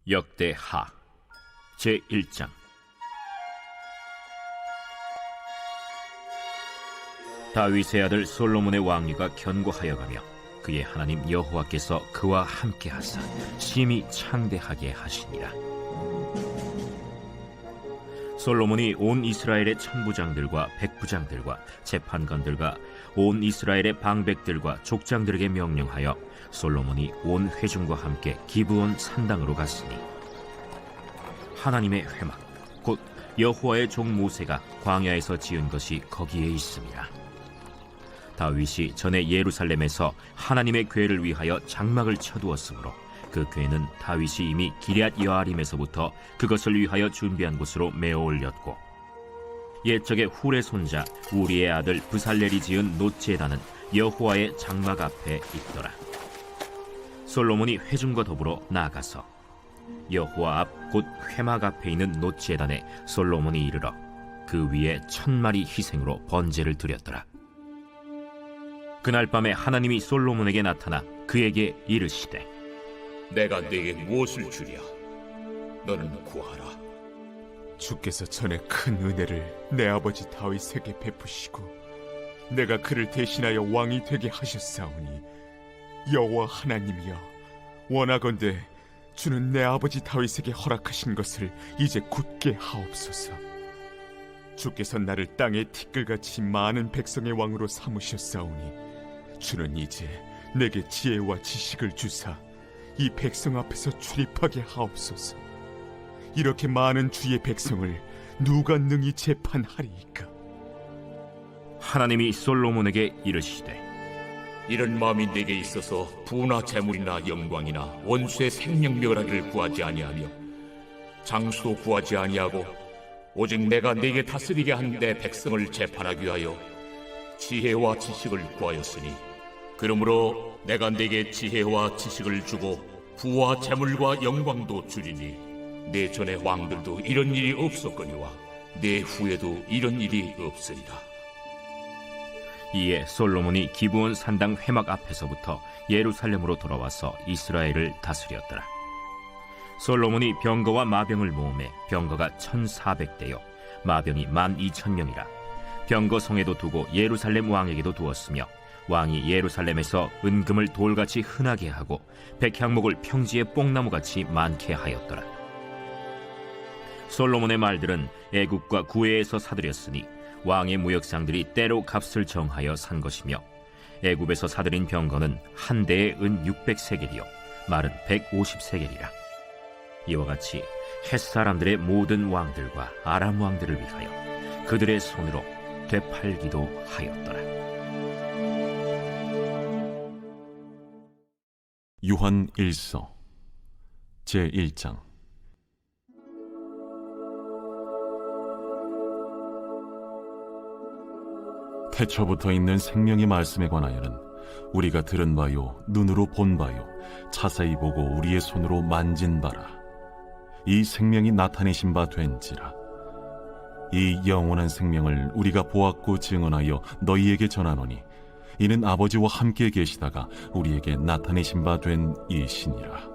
역대하 제1장. 다윗의 아들 솔로몬의 왕위가 견고하여가며 그의 하나님 여호와께서 그와 함께 하사 심히 창대하게 하시니라. 솔로몬이 온 이스라엘의 천부장들과 백부장들과 재판관들과 온 이스라엘의 방백들과 족장들에게 명령하여 솔로몬이 온 회중과 함께 기브온 산당으로 갔으니 하나님의 회막 곧 여호와의 종 모세가 광야에서 지은 것이 거기에 있음이라. 다윗이 전에 예루살렘에서 하나님의 궤를 위하여 장막을 쳐두었으므로 그 궤는 다윗이 이미 기럇 여아림에서부터 그것을 위하여 준비한 곳으로 메어 올렸고, 옛적에 훌의 손자 우리의 아들 브살렐이 지은 놋제단은 여호와의 장막 앞에 있더라. 솔로몬이 회중과 더불어 나아가서 여호와 앞 곧 회막 앞에 있는 놋제단에 솔로몬이 이르러 그 위에 1000마리 희생으로 번제를 드렸더라. 그날 밤에 하나님이 솔로몬에게 나타나 그에게 이르시되, 내가 네게 무엇을 주랴? 너는 구하라. 주께서 전에 큰 은혜를 내 아버지 다윗에게 베푸시고 내가 그를 대신하여 왕이 되게 하셨사오니, 여호와 하나님이여, 원하건대 주는 내 아버지 다윗에게 허락하신 것을 이제 굳게 하옵소서. 주께서 나를 땅의 티끌같이 많은 백성의 왕으로 삼으셨사오니 주는 이제 내게 지혜와 지식을 주사 이 백성 앞에서 출입하게 하옵소서. 이렇게 많은 주의 백성을 누가 능히 재판하리이까? 하나님이 솔로몬에게 이르시되, 이런 마음이 네게 있어서 부나 재물이나 영광이나 원수의 생명멸하기를 구하지 아니하며 장수도 구하지 아니하고 오직 내가 네게 다스리게 한 내 백성을 재판하기 위하여 지혜와 지식을 구하였으니, 그러므로 내가 네게 지혜와 지식을 주고 부와 재물과 영광도 주리니 내 전의 왕들도 이런 일이 없었거니와 내 후에도 이런 일이 없으리라. 이에 솔로몬이 기브온 산당 회막 앞에서부터 예루살렘으로 돌아와서 이스라엘을 다스렸더라. 솔로몬이 병거와 마병을 모으매 병거가 1400대요 마병이 12000명이라. 병거 성에도 두고 예루살렘 왕에게도 두었으며, 왕이 예루살렘에서 은금을 돌같이 흔하게 하고 백향목을 평지에 뽕나무같이 많게 하였더라. 솔로몬의 말들은 애굽과 구해에서 사들였으니 왕의 무역상들이 때로 값을 정하여 산 것이며, 애굽에서 사들인 병거는 한 대에 은 600세겔이요 말은 150세겔이라. 이와 같이 헷사람들의 모든 왕들과 아람 왕들을 위하여 그들의 손으로 되팔기도 하였더라. 요한 1서 제1장. 태초부터 있는 생명의 말씀에 관하여는 우리가 들은 바요 눈으로 본 바요 자세히 보고 우리의 손으로 만진 바라. 이 생명이 나타내신 바 된지라. 이 영원한 생명을 우리가 보았고 증언하여 너희에게 전하노니, 이는 아버지와 함께 계시다가 우리에게 나타내신 바 된 이시니라.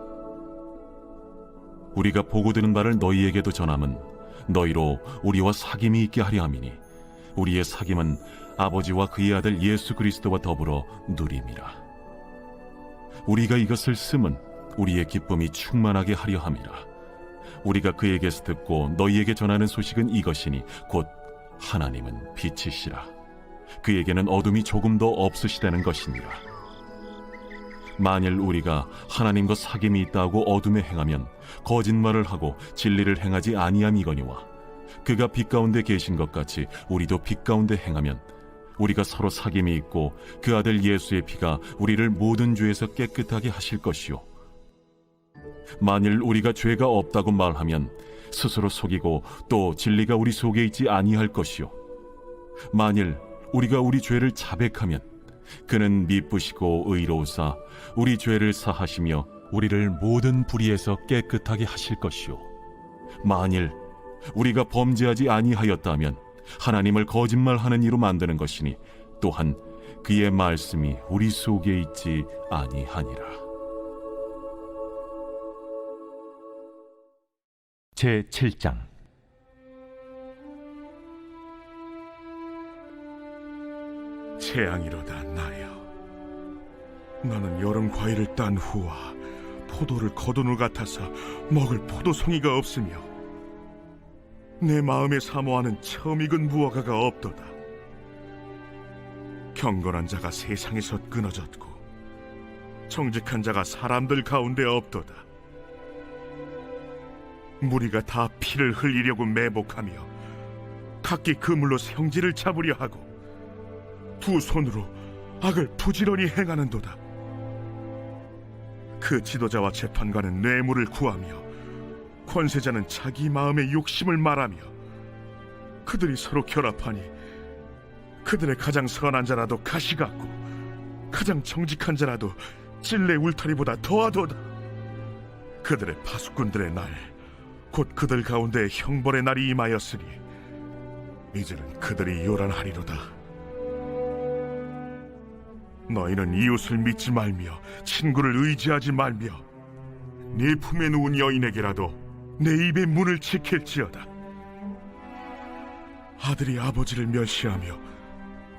우리가 보고 들은 바를 너희에게도 전함은 너희로 우리와 사귐이 있게 하려 함이니, 우리의 사귐은 아버지와 그의 아들 예수 그리스도와 더불어 누림이라. 우리가 이것을 쓰면 우리의 기쁨이 충만하게 하려 함이라. 우리가 그에게서 듣고 너희에게 전하는 소식은 이것이니, 곧 하나님은 빛이시라. 그에게는 어둠이 조금도 없으시다는 것이니라. 만일 우리가 하나님과 사귐이 있다고 어둠에 행하면 거짓말을 하고 진리를 행하지 아니함이거니와, 그가 빛 가운데 계신 것 같이 우리도 빛 가운데 행하면 우리가 서로 사귐이 있고 그 아들 예수의 피가 우리를 모든 죄에서 깨끗하게 하실 것이요, 만일 우리가 죄가 없다고 말하면 스스로 속이고 또 진리가 우리 속에 있지 아니할 것이요, 만일 우리가 우리 죄를 자백하면 그는 미쁘시고 의로우사 우리 죄를 사하시며 우리를 모든 불의에서 깨끗하게 하실 것이요, 만일 우리가 범죄하지 아니하였다면 하나님을 거짓말하는 이로 만드는 것이니, 또한 그의 말씀이 우리 속에 있지 아니하니라. 제7장. 재앙이로다 나여. 나는 여름 과일을 딴 후와 포도를 거둔 후 같아서 먹을 포도송이가 없으며 내 마음에 사모하는 처음 익은 무화과가 없도다. 경건한 자가 세상에서 끊어졌고 정직한 자가 사람들 가운데 없도다. 무리가 다 피를 흘리려고 매복하며 각기 그물로 생지를 잡으려 하고 두 손으로 악을 부지런히 행하는도다. 그 지도자와 재판관은 뇌물을 구하며 권세자는 자기 마음의 욕심을 말하며 그들이 서로 결합하니 그들의 가장 선한 자라도 가시 같고 가장 정직한 자라도 찔레 울타리보다 더하도다. 그들의 파수꾼들의 날, 곧 그들 가운데 형벌의 날이 임하였으니 이제는 그들이 요란하리로다. 너희는 이웃을 믿지 말며 친구를 의지하지 말며 네 품에 누운 여인에게라도 내 입의 문을 지킬지어다. 아들이 아버지를 멸시하며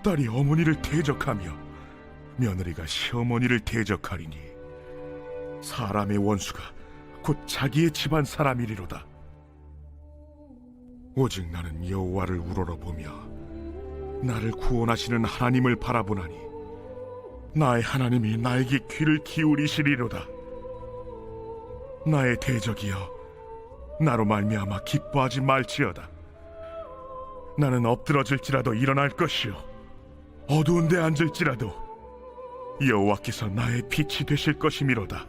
딸이 어머니를 대적하며 며느리가 시어머니를 대적하리니 사람의 원수가 곧 자기의 집안 사람이리로다. 오직 나는 여호와를 우러러보며 나를 구원하시는 하나님을 바라보나니 나의 하나님이 나에게 귀를 기울이시리로다. 나의 대적이여, 나로 말미암아 기뻐하지 말지어다. 나는 엎드러질지라도 일어날 것이요 어두운 데 앉을지라도 여호와께서 나의 빛이 되실 것이미로다.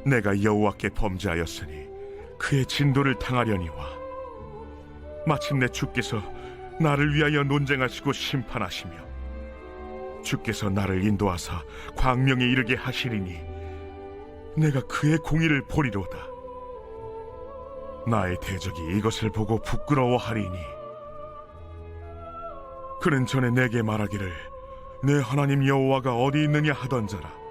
내가 여호와께 범죄하였으니 그의 진도를 당하려니와 마침내 주께서 나를 위하여 논쟁하시고 심판하시며 주께서 나를 인도하사 광명에 이르게 하시리니 내가 그의 공의를 보리로다. 나의 대적이 이것을 보고 부끄러워하리니 그는 전에 내게 말하기를 내 하나님 여호와가 어디 있느냐 하던 자라.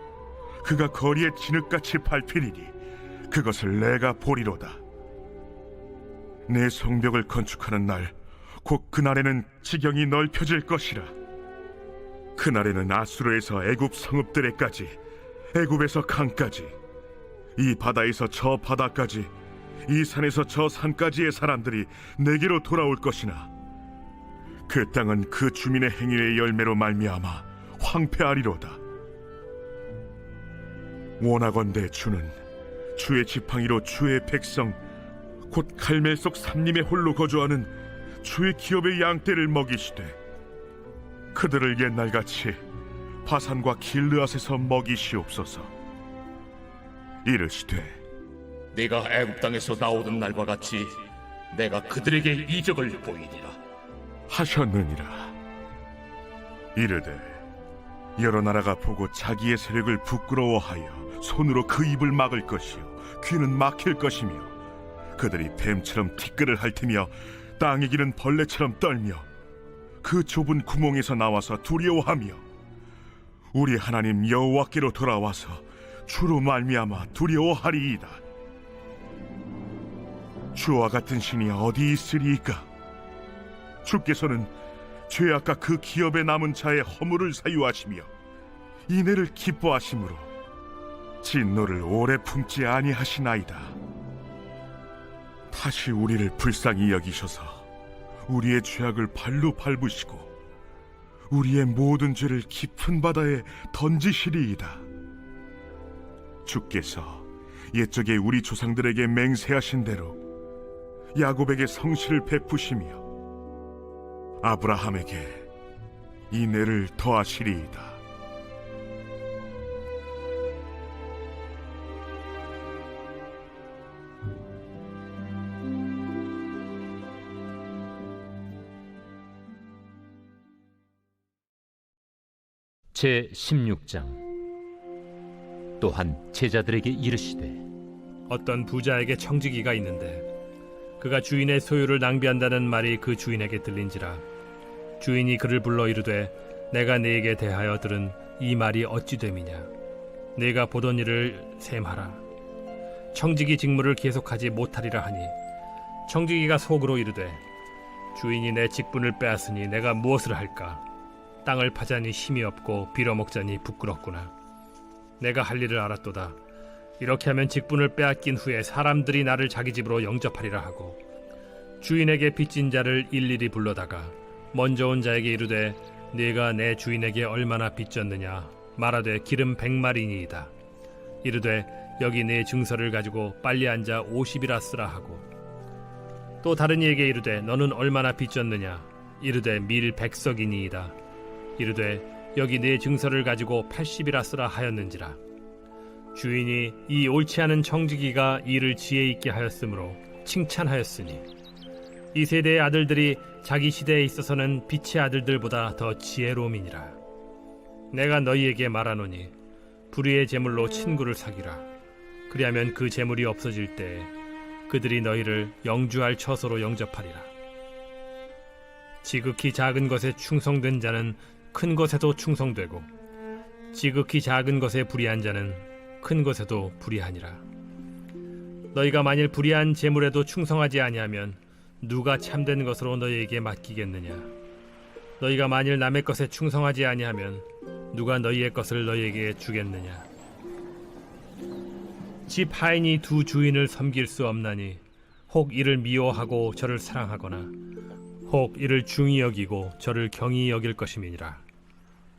그가 거리에 진흙같이 밟히리니 그것을 내가 보리로다. 내 성벽을 건축하는 날, 곧 그날에는 지경이 넓혀질 것이라. 그날에는 아수르에서 애굽 성읍들에까지, 애굽에서 강까지, 이 바다에서 저 바다까지, 이 산에서 저 산까지의 사람들이 내게로 돌아올 것이나 그 땅은 그 주민의 행위의 열매로 말미암아 황폐하리로다. 원하건대 주는 주의 지팡이로 주의 백성 곧 갈멜 속 삼림에 홀로 거주하는 주의 기업의 양떼를 먹이시되 그들을 옛날같이 바산과 길르앗에서 먹이시옵소서. 이르시되 내가 애굽 땅에서 나오던 날과 같이 내가 그들에게 이적을 보이리라 하셨느니라. 이르되 여러 나라가 보고 자기의 세력을 부끄러워하여 손으로 그 입을 막을 것이요 귀는 막힐 것이며 그들이 뱀처럼 티끌을 핥으며 땅에 기는 벌레처럼 떨며 그 좁은 구멍에서 나와서 두려워하며 우리 하나님 여호와께로 돌아와서 주로 말미암아 두려워하리이다. 주와 같은 신이 어디 있으리이까? 주께서는 죄악과 그 기업에 남은 자의 허물을 사유하시며 이내를 기뻐하심으로 진노를 오래 품지 아니하시나이다. 다시 우리를 불쌍히 여기셔서 우리의 죄악을 발로 밟으시고 우리의 모든 죄를 깊은 바다에 던지시리이다. 주께서 옛적에 우리 조상들에게 맹세하신 대로 야곱에게 성실을 베푸시며 아브라함에게 인애를 더하시리이다. 제16장. 또한 제자들에게 이르시되 어떤 부자에게 청지기가 있는데 그가 주인의 소유를 낭비한다는 말이 그 주인에게 들린지라. 주인이 그를 불러 이르되 내가 네게 대하여 들은 이 말이 어찌 됨이냐. 네가 보던 일을 셈하라. 청지기 직무를 계속하지 못하리라 하니 청지기가 속으로 이르되 주인이 내 직분을 빼앗으니 내가 무엇을 할까? 땅을 파자니 힘이 없고 빌어먹자니 부끄럽구나. 내가 할 일을 알았도다. 이렇게 하면 직분을 빼앗긴 후에 사람들이 나를 자기 집으로 영접하리라 하고 주인에게 빚진 자를 일일이 불러다가 먼저 온 자에게 이르되 네가 내 주인에게 얼마나 빚졌느냐 말하되 기름 100마리니이다. 이르되 여기 네 증서를 가지고 빨리 앉아 50이라 쓰라 하고 또 다른 이에게 이르되 너는 얼마나 빚졌느냐 이르되 밀 100석이니이다. 이르되 여기 네 증서를 가지고 80이라 쓰라 하였는지라. 주인이 이 옳지 않은 청지기가 일을 지혜 있게 하였으므로 칭찬하였으니 이 세대의 아들들이 자기 시대에 있어서는 빛의 아들들보다 더 지혜로움이니라. 내가 너희에게 말하노니 불의의 재물로 친구를 사귀라. 그리하면 그 재물이 없어질 때에 그들이 너희를 영주할 처소로 영접하리라. 지극히 작은 것에 충성된 자는 큰 것에도 충성되고 지극히 작은 것에 불의한 자는 큰 것에도 불의하니라. 너희가 만일 불의한 재물에도 충성하지 아니하면 누가 참된 것으로 너희에게 맡기겠느냐? 너희가 만일 남의 것에 충성하지 아니하면 누가 너희의 것을 너희에게 주겠느냐? 집 하인이 두 주인을 섬길 수 없나니 혹 이를 미워하고 저를 사랑하거나 혹 이를 중히 여기고 저를 경히 여길 것임이니라.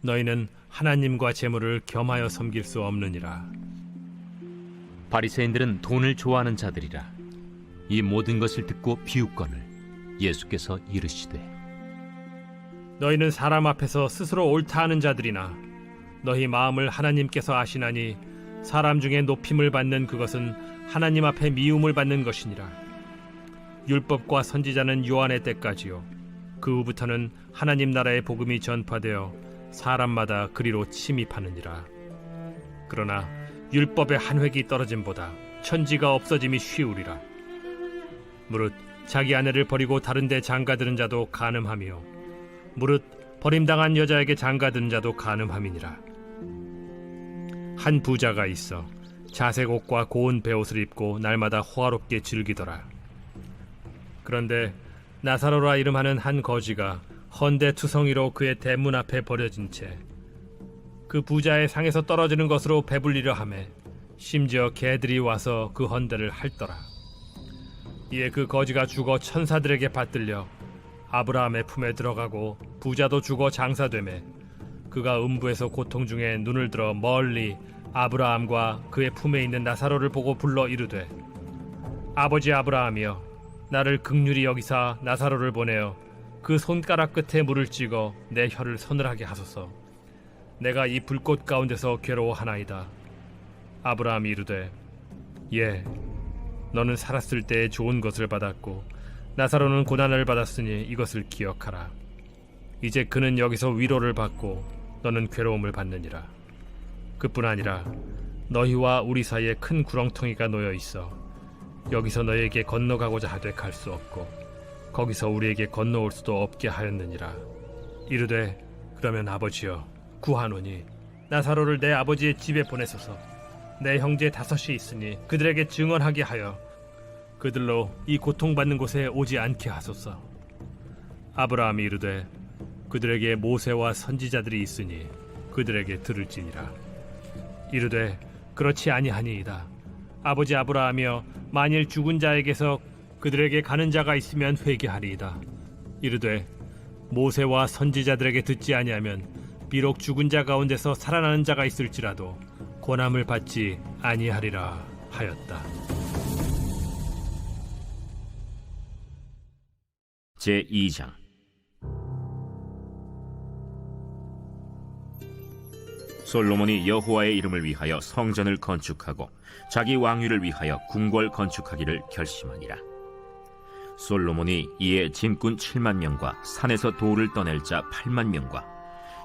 너희는 하나님과 재물을 겸하여 섬길 수 없느니라. 바리새인들은 돈을 좋아하는 자들이라. 이 모든 것을 듣고 비웃거늘 예수께서 이르시되 너희는 사람 앞에서 스스로 옳다 하는 자들이나 너희 마음을 하나님께서 아시나니 사람 중에 높임을 받는 그것은 하나님 앞에 미움을 받는 것이니라. 율법과 선지자는 요한의 때까지요 그 후부터는 하나님 나라의 복음이 전파되어 사람마다 그리로 침입하느니라. 그러나 율법의 한 획이 떨어짐보다 천지가 없어짐이 쉬우리라. 무릇 자기 아내를 버리고 다른 데 장가드는 자도 간음하며 무릇 버림당한 여자에게 장가드는 자도 간음함이니라. 한 부자가 있어 자색 옷과 고운 베옷을 입고 날마다 호화롭게 즐기더라. 그런데 나사로라 이름하는 한 거지가 헌데 투성이로 그의 대문 앞에 버려진 채 그 부자의 상에서 떨어지는 것으로 배불리려 하매 심지어 개들이 와서 그 헌데를 핥더라. 이에 그 거지가 죽어 천사들에게 받들려 아브라함의 품에 들어가고 부자도 죽어 장사되매 그가 음부에서 고통 중에 눈을 들어 멀리 아브라함과 그의 품에 있는 나사로를 보고 불러 이르되 아버지 아브라함이여 나를 긍휼히 여기사 나사로를 보내어 그 손가락 끝에 물을 찍어 내 혀를 서늘하게 하소서. 내가 이 불꽃 가운데서 괴로워하나이다. 아브라함이 이르되 예 너는 살았을 때에 좋은 것을 받았고 나사로는 고난을 받았으니 이것을 기억하라. 이제 그는 여기서 위로를 받고 너는 괴로움을 받느니라. 그뿐 아니라 너희와 우리 사이에 큰 구렁텅이가 놓여 있어 여기서 너희에게 건너가고자 하되 갈 수 없고 거기서 우리에게 건너올 수도 없게 하였느니라. 이르되 그러면 아버지여 구하노니 나사로를 내 아버지의 집에 보내소서. 내 형제 5이 있으니 그들에게 증언하게 하여 그들로 이 고통받는 곳에 오지 않게 하소서. 아브라함이 이르되 그들에게 모세와 선지자들이 있으니 그들에게 들을지니라. 이르되 그렇지 아니하니이다. 아버지 아브라함이여 만일 죽은 자에게서 그들에게 가는 자가 있으면 회개하리이다. 이르되 모세와 선지자들에게 듣지 아니하면 비록 죽은 자 가운데서 살아나는 자가 있을지라도 고난을 받지 아니하리라 하였다. 제2장 솔로몬이 여호와의 이름을 위하여 성전을 건축하고 자기 왕위를 위하여 궁궐 건축하기를 결심하니라. 솔로몬이 이에 짐꾼 7만 명과 산에서 돌을 떠낼 자 8만 명과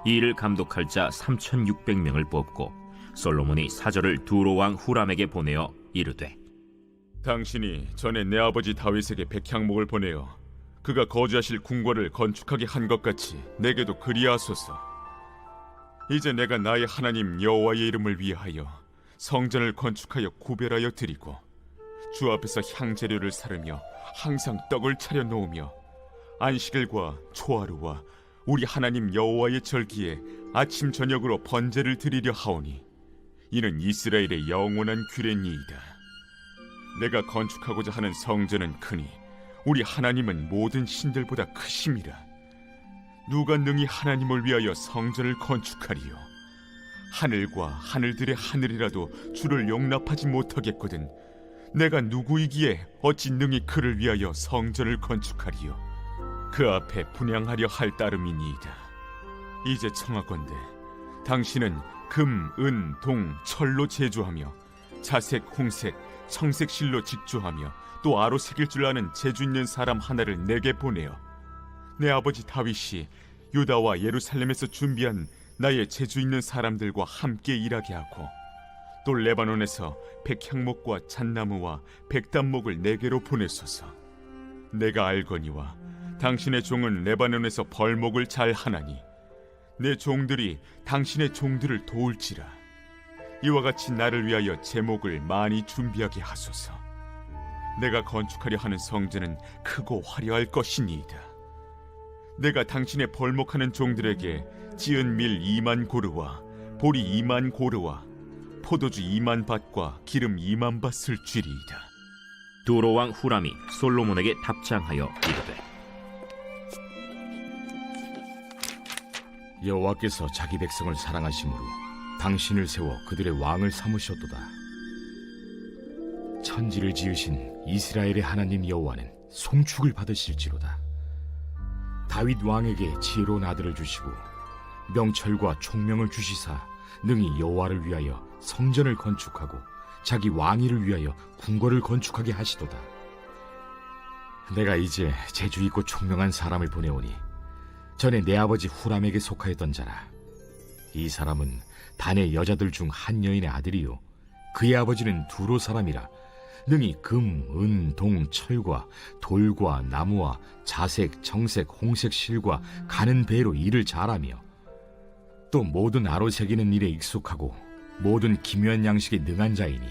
이 일을 감독할 자 3,600명을 뽑고 솔로몬이 사절을 두로 왕 후람에게 보내어 이르되 당신이 전에 내 아버지 다윗에게 백향목을 보내어 그가 거주하실 궁궐을 건축하게 한 것 같이 내게도 그리하소서. 이제 내가 나의 하나님 여호와의 이름을 위하여 성전을 건축하여 구별하여 드리고 주 앞에서 향재료를 사르며 항상 떡을 차려 놓으며 안식일과 초하루와 우리 하나님 여호와의 절기에 아침 저녁으로 번제를 드리려 하오니 이는 이스라엘의 영원한 규례니이다. 내가 건축하고자 하는 성전은 크니 우리 하나님은 모든 신들보다 크심이라. 누가 능히 하나님을 위하여 성전을 건축하리요? 하늘과 하늘들의 하늘이라도 주를 용납하지 못하겠거든 내가 누구이기에 어찌 능히 그를 위하여 성전을 건축하리요? 그 앞에 분향하려 할 따름이니이다. 이제 청하건대 당신은 금, 은, 동, 철로 제조하며 자색, 홍색, 청색 실로 직조하며 또 아로 새길 줄 아는 재주 있는 사람 하나를 내게 보내어 내 아버지 다윗이 유다와 예루살렘에서 준비한 나의 재주 있는 사람들과 함께 일하게 하고 또 레바논에서 백향목과 잣나무와 백단목을 내게로 보내소서. 내가 알거니와 당신의 종은 레바논에서 벌목을 잘 하나니 내 종들이 당신의 종들을 도울지라. 이와 같이 나를 위하여 제목을 많이 준비하게 하소서. 내가 건축하려 하는 성전은 크고 화려할 것이니이다. 내가 당신의 벌목하는 종들에게 찌은 밀 2만 고르와 보리 2만 고르와 포도주 2만 밭과 기름 2만 밭을 주리이다. 두로 왕 후람이 솔로몬에게 답장하여 이르되 여호와께서 자기 백성을 사랑하심으로 당신을 세워 그들의 왕을 삼으셨도다. 천지를 지으신 이스라엘의 하나님 여호와는 송축을 받으실지로다. 다윗 왕에게 지혜로운 아들을 주시고 명철과 총명을 주시사 능히 여호와를 위하여 성전을 건축하고 자기 왕위를 위하여 궁궐을 건축하게 하시도다. 내가 이제 재주 있고 총명한 사람을 보내오니 전에 내 아버지 후람에게 속하였던 자라. 이 사람은 단의 여자들 중 한 여인의 아들이요 그의 아버지는 두로 사람이라. 능히 금, 은, 동, 철과 돌과 나무와 자색, 정색, 홍색 실과 가는 배로 일을 잘하며 또 모든 아로 새기는 일에 익숙하고 모든 기묘한 양식에 능한 자이니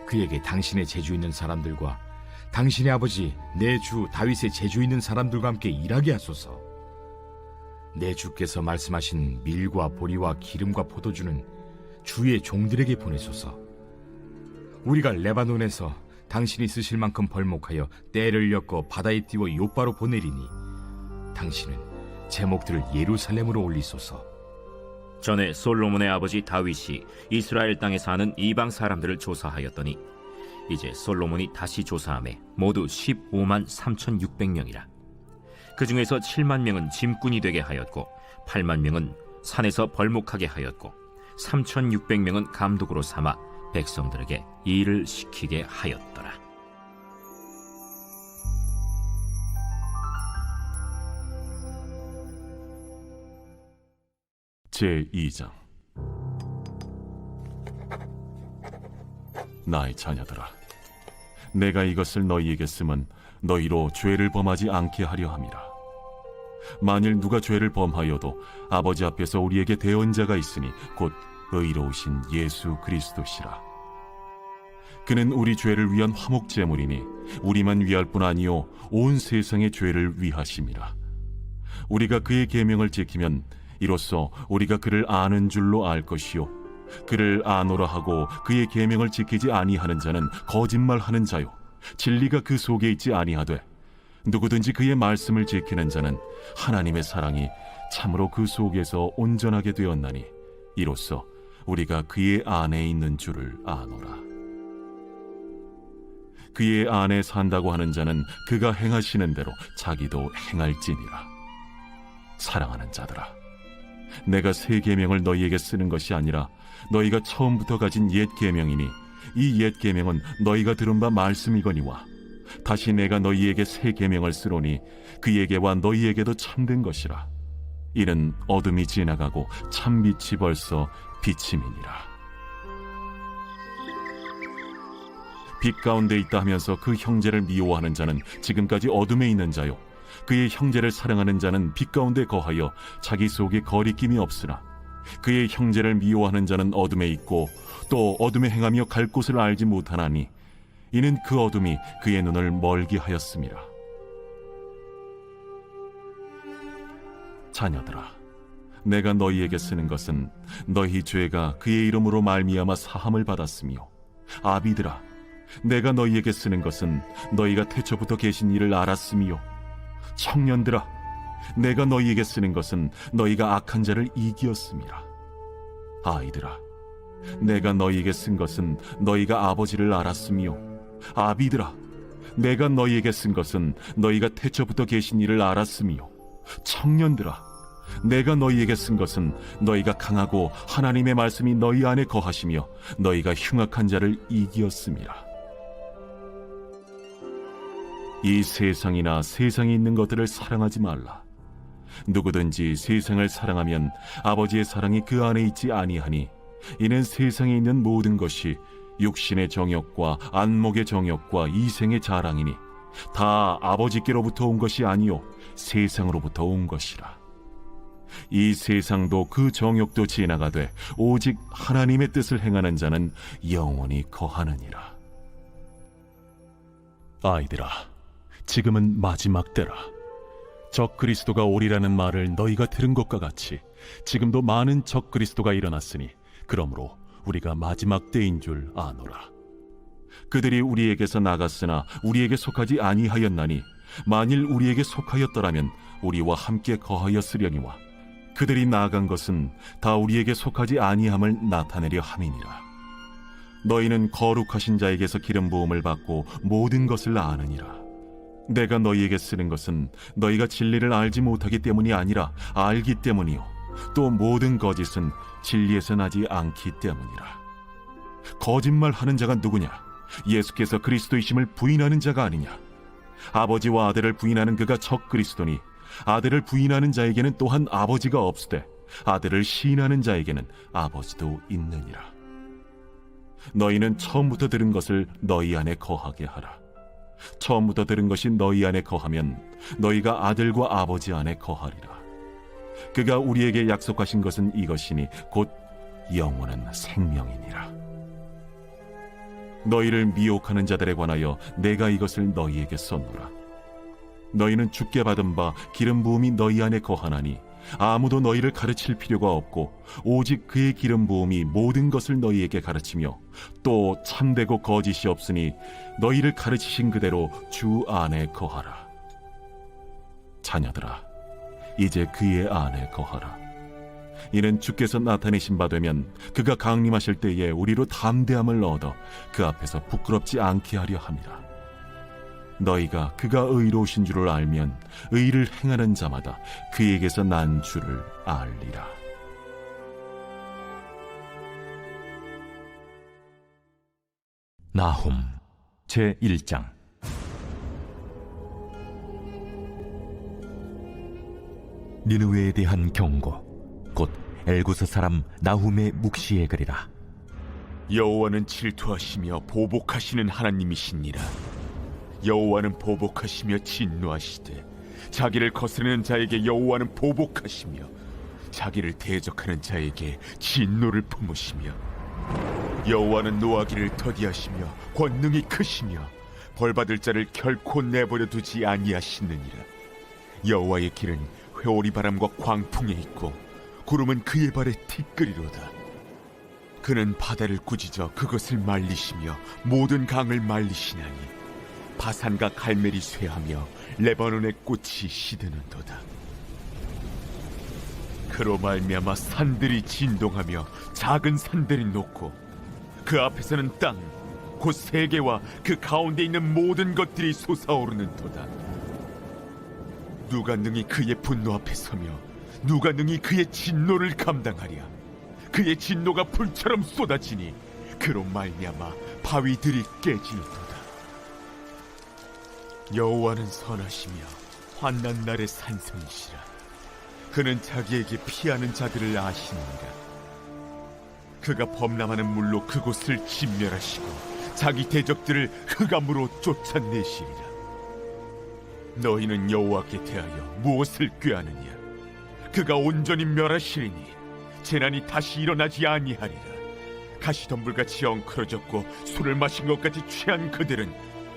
그에게 당신의 재주 있는 사람들과 당신의 아버지 내 주 다윗의 재주 있는 사람들과 함께 일하게 하소서. 내 주께서 말씀하신 밀과 보리와 기름과 포도주는 주의 종들에게 보내소서. 우리가 레바논에서 당신이 쓰실 만큼 벌목하여 떼를 엮어 바다에 띄워 요바로 보내리니 당신은 제목들을 예루살렘으로 올리소서. 전에 솔로몬의 아버지 다윗이 이스라엘 땅에 사는 이방 사람들을 조사하였더니 이제 솔로몬이 다시 조사하매 모두 15만 3,600명이라. 그 중에서 7만 명은 짐꾼이 되게 하였고 8만 명은 산에서 벌목하게 하였고 3,600명은 감독으로 삼아 백성들에게 일을 시키게 하였더라. 제2장. 나의 자녀들아, 내가 이것을 너희에게 쓰면 너희로 죄를 범하지 않게 하려 함이라. 만일 누가 죄를 범하여도 아버지 앞에서 우리에게 대언자가 있으니 곧 의로우신 예수 그리스도시라. 그는 우리 죄를 위한 화목 제물이니 우리만 위할 뿐 아니요 온 세상의 죄를 위하심이라. 우리가 그의 계명을 지키면 이로써 우리가 그를 아는 줄로 알 것이요 그를 아노라 하고 그의 계명을 지키지 아니하는 자는 거짓말하는 자요 진리가 그 속에 있지 아니하되 누구든지 그의 말씀을 지키는 자는 하나님의 사랑이 참으로 그 속에서 온전하게 되었나니 이로써 우리가 그의 안에 있는 줄을 아노라. 그의 안에 산다고 하는 자는 그가 행하시는 대로 자기도 행할지니라. 사랑하는 자들아, 내가 새 계명을 너희에게 쓰는 것이 아니라 너희가 처음부터 가진 옛 계명이니 이 옛 계명은 너희가 들은 바 말씀이거니와 다시 내가 너희에게 새 계명을 쓰노니 그에게와 너희에게도 참된 것이라. 이는 어둠이 지나가고 참빛이 벌써 비침이니라. 빛 가운데 있다 하면서 그 형제를 미워하는 자는 지금까지 어둠에 있는 자요 그의 형제를 사랑하는 자는 빛 가운데 거하여 자기 속에 거리낌이 없으나 그의 형제를 미워하는 자는 어둠에 있고 또 어둠에 행하며 갈 곳을 알지 못하나니 이는 그 어둠이 그의 눈을 멀게 하였음이라. 자녀들아, 내가 너희에게 쓰는 것은 너희 죄가 그의 이름으로 말미암아 사함을 받았으며, 아비들아, 내가 너희에게 쓰는 것은 너희가 태초부터 계신 이를 알았으며, 청년들아, 내가 너희에게 쓰는 것은 너희가 악한 자를 이기었음이라. 아이들아, 내가 너희에게 쓴 것은 너희가 아버지를 알았으며, 아비들아, 내가 너희에게 쓴 것은 너희가 태초부터 계신 이를 알았으며, 청년들아, 내가 너희에게 쓴 것은 너희가 강하고 하나님의 말씀이 너희 안에 거하시며 너희가 흉악한 자를 이기었음이라. 이 세상이나 세상에 있는 것들을 사랑하지 말라. 누구든지 세상을 사랑하면 아버지의 사랑이 그 안에 있지 아니하니, 이는 세상에 있는 모든 것이 육신의 정욕과 안목의 정욕과 이생의 자랑이니 다 아버지께로부터 온 것이 아니요 세상으로부터 온 것이라. 이 세상도 그 정욕도 지나가되 오직 하나님의 뜻을 행하는 자는 영원히 거하느니라. 아이들아, 지금은 마지막 때라. 적 그리스도가 오리라는 말을 너희가 들은 것과 같이 지금도 많은 적 그리스도가 일어났으니 그러므로 우리가 마지막 때인 줄 아노라. 그들이 우리에게서 나갔으나 우리에게 속하지 아니하였나니 만일 우리에게 속하였더라면 우리와 함께 거하였으려니와 그들이 나아간 것은 다 우리에게 속하지 아니함을 나타내려 함이니라. 너희는 거룩하신 자에게서 기름 부음을 받고 모든 것을 아느니라. 내가 너희에게 쓰는 것은 너희가 진리를 알지 못하기 때문이 아니라 알기 때문이요 또 모든 거짓은 진리에서 나지 않기 때문이라. 거짓말하는 자가 누구냐? 예수께서 그리스도이심을 부인하는 자가 아니냐? 아버지와 아들을 부인하는 그가 적 그리스도니 아들을 부인하는 자에게는 또한 아버지가 없으되 아들을 시인하는 자에게는 아버지도 있느니라. 너희는 처음부터 들은 것을 너희 안에 거하게 하라. 처음부터 들은 것이 너희 안에 거하면 너희가 아들과 아버지 안에 거하리라. 그가 우리에게 약속하신 것은 이것이니 곧 영원한 생명이니라. 너희를 미혹하는 자들에 관하여 내가 이것을 너희에게 썼노라. 너희는 주께 받은 바 기름 부음이 너희 안에 거하나니 아무도 너희를 가르칠 필요가 없고 오직 그의 기름 부음이 모든 것을 너희에게 가르치며 또 참되고 거짓이 없으니 너희를 가르치신 그대로 주 안에 거하라. 자녀들아, 이제 그의 안에 거하라. 이는 주께서 나타내신 바 되면 그가 강림하실 때에 우리로 담대함을 얻어 그 앞에서 부끄럽지 않게 하려 함이라. 너희가 그가 의로우신 줄을 알면 의를 행하는 자마다 그에게서 난 줄을 알리라. 나훔 제1장. 니느웨에 대한 경고, 곧 엘구스 사람 나훔의 묵시의 글이라. 여호와는 질투하시며 보복하시는 하나님이시니라. 여호와는 보복하시며 진노하시되 자기를 거스르는 자에게 여호와는 보복하시며 자기를 대적하는 자에게 진노를 품으시며 여호와는 노하기를 더디하시며 권능이 크시며 벌받을 자를 결코 내버려 두지 아니하시느니라. 여호와의 길은 회오리 바람과 광풍에 있고 구름은 그의 발에 티끌이로다. 그는 바다를 꾸짖어 그것을 말리시며 모든 강을 말리시나니 바산과 갈멜이 쇠하며 레바논의 꽃이 시드는도다. 그로 말미암아 산들이 진동하며 작은 산들이 녹고 그 앞에서는 땅 곧 세계와 그 가운데 있는 모든 것들이 솟아오르는도다. 누가 능히 그의 분노 앞에 서며 누가 능히 그의 진노를 감당하랴. 그의 진노가 불처럼 쏟아지니 그로 말미암아 바위들이 깨지는도다. 여호와는 선하시며 환난 날의 산성이시라. 그는 자기에게 피하는 자들을 아시느니라. 그가 범람하는 물로 그곳을 진멸하시고 자기 대적들을 흑암으로 쫓아내시리라. 너희는 여호와께 대하여 무엇을 꾀하느냐? 그가 온전히 멸하시리니 재난이 다시 일어나지 아니하리라. 가시덤불같이 엉클어졌고 술을 마신 것까지 취한 그들은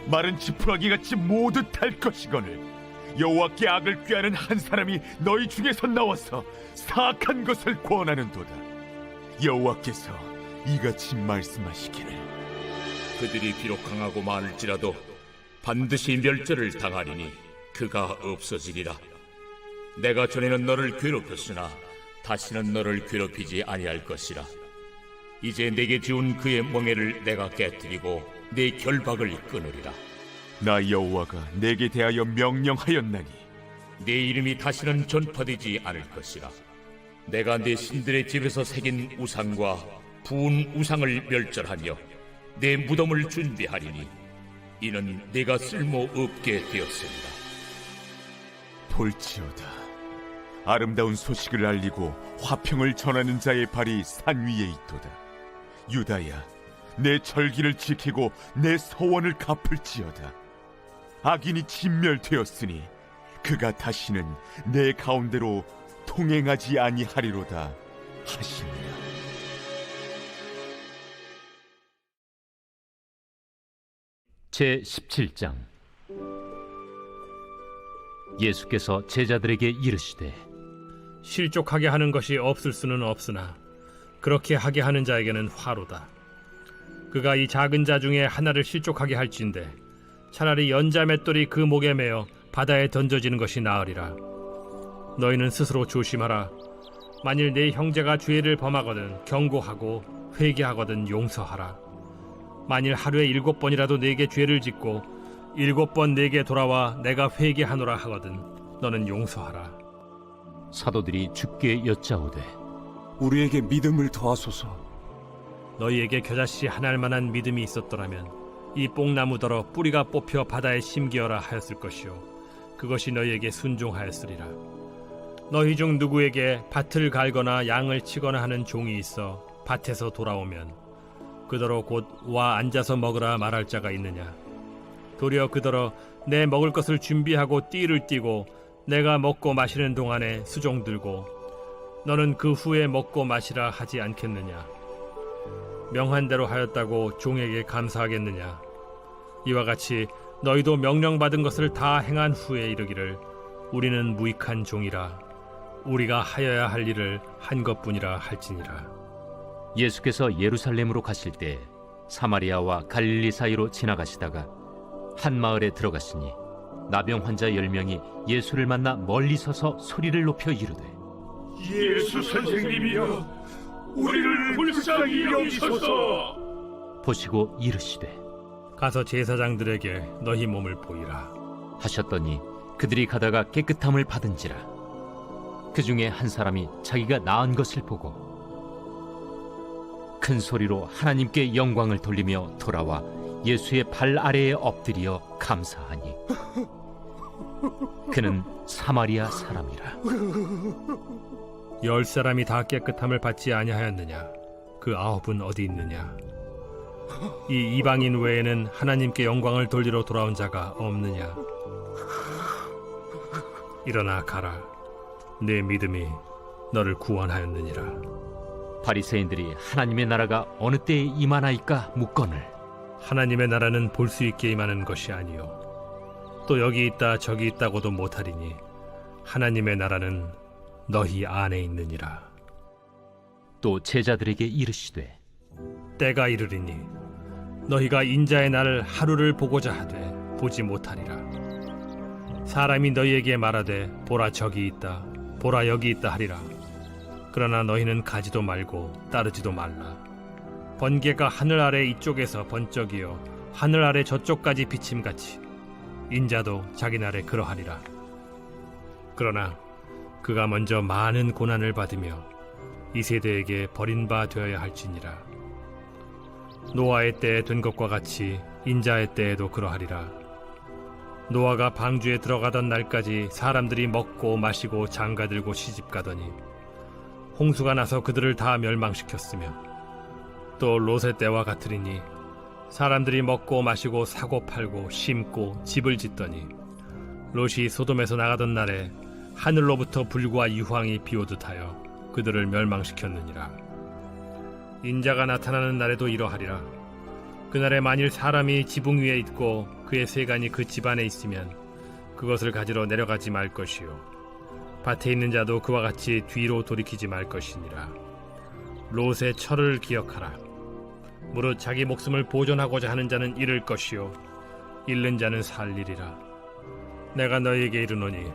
마른 지푸라기같이 모두 탈 것이거늘 여호와께 악을 꾀하는 한 사람이 너희 중에서 나와서 사악한 것을 권하는도다. 여호와께서 이같이 말씀하시기를 그들이 비록 강하고 많을지라도 반드시 멸절을 당하리니 그가 없어지리라. 내가 전에는 너를 괴롭혔으나 다시는 너를 괴롭히지 아니할 것이라. 이제 내게 지운 그의 멍에를 내가 깨뜨리고 내 결박을 끊으리라. 나 여호와가 내게 대하여 명령하였나니 내 이름이 다시는 전파되지 않을 것이라. 내가 내 신들의 집에서 새긴 우상과 부은 우상을 멸절하며 내 무덤을 준비하리니 이는 내가 쓸모없게 되었습니다. 볼지어다 아름다운 소식을 알리고 화평을 전하는 자의 발이 산 위에 있도다. 유다야 내 절기를 지키고 내 서원을 갚을지어다. 악인이 진멸되었으니 그가 다시는 내 가운데로 통행하지 아니하리로다 하시니라. 제 17장. 예수께서 제자들에게 이르시되 실족하게 하는 것이 없을 수는 없으나 그렇게 하게 하는 자에게는 화로다. 그가 이 작은 자 중에 하나를 실족하게 할진대 차라리 연자 맷돌이 그 목에 매어 바다에 던져지는 것이 나으리라. 너희는 스스로 조심하라. 만일 내 형제가 죄를 범하거든 경고하고 회개하거든 용서하라. 만일 하루에 7번이라도 내게 죄를 짓고 7번 내게 돌아와 내가 회개하노라 하거든 너는 용서하라. 사도들이 주께 여짜오되 우리에게 믿음을 더하소서. 너희에게 겨자씨 하나일 만한 믿음이 있었더라면 이 뽕나무더러 뿌리가 뽑혀 바다에 심기어라 하였을 것이요 그것이 너희에게 순종하였으리라. 너희 중 누구에게 밭을 갈거나 양을 치거나 하는 종이 있어 밭에서 돌아오면 그더러 곧 와 앉아서 먹으라 말할 자가 있느냐? 도리어 그더러 내 먹을 것을 준비하고 띠를 띠고 내가 먹고 마시는 동안에 수종 들고 너는 그 후에 먹고 마시라 하지 않겠느냐? 명한 대로 하였다고 종에게 감사하겠느냐? 이와 같이 너희도 명령받은 것을 다 행한 후에 이르기를 우리는 무익한 종이라 우리가 하여야 할 일을 한 것뿐이라 할지니라. 예수께서 예루살렘으로 가실 때 사마리아와 갈릴리 사이로 지나가시다가 한 마을에 들어가시니 나병 환자 10명이 예수를 만나 멀리 서서 소리를 높여 이르되 예수 선생님이여 우리를 불쌍히 여기소서. 보시고 이르시되 가서 제사장들에게 너희 몸을 보이라 하셨더니 그들이 가다가 깨끗함을 받은지라. 그 중에 한 사람이 자기가 나은 것을 보고 큰 소리로 하나님께 영광을 돌리며 돌아와 예수의 발 아래에 엎드려 감사하니 그는 사마리아 사람이라. 10사람이 다 깨끗함을 받지 아니하였느냐? 그 9은 어디 있느냐? 이 이방인 외에는 하나님께 영광을 돌리러 돌아온 자가 없느냐? 일어나 가라. 내 믿음이 너를 구원하였느니라. 바리새인들이 하나님의 나라가 어느 때에 임하나이까 묻거늘 하나님의 나라는 볼 수 있게 임하는 것이 아니요 또 여기 있다 저기 있다고도 못하리니 하나님의 나라는 너희 안에 있느니라. 또 제자들에게 이르시되 때가 이르리니 너희가 인자의 날 하루를 보고자 하되 보지 못하리라. 사람이 너희에게 말하되 보라 저기 있다 보라 여기 있다 하리라. 그러나 너희는 가지도 말고 따르지도 말라. 번개가 하늘 아래 이쪽에서 번쩍이어 하늘 아래 저쪽까지 비침같이 인자도 자기 날에 그러하리라. 그러나 그가 먼저 많은 고난을 받으며 이 세대에게 버린 바 되어야 할지니라. 노아의 때에 된 것과 같이 인자의 때에도 그러하리라. 노아가 방주에 들어가던 날까지 사람들이 먹고 마시고 장가들고 시집가더니 홍수가 나서 그들을 다 멸망시켰으며 또 롯의 때와 같으리니 사람들이 먹고 마시고 사고 팔고 심고 집을 짓더니 롯이 소돔에서 나가던 날에 하늘로부터 불과 유황이 비오듯 하여 그들을 멸망시켰느니라. 인자가 나타나는 날에도 이러하리라. 그날에 만일 사람이 지붕 위에 있고 그의 세간이 그 집 안에 있으면 그것을 가지러 내려가지 말 것이요 밭에 있는 자도 그와 같이 뒤로 돌이키지 말 것이니라. 롯의 철을 기억하라. 무릇 자기 목숨을 보존하고자 하는 자는 잃을 것이요 잃는 자는 살리리라. 내가 너희에게 이르노니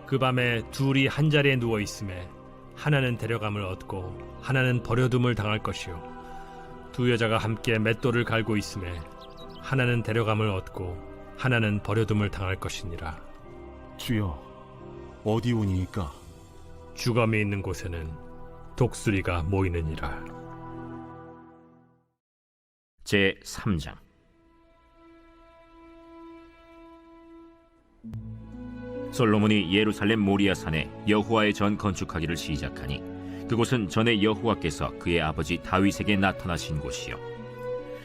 그 밤에 둘이 한 자리에 누워 있음에 하나는 데려감을 얻고 하나는 버려둠을 당할 것이요 두 여자가 함께 맷돌을 갈고 있음에 하나는 데려감을 얻고 하나는 버려둠을 당할 것이니라. 주여, 어디 오니이까? 주검이 있는 곳에는 독수리가 모이느니라. 제 3장. 솔로몬이 예루살렘 모리아산에 여호와의 전 건축하기를 시작하니 그곳은 전에 여호와께서 그의 아버지 다윗에게 나타나신 곳이요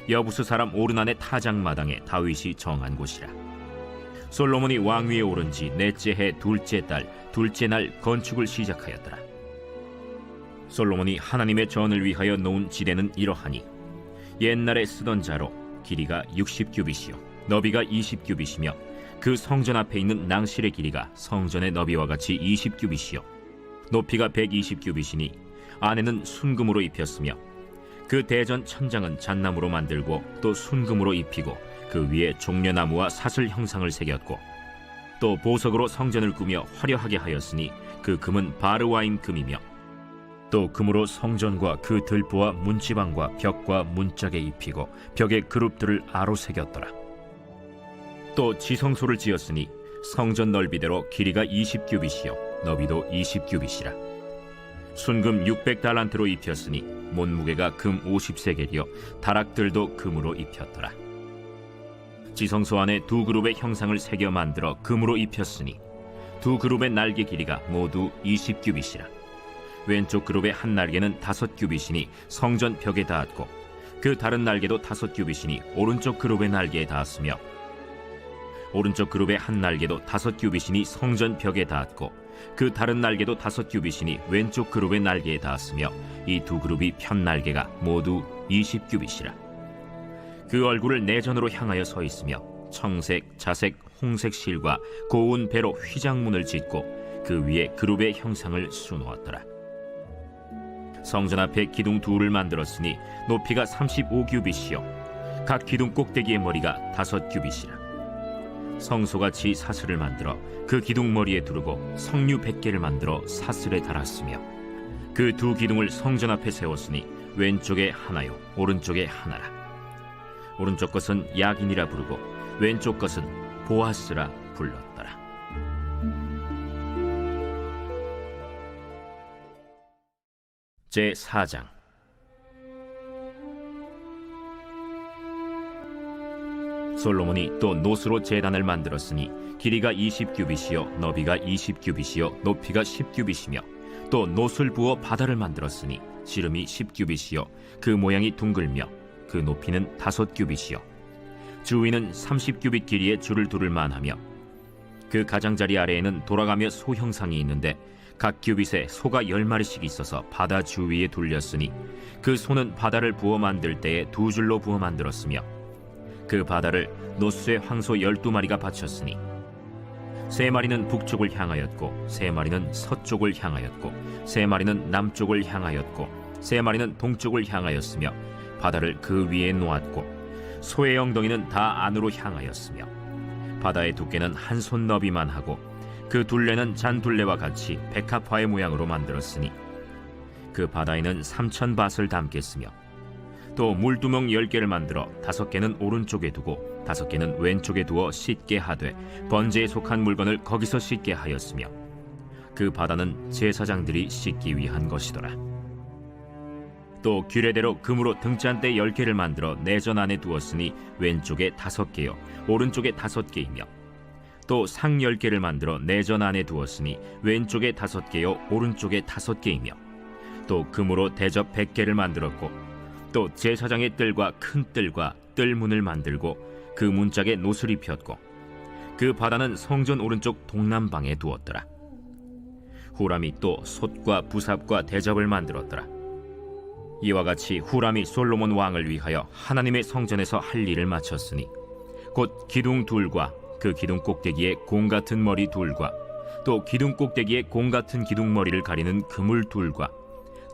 여부스 사람 오르난의 타작마당에 다윗이 정한 곳이라. 솔로몬이 왕위에 오른 지 넷째 해 둘째 달 둘째 날 건축을 시작하였더라. 솔로몬이 하나님의 전을 위하여 놓은 지대는 이러하니 옛날에 쓰던 자로 길이가 60규빗이요 너비가 20규빗이며 그 성전 앞에 있는 낭실의 길이가 성전의 너비와 같이 20규빗이요 높이가 120규빗이니 안에는 순금으로 입혔으며 그 대전 천장은 잣나무로 만들고 또 순금으로 입히고 그 위에 종려나무와 사슬 형상을 새겼고 또 보석으로 성전을 꾸며 화려하게 하였으니 그 금은 바르와임 금이며 또 금으로 성전과 그 들보와 문지방과 벽과 문짝에 입히고 벽에 그룹들을 아로 새겼더라. 또 지성소를 지었으니 성전 넓이대로 길이가 20규빗이요 너비도 20규빗이라. 순금 600달란트로 입혔으니 못무게가 금 50세겔이요 다락들도 금으로 입혔더라. 지성소 안에 두 그룹의 형상을 새겨 만들어 금으로 입혔으니 두 그룹의 날개 길이가 모두 20규빗이라. 왼쪽 그룹의 한 날개는 5규빗이니 성전 벽에 닿았고 그 다른 날개도 5규빗이니 오른쪽 그룹의 날개에 닿았으며 오른쪽 그룹의 한 날개도 5규빗이니 성전 벽에 닿았고 그 다른 날개도 5규빗이니 왼쪽 그룹의 날개에 닿았으며 이 두 그룹이 편 날개가 모두 20규빗이라. 그 얼굴을 내전으로 향하여 서 있으며 청색, 자색, 홍색 실과 고운 배로 휘장문을 짓고 그 위에 그룹의 형상을 수놓았더라. 성전 앞에 기둥 둘을 만들었으니 높이가 35규빗이요 각 기둥 꼭대기의 머리가 5규빗이라. 성소같이 사슬을 만들어 그 기둥 머리에 두르고 성류 100개를 만들어 사슬에 달았으며 그 두 기둥을 성전 앞에 세웠으니 왼쪽에 하나요 오른쪽에 하나라. 오른쪽 것은 야긴이라 부르고 왼쪽 것은 보아스라 불렀더라. 제 4장. 솔로몬이 또 노스로 제단을 만들었으니 길이가 20규빗이요 너비가 20규빗이요 높이가 10규빗이며 또 노술 부어 바다를 만들었으니 지름이 10규빗이요 그 모양이 둥글며 그 높이는 5규빗이요 주위는 30규빗 길이의 줄을 두를 만하며 그 가장자리 아래에는 돌아가며 소 형상이 있는데 각 규빗에 소가 10마리씩 있어서 바다 주위에 둘렸으니 그 소는 바다를 부어 만들 때에 두 줄로 부어 만들었으며 그 바다를 노스의 황소 12마리가 바쳤으니 3마리는 북쪽을 향하였고 3마리는 서쪽을 향하였고 3마리는 남쪽을 향하였고 3마리는 동쪽을 향하였으며 바다를 그 위에 놓았고 소의 엉덩이는 다 안으로 향하였으며 바다의 두께는 한 손 너비만 하고 그 둘레는 잔둘레와 같이 백합화의 모양으로 만들었으니 그 바다에는 3,000밭을 담겠으며 또 물두멍 10개를 만들어 5개는 오른쪽에 두고 5개는 왼쪽에 두어 씻게 하되 번제에 속한 물건을 거기서 씻게 하였으며 그 바다는 제사장들이 씻기 위한 것이더라. 또 규례대로 금으로 등잔대 10개를 만들어 내전 안에 두었으니 왼쪽에 5개요 오른쪽에 5개이며 또 상 10개를 만들어 내전 안에 두었으니 왼쪽에 5개요 오른쪽에 5개이며 또 금으로 대접 100개를 만들었고 또 제사장의 뜰과 큰 뜰과 뜰문을 만들고 그 문짝에 노슬 입혔고 그 바다는 성전 오른쪽 동남방에 두었더라. 후람이 또 솥과 부삽과 대접을 만들었더라. 이와 같이 후람이 솔로몬 왕을 위하여 하나님의 성전에서 할 일을 마쳤으니 곧 기둥 둘과 그 기둥 꼭대기에 공 같은 머리 둘과 또 기둥 꼭대기에 공 같은 기둥머리를 가리는 그물 둘과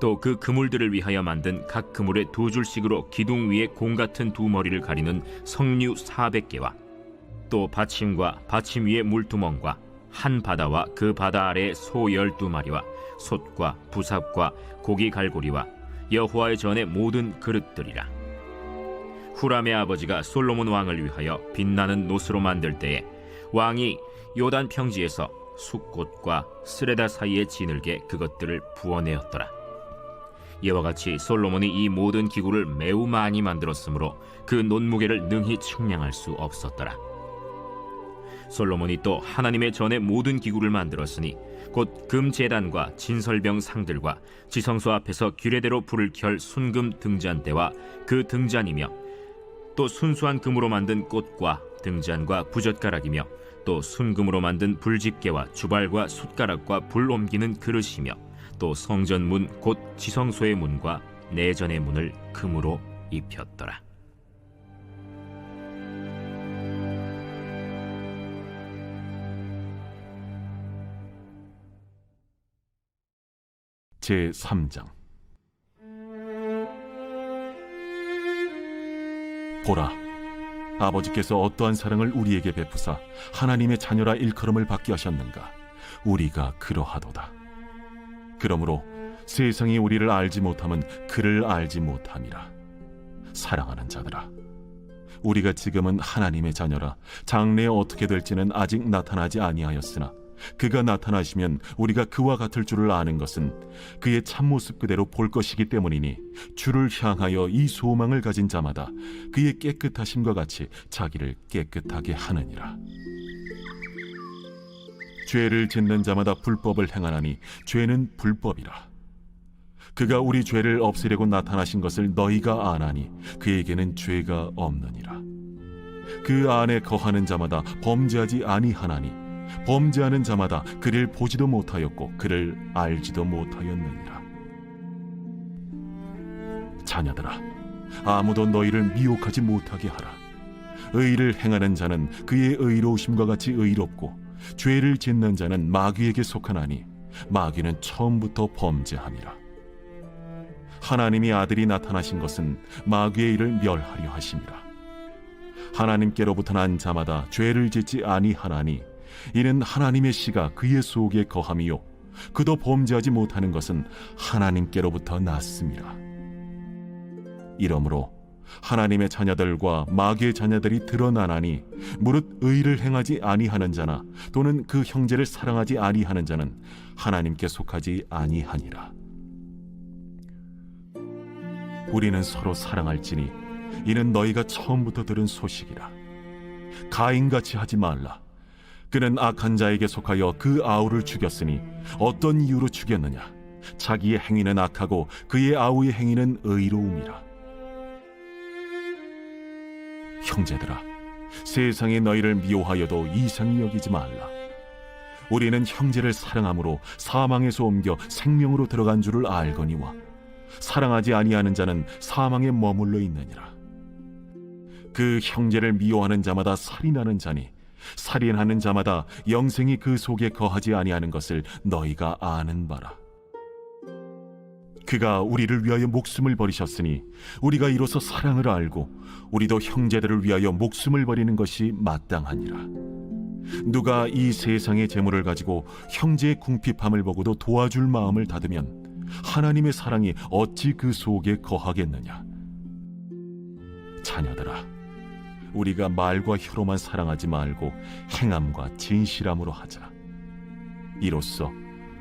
또 그 그물들을 위하여 만든 각 그물에 2줄씩으로 기둥 위에 공 같은 두 머리를 가리는 석류 400개와 또 받침과 받침 위에 물두멍과 한 바다와 그 바다 아래에 소 12마리와 솥과 부삽과 고기 갈고리와 여호와의 전의 모든 그릇들이라. 후람의 아버지가 솔로몬 왕을 위하여 빛나는 노스로 만들 때에 왕이 요단 평지에서 숫꽃과 스레다 사이에 지늘게 그것들을 부어내었더라. 이와 같이 솔로몬이 이 모든 기구를 매우 많이 만들었으므로 그 논무게를 능히 측량할 수 없었더라. 솔로몬이 또 하나님의 전의 모든 기구를 만들었으니 곧 금제단과 진설병 상들과 지성소 앞에서 규례대로 불을 켤 순금 등잔대와 그 등잔이며 또 순수한 금으로 만든 꽃과 등잔과 부젓가락이며 또 순금으로 만든 불집게와 주발과 숟가락과 불 옮기는 그릇이며 또 성전 문 곧 지성소의 문과 내전의 문을 금으로 입혔더라. 제3장. 보라, 아버지께서 어떠한 사랑을 우리에게 베푸사 하나님의 자녀라 일컬음을 받게 하셨는가. 우리가 그러하도다. 그러므로 세상이 우리를 알지 못함은 그를 알지 못함이라. 사랑하는 자들아, 우리가 지금은 하나님의 자녀라. 장래에 어떻게 될지는 아직 나타나지 아니하였으나 그가 나타나시면 우리가 그와 같을 줄을 아는 것은 그의 참모습 그대로 볼 것이기 때문이니 주를 향하여 이 소망을 가진 자마다 그의 깨끗하심과 같이 자기를 깨끗하게 하느니라. 죄를 짓는 자마다 불법을 행하나니 죄는 불법이라. 그가 우리 죄를 없애려고 나타나신 것을 너희가 아나니 그에게는 죄가 없느니라. 그 안에 거하는 자마다 범죄하지 아니하나니 범죄하는 자마다 그를 보지도 못하였고 그를 알지도 못하였느니라. 자녀들아, 아무도 너희를 미혹하지 못하게 하라. 의를 행하는 자는 그의 의로우심과 같이 의롭고 죄를 짓는 자는 마귀에게 속하나니 마귀는 처음부터 범죄함이라. 하나님이 아들이 나타나신 것은 마귀의 일을 멸하려 하심이라. 하나님께로부터 난 자마다 죄를 짓지 아니하나니 이는 하나님의 씨가 그의 속에 거함이요 그도 범죄하지 못하는 것은 하나님께로부터 났음이라. 이러므로 하나님의 자녀들과 마귀의 자녀들이 드러나나니 무릇 의를 행하지 아니하는 자나 또는 그 형제를 사랑하지 아니하는 자는 하나님께 속하지 아니하니라. 우리는 서로 사랑할지니 이는 너희가 처음부터 들은 소식이라. 가인같이 하지 말라. 그는 악한 자에게 속하여 그 아우를 죽였으니 어떤 이유로 죽였느냐? 자기의 행위는 악하고 그의 아우의 행위는 의로움이라. 형제들아, 세상이 너희를 미워하여도 이상히 여기지 말라. 우리는 형제를 사랑함으로 사망에서 옮겨 생명으로 들어간 줄을 알거니와 사랑하지 아니하는 자는 사망에 머물러 있느니라. 그 형제를 미워하는 자마다 살인하는 자니 살인하는 자마다 영생이 그 속에 거하지 아니하는 것을 너희가 아는 바라. 그가 우리를 위하여 목숨을 버리셨으니 우리가 이로써 사랑을 알고 우리도 형제들을 위하여 목숨을 버리는 것이 마땅하니라. 누가 이 세상의 재물을 가지고 형제의 궁핍함을 보고도 도와줄 마음을 닫으면 하나님의 사랑이 어찌 그 속에 거하겠느냐. 자녀들아, 우리가 말과 혀로만 사랑하지 말고 행함과 진실함으로 하자. 이로써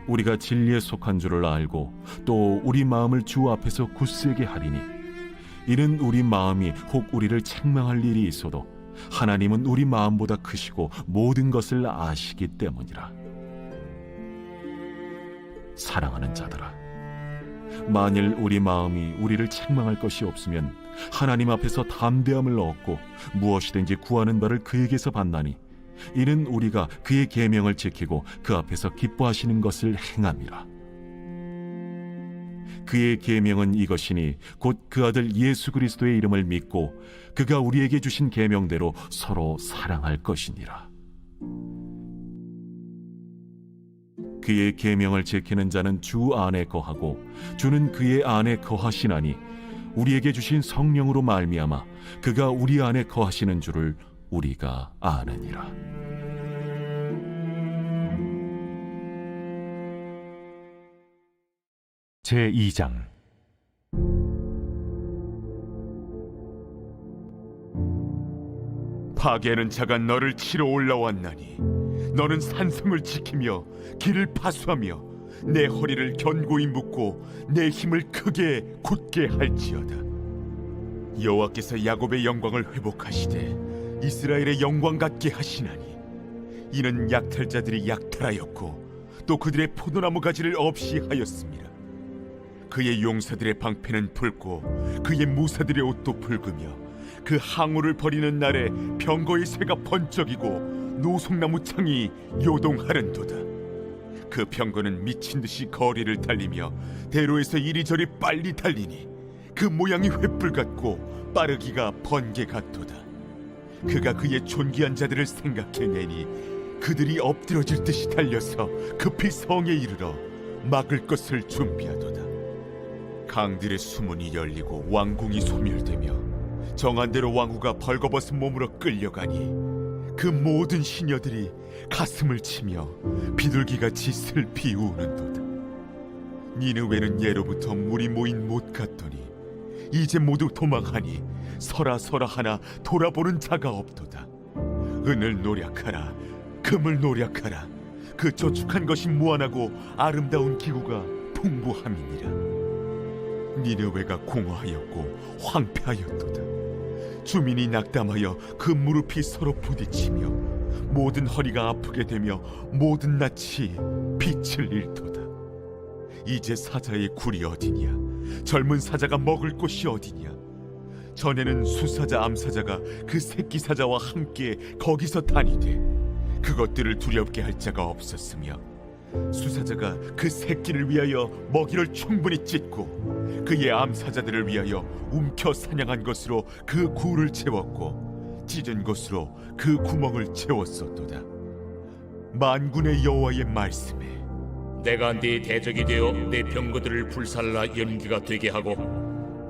우리가 진리에 속한 줄을 알고 또 우리 마음을 주 앞에서 굳세게 하리니 이는 우리 마음이 혹 우리를 책망할 일이 있어도 하나님은 우리 마음보다 크시고 모든 것을 아시기 때문이라. 사랑하는 자들아, 만일 우리 마음이 우리를 책망할 것이 없으면 하나님 앞에서 담대함을 얻고 무엇이든지 구하는 바를 그에게서 받나니 이는 우리가 그의 계명을 지키고 그 앞에서 기뻐하시는 것을 행함이라. 그의 계명은 이것이니 곧 그 아들 예수 그리스도의 이름을 믿고 그가 우리에게 주신 계명대로 서로 사랑할 것이니라. 그의 계명을 지키는 자는 주 안에 거하고 주는 그의 안에 거하시나니 우리에게 주신 성령으로 말미암아 그가 우리 안에 거하시는 줄을 우리가 아느니라. 제2장 파괴하는 자가 너를 치러 올라왔나니 너는 산성을 지키며 길을 파수하며 내 허리를 견고히 묶고 내 힘을 크게 굳게 할지어다. 여호와께서 야곱의 영광을 회복하시되 이스라엘의 영광 같게 하시나니 이는 약탈자들이 약탈하였고 또 그들의 포도나무 가지를 없이 하였습니다. 그의 용사들의 방패는 붉고 그의 무사들의 옷도 붉으며 그 항우를 버리는 날에 병거의 새가 번쩍이고 노송나무 창이 요동하는도다. 그 병거는 미친 듯이 거리를 달리며 대로에서 이리저리 빨리 달리니 그 모양이 횃불 같고 빠르기가 번개 같도다. 그가 그의 존귀한 자들을 생각해내니 그들이 엎드러질 듯이 달려서 급히 성에 이르러 막을 것을 준비하도다. 강들의 수문이 열리고 왕궁이 소멸되며 정한 대로 왕후가 벌거벗은 몸으로 끌려가니 그 모든 시녀들이 가슴을 치며 비둘기같이 슬피 우는도다. 니느웨는 예로부터 물이 모인 못 같더니 이제 모두 도망하니 서라 하나 돌아보는 자가 없도다. 은을 노력하라, 금을 노력하라. 그 저축한 것이 무한하고 아름다운 기구가 풍부함이니라. 니느웨가 공허하였고 황폐하였도다. 주민이 낙담하여 그 무릎이 서로 부딪히며 모든 허리가 아프게 되며 모든 낯이 빛을 잃도다. 이제 사자의 굴이 어디냐? 젊은 사자가 먹을 곳이 어디냐? 전에는 수사자 암사자가 그 새끼 사자와 함께 거기서 다니되 그것들을 두렵게 할 자가 없었으며 수사자가 그 새끼를 위하여 먹이를 충분히 찢고 그의 암사자들을 위하여 움켜 사냥한 것으로 그 굴을 채웠고 찢은 것으로 그 구멍을 채웠었도다. 만군의 여호와의 말씀에 내가 네 대적이 되어 내 병거들을 불살라 연기가 되게 하고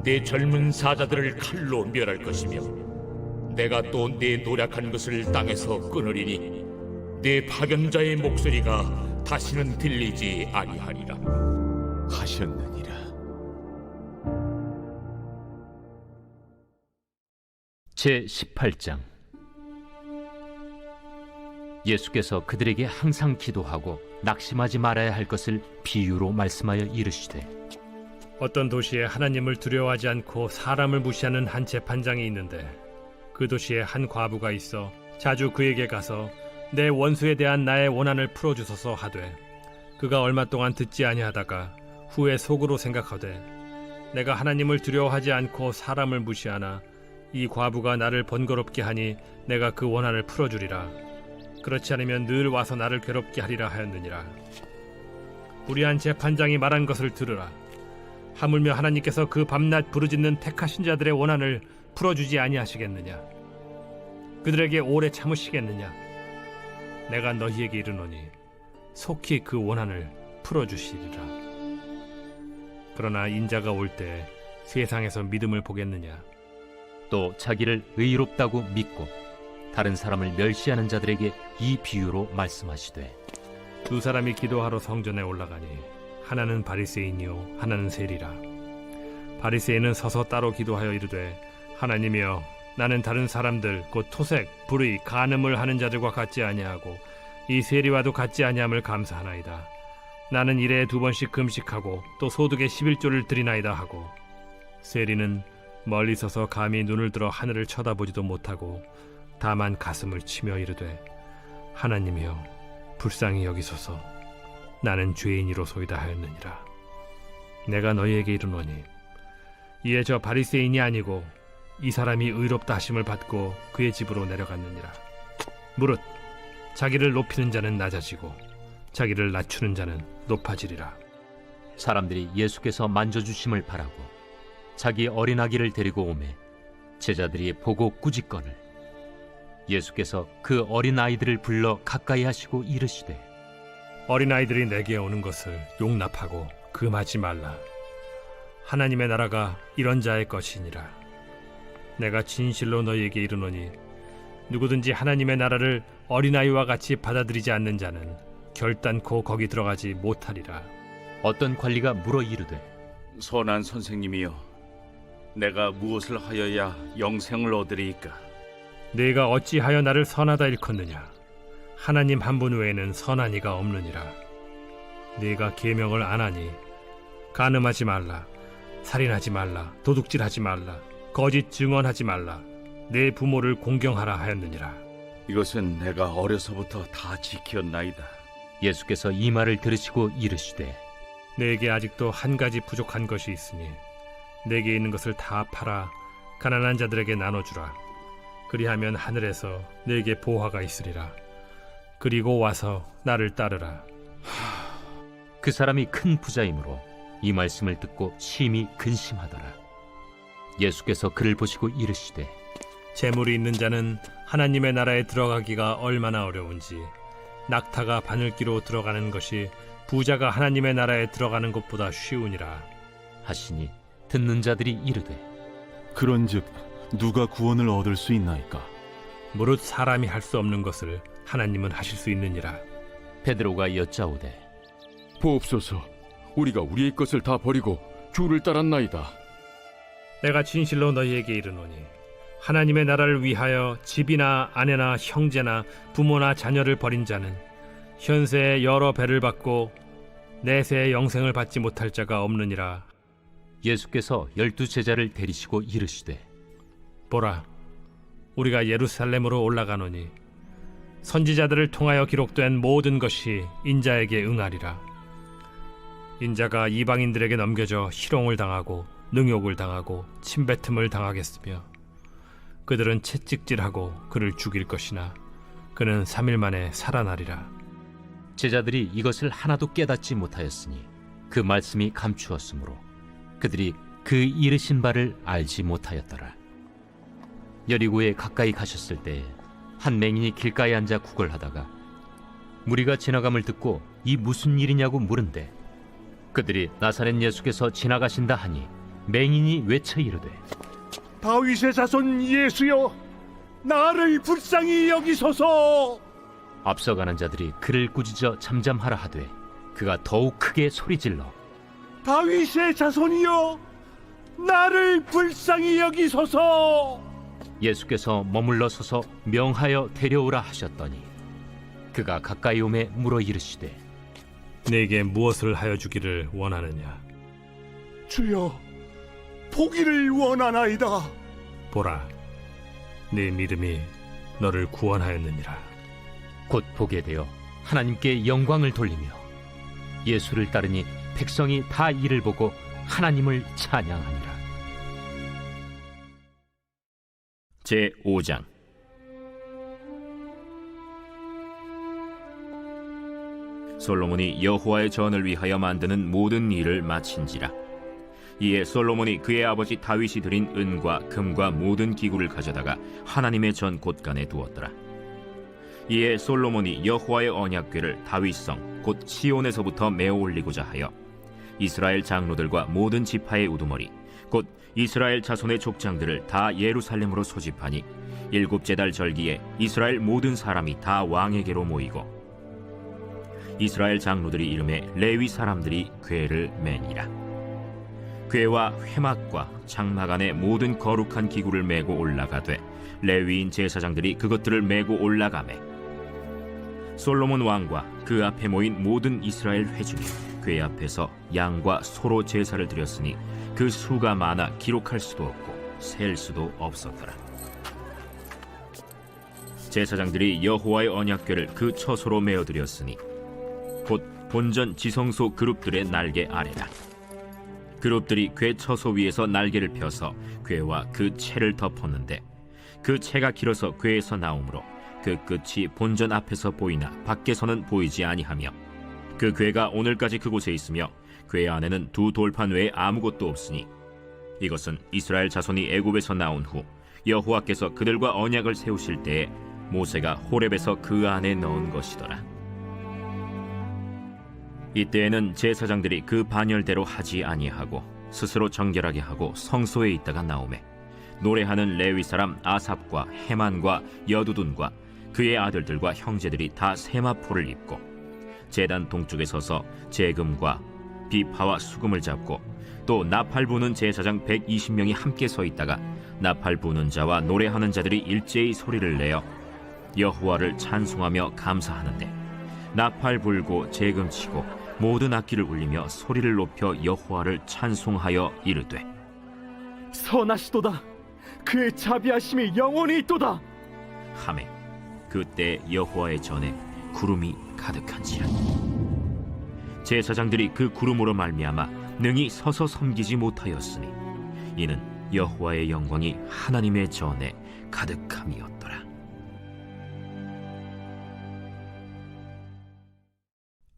내 젊은 사자들을 칼로 멸할 것이며 내가 또 내 노력한 것을 땅에서 끊으리니 내 파견자의 목소리가 다시는 들리지 아니하리라 하셨느니라. 제18장 예수께서 그들에게 항상 기도하고 낙심하지 말아야 할 것을 비유로 말씀하여 이르시되 어떤 도시에 하나님을 두려워하지 않고 사람을 무시하는 한 재판장이 있는데 그 도시에 한 과부가 있어 자주 그에게 가서 내 원수에 대한 나의 원한을 풀어주소서 하되 그가 얼마 동안 듣지 아니하다가 후에 속으로 생각하되 내가 하나님을 두려워하지 않고 사람을 무시하나 이 과부가 나를 번거롭게 하니 내가 그 원한을 풀어주리라. 그렇지 않으면 늘 와서 나를 괴롭게 하리라 하였느니라. 불의한 재판장이 말한 것을 들으라. 하물며 하나님께서 그 밤낮 부르짖는 택하신 자들의 원한을 풀어주지 아니하시겠느냐? 그들에게 오래 참으시겠느냐? 내가 너희에게 이르노니 속히 그 원한을 풀어주시리라. 그러나 인자가 올 때 세상에서 믿음을 보겠느냐? 또 자기를 의롭다고 믿고 다른 사람을 멸시하는 자들에게 이 비유로 말씀하시되 두 사람이 기도하러 성전에 올라가니 하나는 바리새인이요 하나는 세리라. 바리새인은 서서 따로 기도하여 이르되 하나님이여 나는 다른 사람들 곧 토색, 불의, 간음을 하는 자들과 같지 아니하고 이 세리와도 같지 아니함을 감사하나이다. 나는 일에 2번씩 금식하고 또 소득의 11조를 드리나이다 하고 세리는 멀리 서서 감히 눈을 들어 하늘을 쳐다보지도 못하고 다만 가슴을 치며 이르되 하나님이여 불쌍히 여기소서 나는 죄인이로소이다 하였느니라. 내가 너희에게 이르노니 이에 저 바리새인이 아니고 이 사람이 의롭다 하심을 받고 그의 집으로 내려갔느니라. 무릇 자기를 높이는 자는 낮아지고 자기를 낮추는 자는 높아지리라. 사람들이 예수께서 만져주심을 바라고 자기 어린아기를 데리고 오매 제자들이 보고 꾸짖거늘 예수께서 그 어린아이들을 불러 가까이 하시고 이르시되 어린아이들이 내게 오는 것을 용납하고 금하지 말라. 하나님의 나라가 이런 자의 것이니라. 내가 진실로 너희에게 이르노니 누구든지 하나님의 나라를 어린아이와 같이 받아들이지 않는 자는 결단코 거기 들어가지 못하리라. 어떤 관리가 물어 이르되 선한 선생님이여, 내가 무엇을 하여야 영생을 얻으리이까? 네가 어찌하여 나를 선하다 일컫느냐? 하나님 한 분 외에는 선한 이가 없느니라. 네가 계명을 안 하니 간음하지 말라, 살인하지 말라, 도둑질하지 말라, 거짓 증언하지 말라, 내 부모를 공경하라 하였느니라. 이것은 내가 어려서부터 다 지켰나이다. 예수께서 이 말을 들으시고 이르시되 내게 아직도 한 가지 부족한 것이 있으니 내게 있는 것을 다 팔아 가난한 자들에게 나눠주라. 그리하면 하늘에서 내게 보화가 있으리라. 그리고 와서 나를 따르라. 그 사람이 큰 부자이므로 이 말씀을 듣고 심히 근심하더라. 예수께서 그를 보시고 이르시되 재물이 있는 자는 하나님의 나라에 들어가기가 얼마나 어려운지 낙타가 바늘기로 들어가는 것이 부자가 하나님의 나라에 들어가는 것보다 쉬우니라 하시니 듣는 자들이 이르되 그런즉 누가 구원을 얻을 수 있나이까? 무릇 사람이 할 수 없는 것을 하나님은 하실 수 있느니라. 베드로가 여짜오되 보옵소서, 우리가 우리의 것을 다 버리고 주를 따랐나이다. 내가 진실로 너희에게 이르노니 하나님의 나라를 위하여 집이나 아내나 형제나 부모나 자녀를 버린 자는 현세에 여러 배를 받고 내세의 영생을 받지 못할 자가 없느니라. 예수께서 12 제자를 데리시고 이르시되 보라, 우리가 예루살렘으로 올라가노니 선지자들을 통하여 기록된 모든 것이 인자에게 응하리라. 인자가 이방인들에게 넘겨져 희롱을 당하고 능욕을 당하고 침뱉음을 당하겠으며 그들은 채찍질하고 그를 죽일 것이나 그는 3일 만에 살아나리라. 제자들이 이것을 하나도 깨닫지 못하였으니 그 말씀이 감추었으므로 그들이 그 이르신 바를 알지 못하였더라. 여리고에 가까이 가셨을 때 한 맹인이 길가에 앉아 구걸하다가 무리가 지나감을 듣고 이 무슨 일이냐고 물은데 그들이 나사렛 예수께서 지나가신다 하니 맹인이 외쳐 이르되 다윗의 자손 예수여, 나를 불쌍히 여기소서. 앞서가는 자들이 그를 꾸짖어 잠잠하라 하되 그가 더욱 크게 소리질러 다윗의 자손이여, 나를 불쌍히 여기소서. 예수께서 머물러 서서 명하여 데려오라 하셨더니 그가 가까이 오매 물어 이르시되 내게 무엇을 하여 주기를 원하느냐? 주여, 보기를 원하나이다. 보라, 네 믿음이 너를 구원하였느니라. 곧 보게 되어 하나님께 영광을 돌리며 예수를 따르니 백성이 다 이를 보고 하나님을 찬양하니라. 제5장 솔로몬이 여호와의 전을 위하여 만드는 모든 일을 마친지라. 이에 솔로몬이 그의 아버지 다윗이 드린 은과 금과 모든 기구를 가져다가 하나님의 전 곳간에 두었더라. 이에 솔로몬이 여호와의 언약궤를 다윗성 곧 시온에서부터 메어 올리고자 하여 이스라엘 장로들과 모든 지파의 우두머리 곧 이스라엘 자손의 족장들을 다 예루살렘으로 소집하니 7째 달 절기에 이스라엘 모든 사람이 다 왕에게로 모이고 이스라엘 장로들이 이름에 레위 사람들이 궤를 매니라. 궤와 회막과 장막 안에 모든 거룩한 기구를 메고 올라가되 레위인 제사장들이 그것들을 메고 올라가매 솔로몬 왕과 그 앞에 모인 모든 이스라엘 회중이 궤 앞에서 양과 소로 제사를 드렸으니 그 수가 많아 기록할 수도 없고 셀 수도 없었더라. 제사장들이 여호와의 언약궤를 그 처소로 메어 드렸으니 곧 본전 지성소 그룹들의 날개 아래라. 그룹들이 궤 처소 위에서 날개를 펴서 궤와 그 채를 덮었는데 그 채가 길어서 궤에서 나오므로 그 끝이 본전 앞에서 보이나 밖에서는 보이지 아니하며 그 궤가 오늘까지 그곳에 있으며 궤 안에는 두 돌판 외에 아무것도 없으니 이것은 이스라엘 자손이 애굽에서 나온 후 여호와께서 그들과 언약을 세우실 때에 모세가 호렙에서 그 안에 넣은 것이더라. 이때에는 제사장들이 그 반열대로 하지 아니하고 스스로 정결하게 하고 성소에 있다가 나오매 노래하는 레위 사람 아삽과 헤만과 여두둔과 그의 아들들과 형제들이 다 세마포를 입고 제단 동쪽에 서서 재금과 비파와 수금을 잡고 또 나팔 부는 제사장 120명이 함께 서 있다가 나팔 부는 자와 노래하는 자들이 일제히 소리를 내어 여호와를 찬송하며 감사하는데 나팔 불고 재금 치고 모든 악기를 울리며 소리를 높여 여호와를 찬송하여 이르되 선하시도다. 그의 자비하심이 영원히 있도다. 하매 그때 여호와의 전에 구름이 가득한지라. 제사장들이 그 구름으로 말미암아 능히 서서 섬기지 못하였으니 이는 여호와의 영광이 하나님의 전에 가득함이었더라.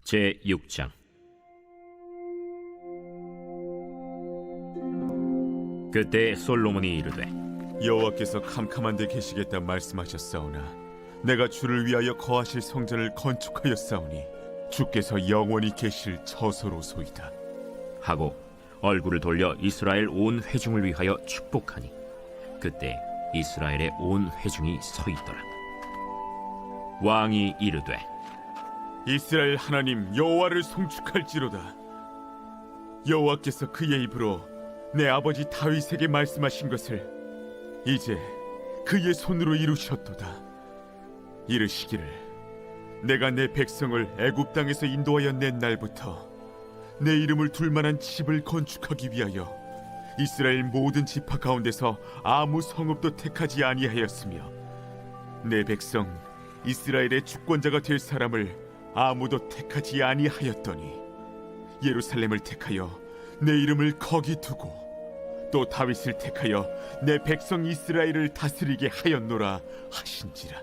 제6장. 그때 솔로몬이 이르되 여호와께서 캄캄한 데 계시겠다 말씀하셨사오나 내가 주를 위하여 거하실 성전을 건축하였사오니 주께서 영원히 계실 처소로소이다 하고 얼굴을 돌려 이스라엘 온 회중을 위하여 축복하니 그때 이스라엘의 온 회중이 서 있더라. 왕이 이르되 이스라엘 하나님 여호와를 송축할지로다. 여호와께서 그의 입으로 내 아버지 다윗에게 말씀하신 것을 이제 그의 손으로 이루셨도다. 이르시기를 내가 내 백성을 애굽 땅에서 인도하여 낸 날부터 내 이름을 둘 만한 집을 건축하기 위하여 이스라엘 모든 지파 가운데서 아무 성읍도 택하지 아니하였으며 내 백성 이스라엘의 주권자가 될 사람을 아무도 택하지 아니하였더니 예루살렘을 택하여 내 이름을 거기 두고 또 다윗을 택하여 내 백성 이스라엘을 다스리게 하였노라 하신지라.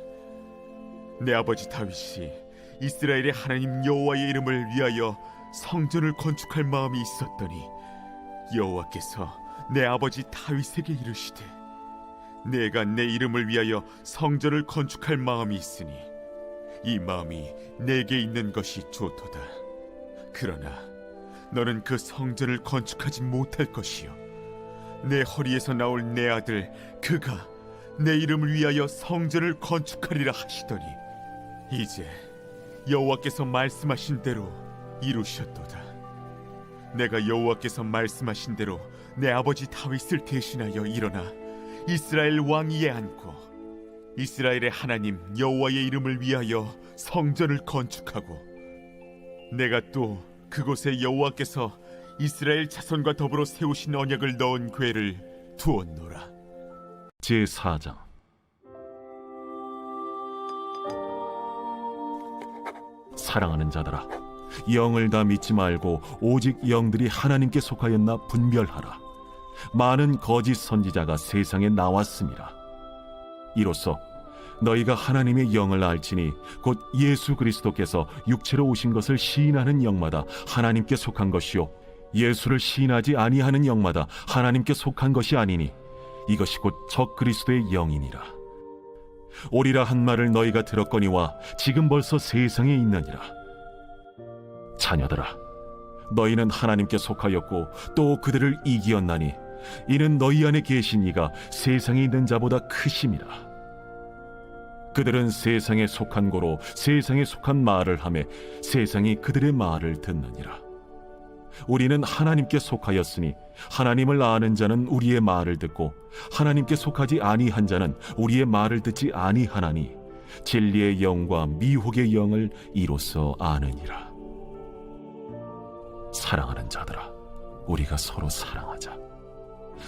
내 아버지 다윗이 이스라엘의 하나님 여호와의 이름을 위하여 성전을 건축할 마음이 있었더니 여호와께서 내 아버지 다윗에게 이르시되 내가 내 이름을 위하여 성전을 건축할 마음이 있으니 이 마음이 내게 있는 것이 좋도다. 그러나 너는 그 성전을 건축하지 못할 것이요 내 허리에서 나올 내 아들 그가 내 이름을 위하여 성전을 건축하리라 하시더니 이제 여호와께서 말씀하신 대로 이루셨도다. 내가 여호와께서 말씀하신 대로 내 아버지 다윗을 대신하여 일어나 이스라엘 왕위에 앉고 이스라엘의 하나님 여호와의 이름을 위하여 성전을 건축하고 내가 또 그곳에 여호와께서 이스라엘 자손과 더불어 세우신 언약을 넣은 궤를 두었노라. 제4장. 사랑하는 자들아, 영을 다 믿지 말고 오직 영들이 하나님께 속하였나 분별하라. 많은 거짓 선지자가 세상에 나왔습니다. 이로써 너희가 하나님의 영을 알지니 곧 예수 그리스도께서 육체로 오신 것을 시인하는 영마다 하나님께 속한 것이요 예수를 시인하지 아니하는 영마다 하나님께 속한 것이 아니니 이것이 곧 적 그리스도의 영이니라. 오리라 한 말을 너희가 들었거니와 지금 벌써 세상에 있느니라. 자녀들아, 너희는 하나님께 속하였고 또 그들을 이기었나니 이는 너희 안에 계신 이가 세상에 있는 자보다 크심이라. 그들은 세상에 속한 고로 세상에 속한 말을 하며 세상이 그들의 말을 듣느니라. 우리는 하나님께 속하였으니 하나님을 아는 자는 우리의 말을 듣고 하나님께 속하지 아니한 자는 우리의 말을 듣지 아니하나니 진리의 영과 미혹의 영을 이로써 아느니라. 사랑하는 자들아, 우리가 서로 사랑하자.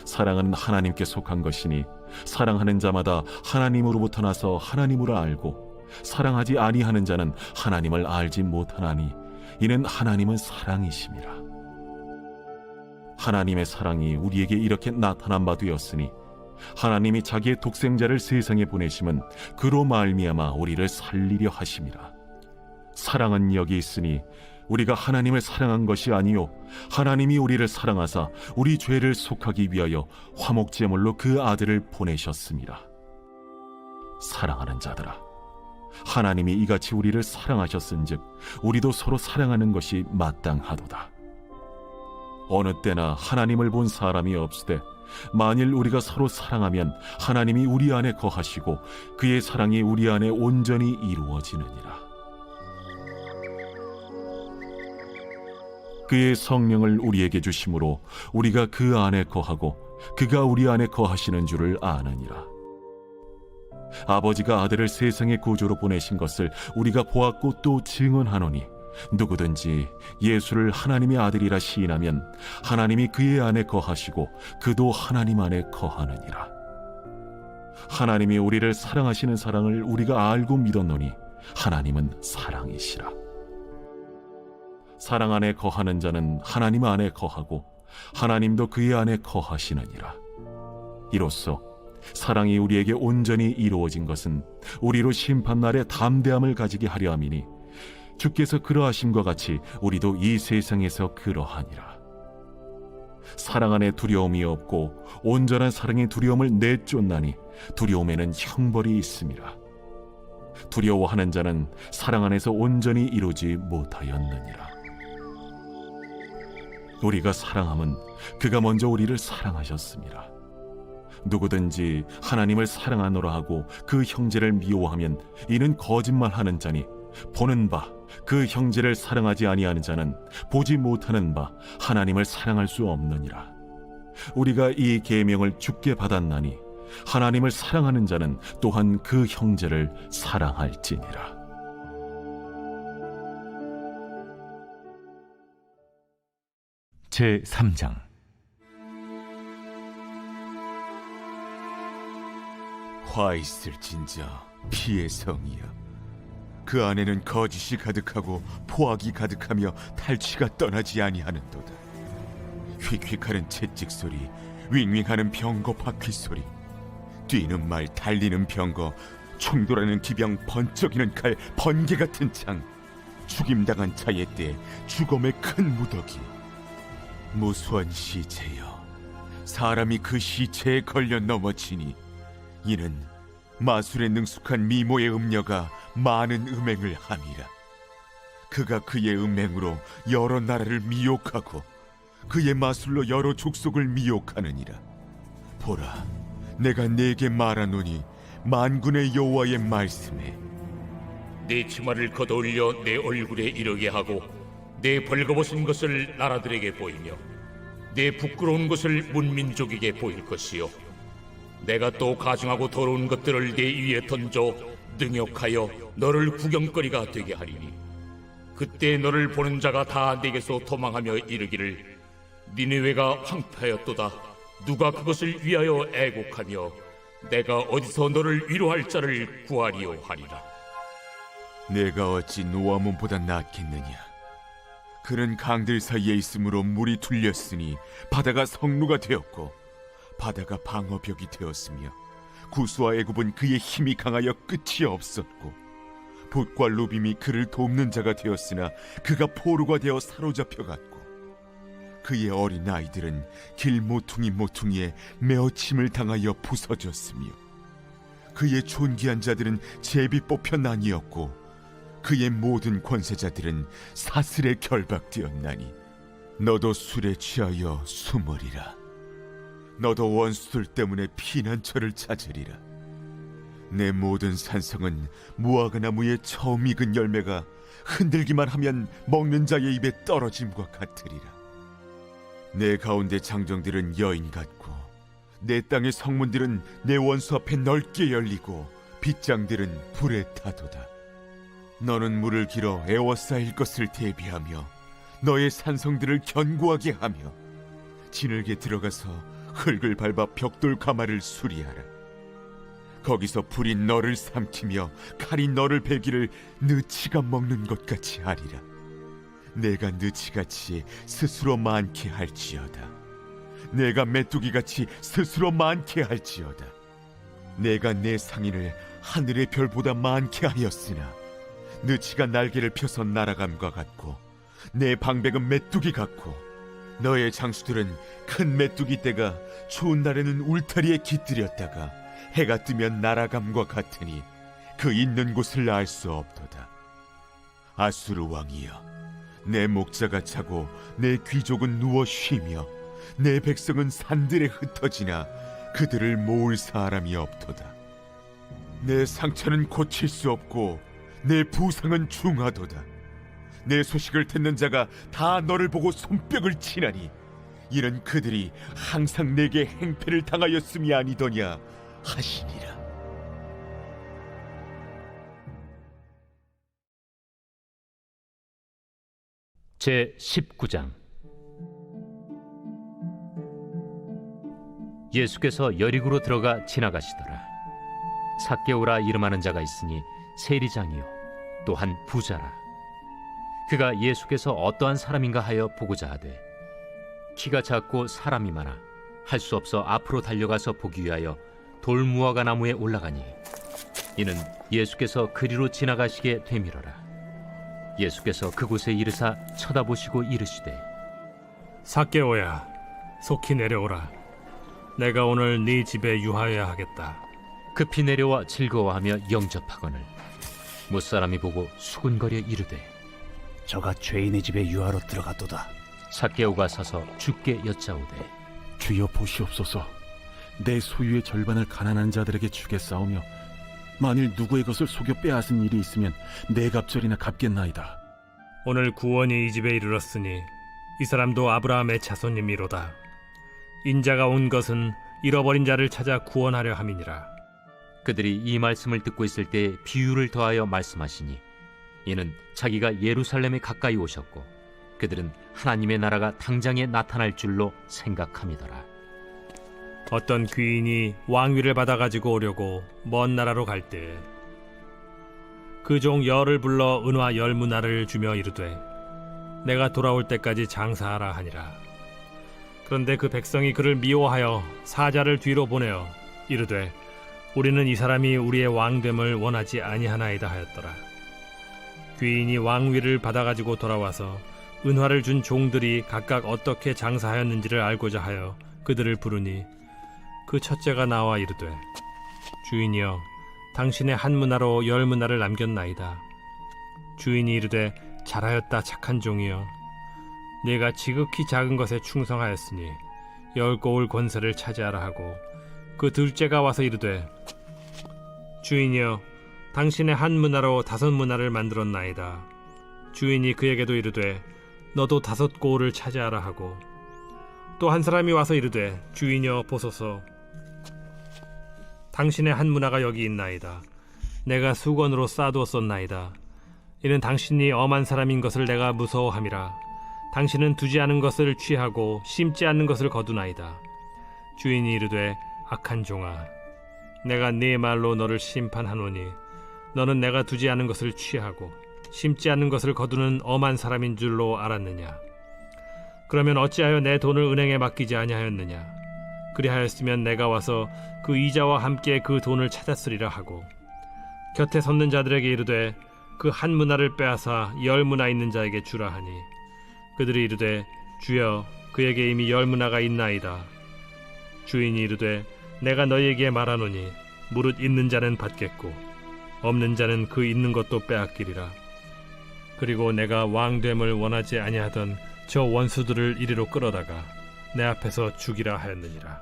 사랑은 하나님께 속한 것이니 사랑하는 자마다 하나님으로부터 나서 하나님으로 알고 사랑하지 아니하는 자는 하나님을 알지 못하나니 이는 하나님은 사랑이심이라. 하나님의 사랑이 우리에게 이렇게 나타난 바 되었으니 하나님이 자기의 독생자를 세상에 보내심은 그로 말미암아 우리를 살리려 하심이라. 사랑은 여기 있으니 우리가 하나님을 사랑한 것이 아니요 하나님이 우리를 사랑하사 우리 죄를 속하기 위하여 화목제물로 그 아들을 보내셨습니다. 사랑하는 자들아, 하나님이 이같이 우리를 사랑하셨은즉 우리도 서로 사랑하는 것이 마땅하도다. 어느 때나 하나님을 본 사람이 없으되 만일 우리가 서로 사랑하면 하나님이 우리 안에 거하시고 그의 사랑이 우리 안에 온전히 이루어지느니라. 그의 성령을 우리에게 주심으로 우리가 그 안에 거하고 그가 우리 안에 거하시는 줄을 아느니라. 아버지가 아들을 세상의 구주로 보내신 것을 우리가 보았고 또 증언하노니 누구든지 예수를 하나님의 아들이라 시인하면 하나님이 그의 안에 거하시고 그도 하나님 안에 거하느니라. 하나님이 우리를 사랑하시는 사랑을 우리가 알고 믿었노니 하나님은 사랑이시라. 사랑 안에 거하는 자는 하나님 안에 거하고 하나님도 그의 안에 거하시느니라. 이로써 사랑이 우리에게 온전히 이루어진 것은 우리로 심판날에 담대함을 가지게 하려 함이니 주께서 그러하심과 같이 우리도 이 세상에서 그러하니라. 사랑 안에 두려움이 없고 온전한 사랑의 두려움을 내쫓나니 두려움에는 형벌이 있음이라. 두려워하는 자는 사랑 안에서 온전히 이루지 못하였느니라. 우리가 사랑함은 그가 먼저 우리를 사랑하셨습니다. 누구든지 하나님을 사랑하노라 하고 그 형제를 미워하면 이는 거짓말하는 자니 보는 바 그 형제를 사랑하지 아니하는 자는 보지 못하는 바 하나님을 사랑할 수 없느니라. 우리가 이 계명을 주께 받았나니 하나님을 사랑하는 자는 또한 그 형제를 사랑할지니라. 제3장. 화 있을 진저 피의 성이여, 그 안에는 거짓이 가득하고 포악이 가득하며 탈취가 떠나지 아니하는도다. 휙휙하는 채찍 소리, 윙윙하는 병거 바퀴 소리, 뛰는 말, 달리는 병거, 충돌하는 기병, 번쩍이는 칼, 번개 같은 창, 죽임당한 자의 때 죽음의 큰 무더기, 무수한 시체여, 사람이 그 시체에 걸려 넘어지니 이는 마술에 능숙한 미모의 음녀가 많은 음행을 함이라. 그가 그의 음행으로 여러 나라를 미혹하고 그의 마술로 여러 족속을 미혹하느니라. 보라, 내가 네게 말하노니 만군의 여호와의 말씀에 내 치마를 걷어올려 내 얼굴에 이르게 하고 내 벌거벗은 것을 나라들에게 보이며 내 부끄러운 것을 문민족에게 보일 것이요, 내가 또 가증하고 더러운 것들을 내 위에 던져 능욕하여 너를 구경거리가 되게 하리니 그때 너를 보는 자가 다 내게서 도망하며 이르기를 니느웨가 황폐하였도다. 누가 그것을 위하여 애곡하며 내가 어디서 너를 위로할 자를 구하리요 하리라. 내가 어찌 노아몬보다 낫겠느냐. 그는 강들 사이에 있으므로 물이 둘렸으니 바다가 성루가 되었고 바다가 방어벽이 되었으며 구스와 애굽은 그의 힘이 강하여 끝이 없었고 봇과 루빔이 그를 돕는 자가 되었으나 그가 포로가 되어 사로잡혀갔고 그의 어린 아이들은 길 모퉁이 모퉁이에 메어침을 당하여 부서졌으며 그의 존귀한 자들은 제비 뽑혀 나뉘었고 그의 모든 권세자들은 사슬에 결박되었나니 너도 술에 취하여 숨으리라. 너도 원수들 때문에 피난처를 찾으리라. 내 모든 산성은 무화과나무의 처음 익은 열매가 흔들기만 하면 먹는 자의 입에 떨어짐과 같으리라. 내 가운데 장정들은 여인 같고 내 땅의 성문들은 내 원수 앞에 넓게 열리고 빗장들은 불에 타도다. 너는 물을 길어 에워싸일 것을 대비하며 너의 산성들을 견고하게 하며 진흙에 들어가서 흙을 밟아 벽돌 가마를 수리하라. 거기서 불이 너를 삼키며 칼이 너를 베기를 느치가 먹는 것 같이 하리라. 내가 느치같이 스스로 많게 할지어다. 내가 메뚜기같이 스스로 많게 할지어다. 내가 내 상인을 하늘의 별보다 많게 하였으나 느치가 날개를 펴서 날아감과 같고 내 방백은 메뚜기 같고 너의 장수들은 큰 메뚜기 떼가 추운 날에는 울타리에 깃들였다가 해가 뜨면 날아감과 같으니 그 있는 곳을 알 수 없도다. 아수르 왕이여, 내 목자가 자고 내 귀족은 누워 쉬며 내 백성은 산들에 흩어지나 그들을 모을 사람이 없도다. 내 상처는 고칠 수 없고 내 부상은 중하도다. 내 소식을 듣는 자가 다 너를 보고 손뼉을 치나니 이는 그들이 항상 내게 행패를 당하였음이 아니더냐 하시니라. 제 19장. 예수께서 여리고로 들어가 지나가시더라. 삭개오라 이름하는 자가 있으니 세리장이요 또한 부자라. 그가 예수께서 어떠한 사람인가 하여 보고자 하되 키가 작고 사람이 많아 할 수 없어 앞으로 달려가서 보기 위하여 돌무화과 나무에 올라가니 이는 예수께서 그리로 지나가시게 되밀어라. 예수께서 그곳에 이르사 쳐다보시고 이르시되 삭개오야, 속히 내려오라. 내가 오늘 네 집에 유하여야 하겠다. 급히 내려와 즐거워하며 영접하거늘 못사람이 보고 수군거려 이르되 저가 죄인의 집에 유하로 들어갔도다. 삭개오가 서서 주께 여짜오되 주여 보시옵소서. 내 소유의 절반을 가난한 자들에게 주겠사오며 만일 누구의 것을 속여 빼앗은 일이 있으면 네 갑절이나 갚겠나이다. 오늘 구원이 이 집에 이르렀으니 이 사람도 아브라함의 자손님이로다. 인자가 온 것은 잃어버린 자를 찾아 구원하려 함이니라. 그들이 이 말씀을 듣고 있을 때 비유를 더하여 말씀하시니 이는 자기가 예루살렘에 가까이 오셨고 그들은 하나님의 나라가 당장에 나타날 줄로 생각함이더라. 어떤 귀인이 왕위를 받아가지고 오려고 먼 나라로 갈 때 그 종 열을 불러 은화 10문화를 주며 이르되 내가 돌아올 때까지 장사하라 하니라. 그런데 그 백성이 그를 미워하여 사자를 뒤로 보내어 이르되 우리는 이 사람이 우리의 왕됨을 원하지 아니하나이다 하였더라. 귀인이 왕위를 받아가지고 돌아와서 은화를 준 종들이 각각 어떻게 장사하였는지를 알고자 하여 그들을 부르니 그 첫째가 나와 이르되 주인이여, 당신의 한 문화로 10문화를 남겼나이다. 주인이 이르되 잘하였다 착한 종이여, 네가 지극히 작은 것에 충성하였으니 10고을 권세를 차지하라 하고 그 둘째가 와서 이르되 주인이여, 당신의 한 문화로 5문화를 만들었나이다. 주인이 그에게도 이르되 너도 5고을을 차지하라 하고 또 한 사람이 와서 이르되 주인이여 보소서, 당신의 한 문화가 여기 있나이다. 내가 수건으로 싸두었었나이다. 이는 당신이 엄한 사람인 것을 내가 무서워함이라. 당신은 두지 않은 것을 취하고 심지 않는 것을 거두나이다. 주인이 이르되 악한 종아, 내가 네 말로 너를 심판하노니 너는 내가 두지 않은 것을 취하고 심지 않는 것을 거두는 엄한 사람인 줄로 알았느냐? 그러면 어찌하여 내 돈을 은행에 맡기지 아니하였느냐? 그리하였으면 내가 와서 그 이자와 함께 그 돈을 찾았으리라 하고 곁에 섰는 자들에게 이르되 그 한 문화를 빼앗아 10문화 있는 자에게 주라 하니 그들이 이르되 주여, 그에게 이미 10문화가 있나이다. 주인이 이르되 내가 너희에게 말하노니 무릇 있는 자는 받겠고 없는 자는 그 있는 것도 빼앗기리라. 그리고 내가 왕됨을 원하지 아니하던 저 원수들을 이리로 끌어다가 내 앞에서 죽이라 하였느니라.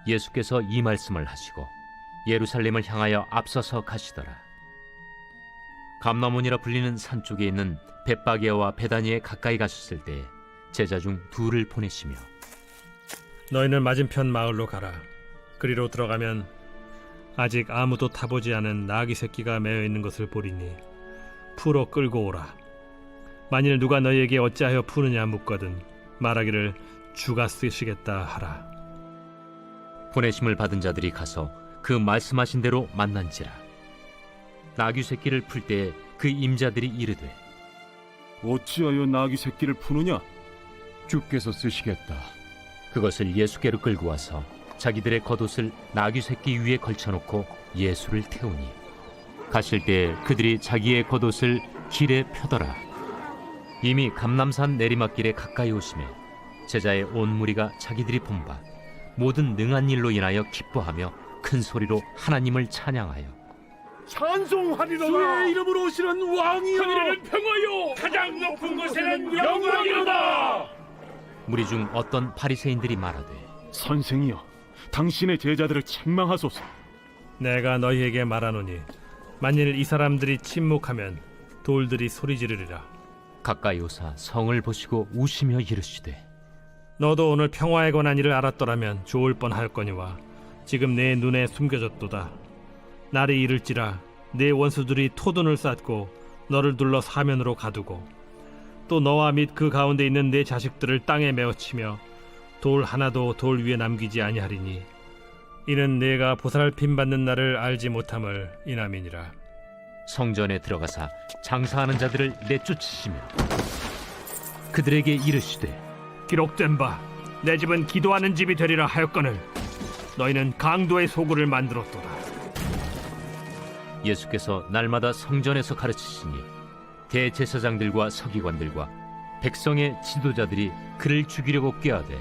예수께서 이 말씀을 하시고 예루살렘을 향하여 앞서서 가시더라. 감나몬이라 불리는 산 쪽에 있는 벳바게와 베다니에 가까이 가셨을 때 제자 중 둘을 보내시며 너희는 맞은편 마을로 가라. 그리로 들어가면 아직 아무도 타보지 않은 나귀 새끼가 매여 있는 것을 보리니 풀어 끌고 오라. 만일 누가 너희에게 어찌하여 푸느냐 묻거든 말하기를 주가 쓰시겠다 하라. 보내심을 받은 자들이 가서 그 말씀하신 대로 만난지라. 나귀 새끼를 풀 때 그 임자들이 이르되 어찌하여 나귀 새끼를 푸느냐? 주께서 쓰시겠다. 그것을 예수께로 끌고 와서 자기들의 겉옷을 나귀 새끼 위에 걸쳐놓고 예수를 태우니 가실 때 그들이 자기의 겉옷을 길에 펴더라. 이미 감람산 내리막길에 가까이 오심에 제자의 온 무리가 자기들이 본 바 모든 능한 일로 인하여 기뻐하며 큰 소리로 하나님을 찬양하여 찬송하리로다. 주의 이름으로 오시는 왕이여. 하늘에는 평화요. 가장 높은 곳에는 영광이로다. 무리 중 어떤 바리새인들이 말하되 선생이여, 당신의 제자들을 책망하소서. 내가 너희에게 말하노니 만일 이 사람들이 침묵하면 돌들이 소리 지르리라. 가까이 오사 성을 보시고 우시며 이르시되 너도 오늘 평화에 관한 일을 알았더라면 좋을 뻔하였거니와 지금 내 눈에 숨겨졌도다. 날이 이를지라 내 원수들이 토둔을 쌓고 너를 둘러 사면으로 가두고 또 너와 및 그 가운데 있는 내 자식들을 땅에 메어치며 돌 하나도 돌 위에 남기지 아니하리니 이는 내가 보살핌 받는 날을 알지 못함을 인함이니라. 성전에 들어가사 장사하는 자들을 내쫓으시며 그들에게 이르시되 기록된 바 내 집은 기도하는 집이 되리라 하였거늘 너희는 강도의 소굴을 만들었도다. 예수께서 날마다 성전에서 가르치시니 대제사장들과 서기관들과 백성의 지도자들이 그를 죽이려고 꾀하되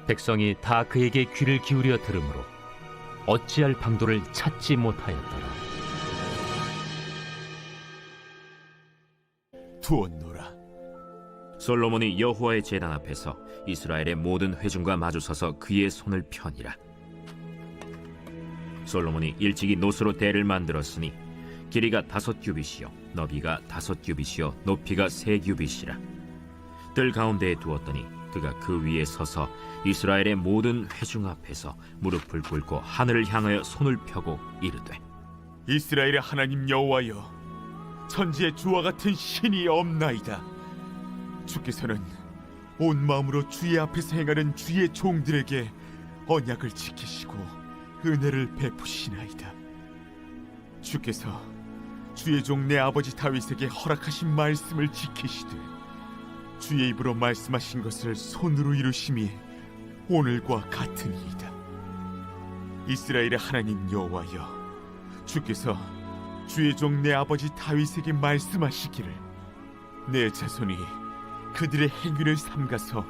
백성이 다 그에게 귀를 기울여 들으므로 어찌할 방도를 찾지 못하였더라. 두었노라. 솔로몬이 여호와의 제단 앞에서 이스라엘의 모든 회중과 마주서서 그의 손을 펴니라. 솔로몬이 일찍이 노스로 대를 만들었으니 길이가 5규빗이요 너비가 5규빗이요 높이가 3규빗이라. 뜰 가운데에 두었더니 그가 그 위에 서서 이스라엘의 모든 회중 앞에서 무릎을 꿇고 하늘을 향하여 손을 펴고 이르되 이스라엘의 하나님 여호와여, 천지에 주와 같은 신이 없나이다. 주께서는 온 마음으로 주의 앞에서 행하는 주의 종들에게 언약을 지키시고 은혜를 베푸시나이다. 주께서 주의 종 내 아버지 다윗에게 허락하신 말씀을 지키시되 주의 입으로 말씀하신 것을 손으로 이루심이 오늘과 같으니이다. 이스라엘의 하나님 여호와여, 주께서 주의 종 내 아버지 다윗에게 말씀하시기를 내 자손이 그들의 행위를 삼가서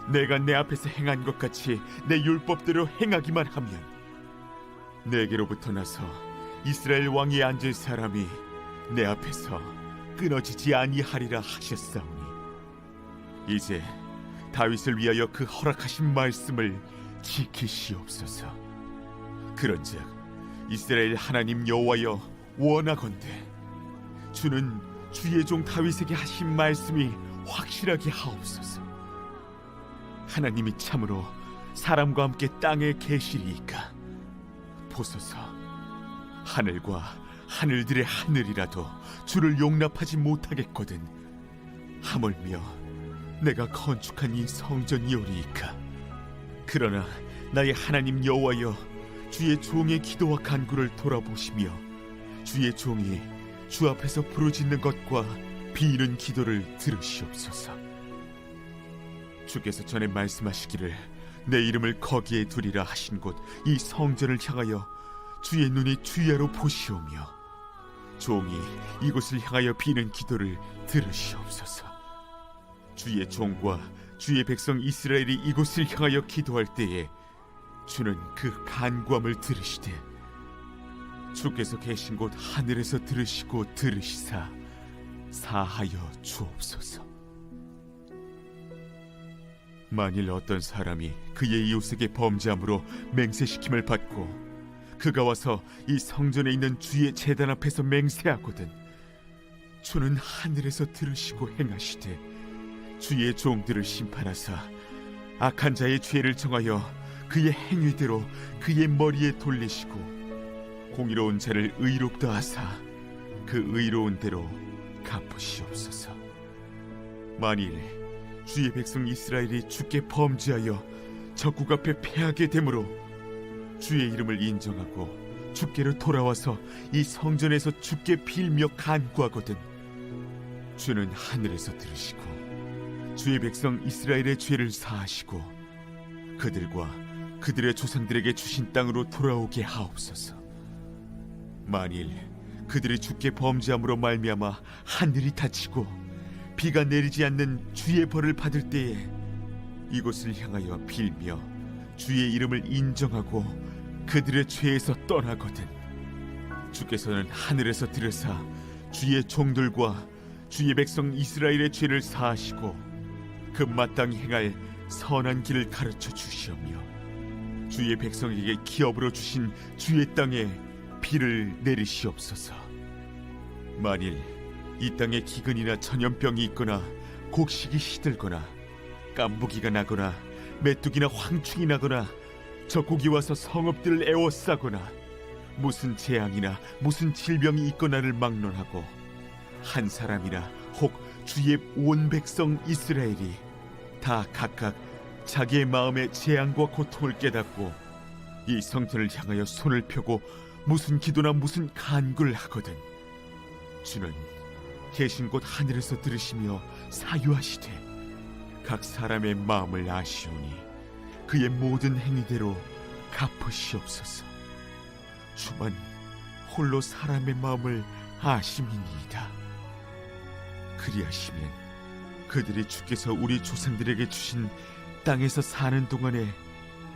내가 내 앞에서 행한 것 같이 내 율법대로 행하기만 하면 내게로부터 나서 이스라엘 왕위에 앉을 사람이 내 앞에서 끊어지지 아니하리라 하셨사오니 이제 다윗을 위하여 그 허락하신 말씀을 지키시옵소서. 그런즉 이스라엘 하나님 여호와여, 원하건대 주는 주의 종 다윗에게 하신 말씀이 확실하게 하옵소서. 하나님이 참으로 사람과 함께 땅에 계시리이까 보소서. 하늘과 하늘들의 하늘이라도 주를 용납하지 못하겠거든 하물며 내가 건축한 이 성전이오리이까. 그러나 나의 하나님 여호와여, 주의 종의 기도와 간구를 돌아보시며 주의 종이 주 앞에서 부르짖는 것과 비는 기도를 들으시옵소서. 주께서 전에 말씀하시기를 내 이름을 거기에 두리라 하신 곳 이 성전을 향하여 주의 눈이 주야로 보시오며 종이 이곳을 향하여 비는 기도를 들으시옵소서. 주의 종과 주의 백성 이스라엘이 이곳을 향하여 기도할 때에 주는 그 간구함을 들으시되 주께서 계신 곳 하늘에서 들으시고 들으시사 사하여 주옵소서. 만일 어떤 사람이 그의 이웃에게 범죄함으로 맹세시킴을 받고 그가 와서 이 성전에 있는 주의 제단 앞에서 맹세하거든 주는 하늘에서 들으시고 행하시되 주의 종들을 심판하사 악한 자의 죄를 정하여 그의 행위대로 그의 머리에 돌리시고 공의로운 자를 의롭다 하사 그 의로운 대로 갚으시옵소서. 만일 주의 백성 이스라엘이 주께 범죄하여 적국 앞에 패하게 되므로 주의 이름을 인정하고 주께로 돌아와서 이 성전에서 주께 빌며 간구하거든 주는 하늘에서 들으시고 주의 백성 이스라엘의 죄를 사하시고 그들과 그들의 조상들에게 주신 땅으로 돌아오게 하옵소서. 만일 그들이 주께 범죄함으로 말미암아 하늘이 닫히고 비가 내리지 않는 주의 벌을 받을 때에 이곳을 향하여 빌며 주의 이름을 인정하고 그들의 죄에서 떠나거든 주께서는 하늘에서 들으사 주의 종들과 주의 백성 이스라엘의 죄를 사하시고 그 마땅히 행할 선한 길을 가르쳐 주시오며 주의 백성에게 기업으로 주신 주의 땅에 비를 내리시옵소서. 만일 이 땅에 기근이나 전염병이 있거나 곡식이 시들거나 깐부기가 나거나 메뚜기나 황충이 나거나 적국이 와서 성읍들을 에워싸거나 무슨 재앙이나 무슨 질병이 있거나를 막론하고 한 사람이나 혹 주의 온 백성 이스라엘이 다 각각 자기의 마음의 재앙과 고통을 깨닫고 이 성전을 향하여 손을 펴고 무슨 기도나 무슨 간구를 하거든 주는 계신 곳 하늘에서 들으시며 사유하시되 각 사람의 마음을 아시오니 그의 모든 행위대로 갚으시옵소서. 주만 홀로 사람의 마음을 아심이니이다. 그리하시면 그들이 주께서 우리 조상들에게 주신 땅에서 사는 동안에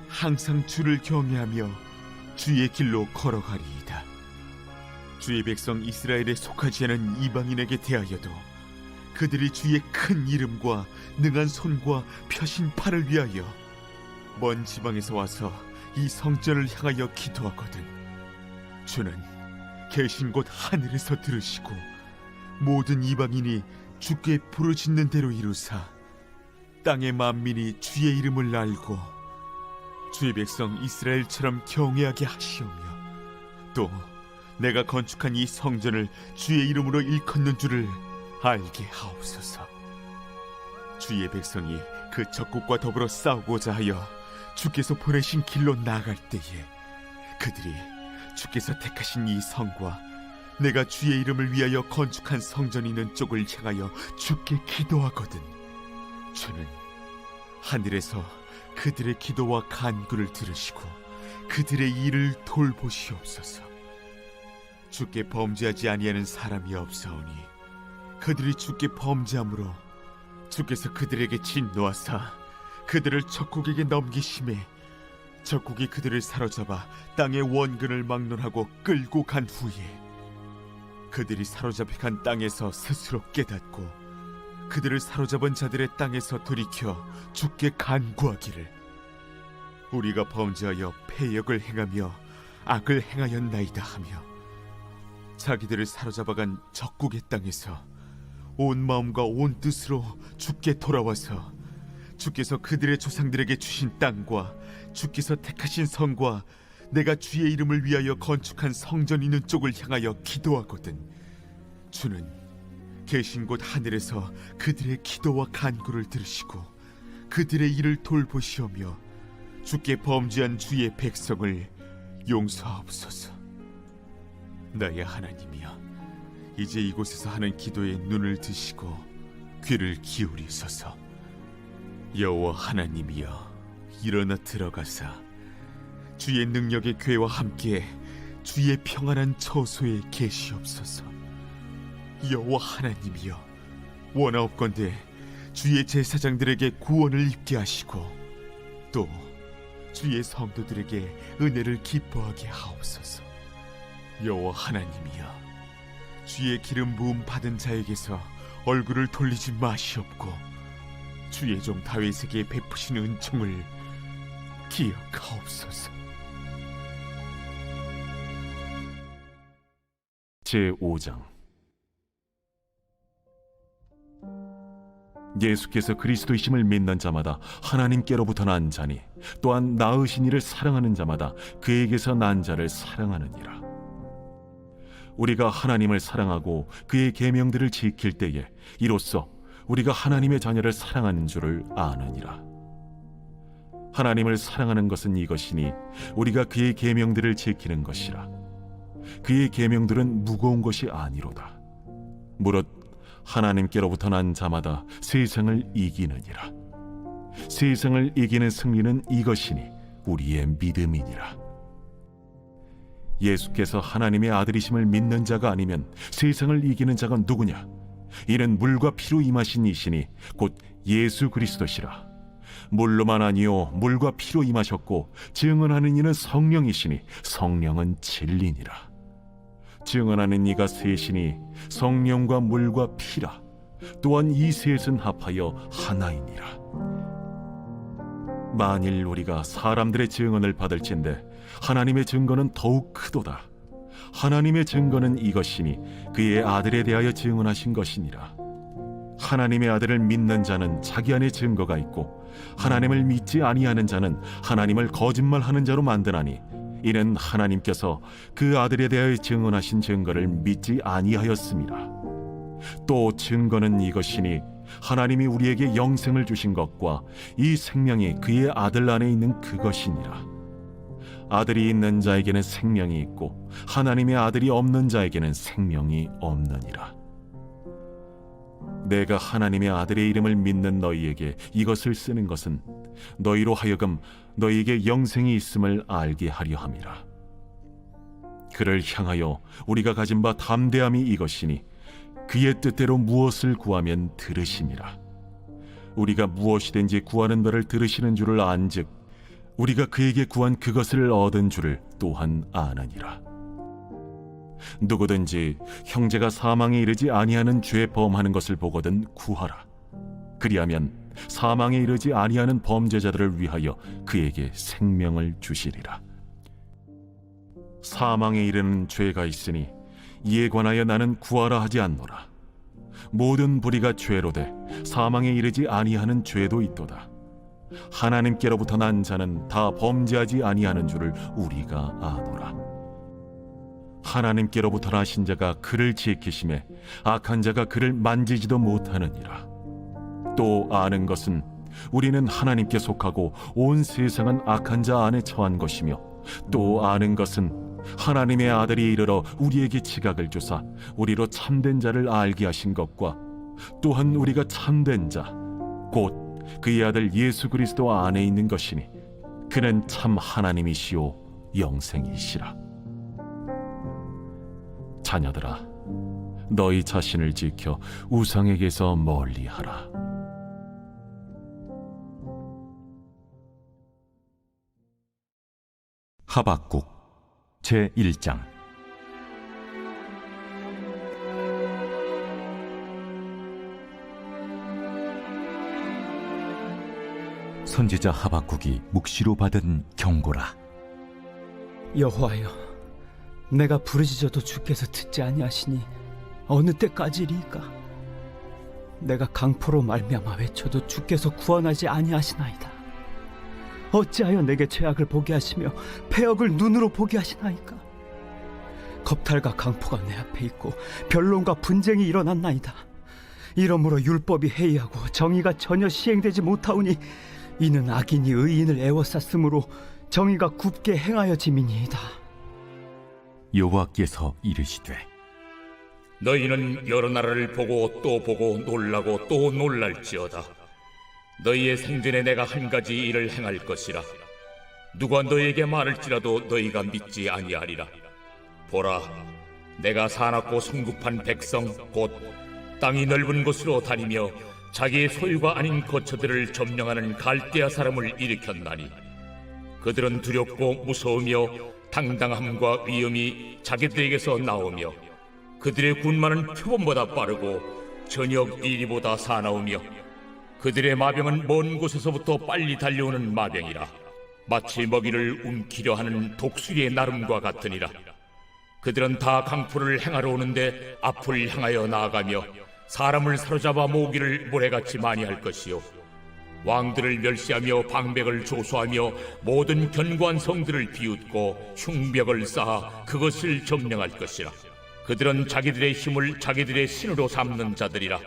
항상 주를 경외하며 주의 길로 걸어가리이다. 주의 백성 이스라엘에 속하지 않은 이방인에게 대하여도 그들이 주의 큰 이름과 능한 손과 펴신 팔을 위하여 먼 지방에서 와서 이 성전을 향하여 기도하거든 주는 계신 곳 하늘에서 들으시고 모든 이방인이 주께 부르짖는 대로 이루사 땅의 만민이 주의 이름을 알고 주의 백성 이스라엘처럼 경외하게 하시오며 또 내가 건축한 이 성전을 주의 이름으로 일컫는 줄을 알게 하옵소서. 주의 백성이 그 적국과 더불어 싸우고자 하여 주께서 보내신 길로 나아갈 때에 그들이 주께서 택하신 이 성과 내가 주의 이름을 위하여 건축한 성전이 있는 쪽을 향하여 주께 기도하거든 주는 하늘에서 그들의 기도와 간구를 들으시고 그들의 일을 돌보시옵소서. 주께 범죄하지 아니하는 사람이 없사오니 그들이 주께 범죄함으로 주께서 그들에게 진노하사 그들을 적국에게 넘기심에 적국이 그들을 사로잡아 땅의 원근을 막론하고 끌고 간 후에 그들이 사로잡혀 간 땅에서 스스로 깨닫고 그들을 사로잡은 자들의 땅에서 돌이켜 주께 간구하기를 우리가 범죄하여 패역을 행하며 악을 행하였나이다 하며 자기들을 사로잡아간 적국의 땅에서 온 마음과 온 뜻으로 주께 돌아와서 주께서 그들의 조상들에게 주신 땅과 주께서 택하신 성과 내가 주의 이름을 위하여 건축한 성전 있는 쪽을 향하여 기도하거든 주는 계신 곳 하늘에서 그들의 기도와 간구를 들으시고 그들의 일을 돌보시오며 주께 범죄한 주의 백성을 용서하옵소서. 나의 하나님이여 이제 이곳에서 하는 기도에 눈을 드시고 귀를 기울이소서. 여호와 하나님이여 일어나 들어가사 주의 능력의 궤와 함께 주의 평안한 처소에 계시옵소서. 여호와 하나님이여 원하옵건대 주의 제사장들에게 구원을 입게 하시고 또 주의 성도들에게 은혜를 기뻐하게 하옵소서. 여호와 하나님이여 주의 기름 부음 받은 자에게서 얼굴을 돌리지 마시옵고 주의 종 다윗에게 베푸신 은총을 기억하옵소서. 제5장 예수께서 그리스도이심을 믿는 자마다 하나님께로부터 난 자니 또한 낳으신 이를 사랑하는 자마다 그에게서 난 자를 사랑하느니라. 우리가 하나님을 사랑하고 그의 계명들을 지킬 때에 이로써 우리가 하나님의 자녀를 사랑하는 줄을 아느니라. 하나님을 사랑하는 것은 이것이니 우리가 그의 계명들을 지키는 것이라. 그의 계명들은 무거운 것이 아니로다. 무릇 하나님께로부터 난 자마다 세상을 이기느니라. 세상을 이기는 승리는 이것이니 우리의 믿음이니라. 예수께서 하나님의 아들이심을 믿는 자가 아니면 세상을 이기는 자가 누구냐? 이는 물과 피로 임하신 이시니 곧 예수 그리스도시라. 물로만 아니요 물과 피로 임하셨고 증언하는 이는 성령이시니 성령은 진리니라. 증언하는 이가 셋이니 성령과 물과 피라. 또한 이 셋은 합하여 하나이니라. 만일 우리가 사람들의 증언을 받을진대 하나님의 증거는 더욱 크도다. 하나님의 증거는 이것이니 그의 아들에 대하여 증언하신 것이니라. 하나님의 아들을 믿는 자는 자기 안에 증거가 있고 하나님을 믿지 아니하는 자는 하나님을 거짓말하는 자로 만드나니 이는 하나님께서 그 아들에 대하여 증언하신 증거를 믿지 아니하였습니다. 또 증거는 이것이니 하나님이 우리에게 영생을 주신 것과 이 생명이 그의 아들 안에 있는 그것이니라. 아들이 있는 자에게는 생명이 있고 하나님의 아들이 없는 자에게는 생명이 없느니라. 내가 하나님의 아들의 이름을 믿는 너희에게 이것을 쓰는 것은 너희로 하여금 너희에게 영생이 있음을 알게 하려 함이라. 그를 향하여 우리가 가진 바 담대함이 이것이니 그의 뜻대로 무엇을 구하면 들으심이라. 우리가 무엇이든지 구하는 바를 들으시는 줄을 안즉 우리가 그에게 구한 그것을 얻은 줄을 또한 아느니라. 누구든지 형제가 사망에 이르지 아니하는 죄 범하는 것을 보거든 구하라. 그리하면 사망에 이르지 아니하는 범죄자들을 위하여 그에게 생명을 주시리라. 사망에 이르는 죄가 있으니 이에 관하여 나는 구하라 하지 않노라. 모든 불의가 죄로 돼 사망에 이르지 아니하는 죄도 있도다. 하나님께로부터 난 자는 다 범죄하지 아니하는 줄을 우리가 아노라. 하나님께로부터 나신 자가 그를 지키심에 악한 자가 그를 만지지도 못하느니라. 또 아는 것은 우리는 하나님께 속하고 온 세상은 악한 자 안에 처한 것이며 또 아는 것은 하나님의 아들이 이르러 우리에게 지각을 주사 우리로 참된 자를 알게 하신 것과 또한 우리가 참된 자 곧 그의 아들 예수 그리스도 안에 있는 것이니 그는 참 하나님이시요 영생이시라. 자녀들아, 너희 자신을 지켜 우상에게서 멀리하라. 하박국 제1장. 선지자 하박국이 묵시로 받은 경고라. 여호와여, 내가 부르짖어도 주께서 듣지 아니하시니 어느 때까지리이까? 내가 강포로 말미암아 외쳐도 주께서 구원하지 아니하시나이다. 어찌하여 내게 죄악을 보게 하시며 패역을 눈으로 보게 하시나이까? 겁탈과 강포가 내 앞에 있고 변론과 분쟁이 일어났나이다. 이러므로 율법이 해이하고 정의가 전혀 시행되지 못하오니 이는 악인이 의인을 애워쌌으므로 정의가 굽게 행하여짐이니이다. 여호와께서 이르시되 너희는 여러 나라를 보고 또 보고 놀라고 또 놀랄지어다. 너희의 생전에 내가 한 가지 일을 행할 것이라. 누가 너희에게 말할지라도 너희가 믿지 아니하리라. 보라, 내가 사납고 성급한 백성 곧 땅이 넓은 곳으로 다니며 자기의 소유가 아닌 거처들을 점령하는 갈대아 사람을 일으켰나니 그들은 두렵고 무서우며 당당함과 위엄이 자기들에게서 나오며 그들의 군마는 표범보다 빠르고 저녁 이리보다 사나우며 그들의 마병은 먼 곳에서부터 빨리 달려오는 마병이라. 마치 먹이를 움키려 하는 독수리의 나름과 같으니라. 그들은 다 강포를 행하러 오는데 앞을 향하여 나아가며 사람을 사로잡아 모으기를 모래같이 많이 할 것이요 왕들을 멸시하며 방백을 조소하며 모든 견고한 성들을 비웃고 흉벽을 쌓아 그것을 점령할 것이라. 그들은 자기들의 힘을 자기들의 신으로 삼는 자들이라.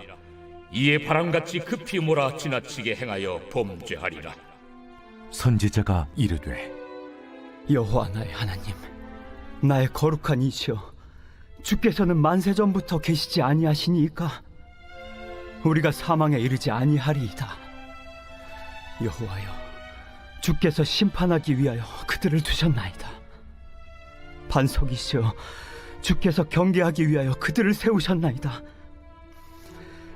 이에 바람같이 급히 몰아 지나치게 행하여 범죄하리라. 선지자가 이르되 여호와 나의 하나님, 나의 거룩한 이시여, 주께서는 만세전부터 계시지 아니하시니이까? 우리가 사망에 이르지 아니하리이다. 여호와여, 주께서 심판하기 위하여 그들을 두셨나이다. 반석이시여, 주께서 경계하기 위하여 그들을 세우셨나이다.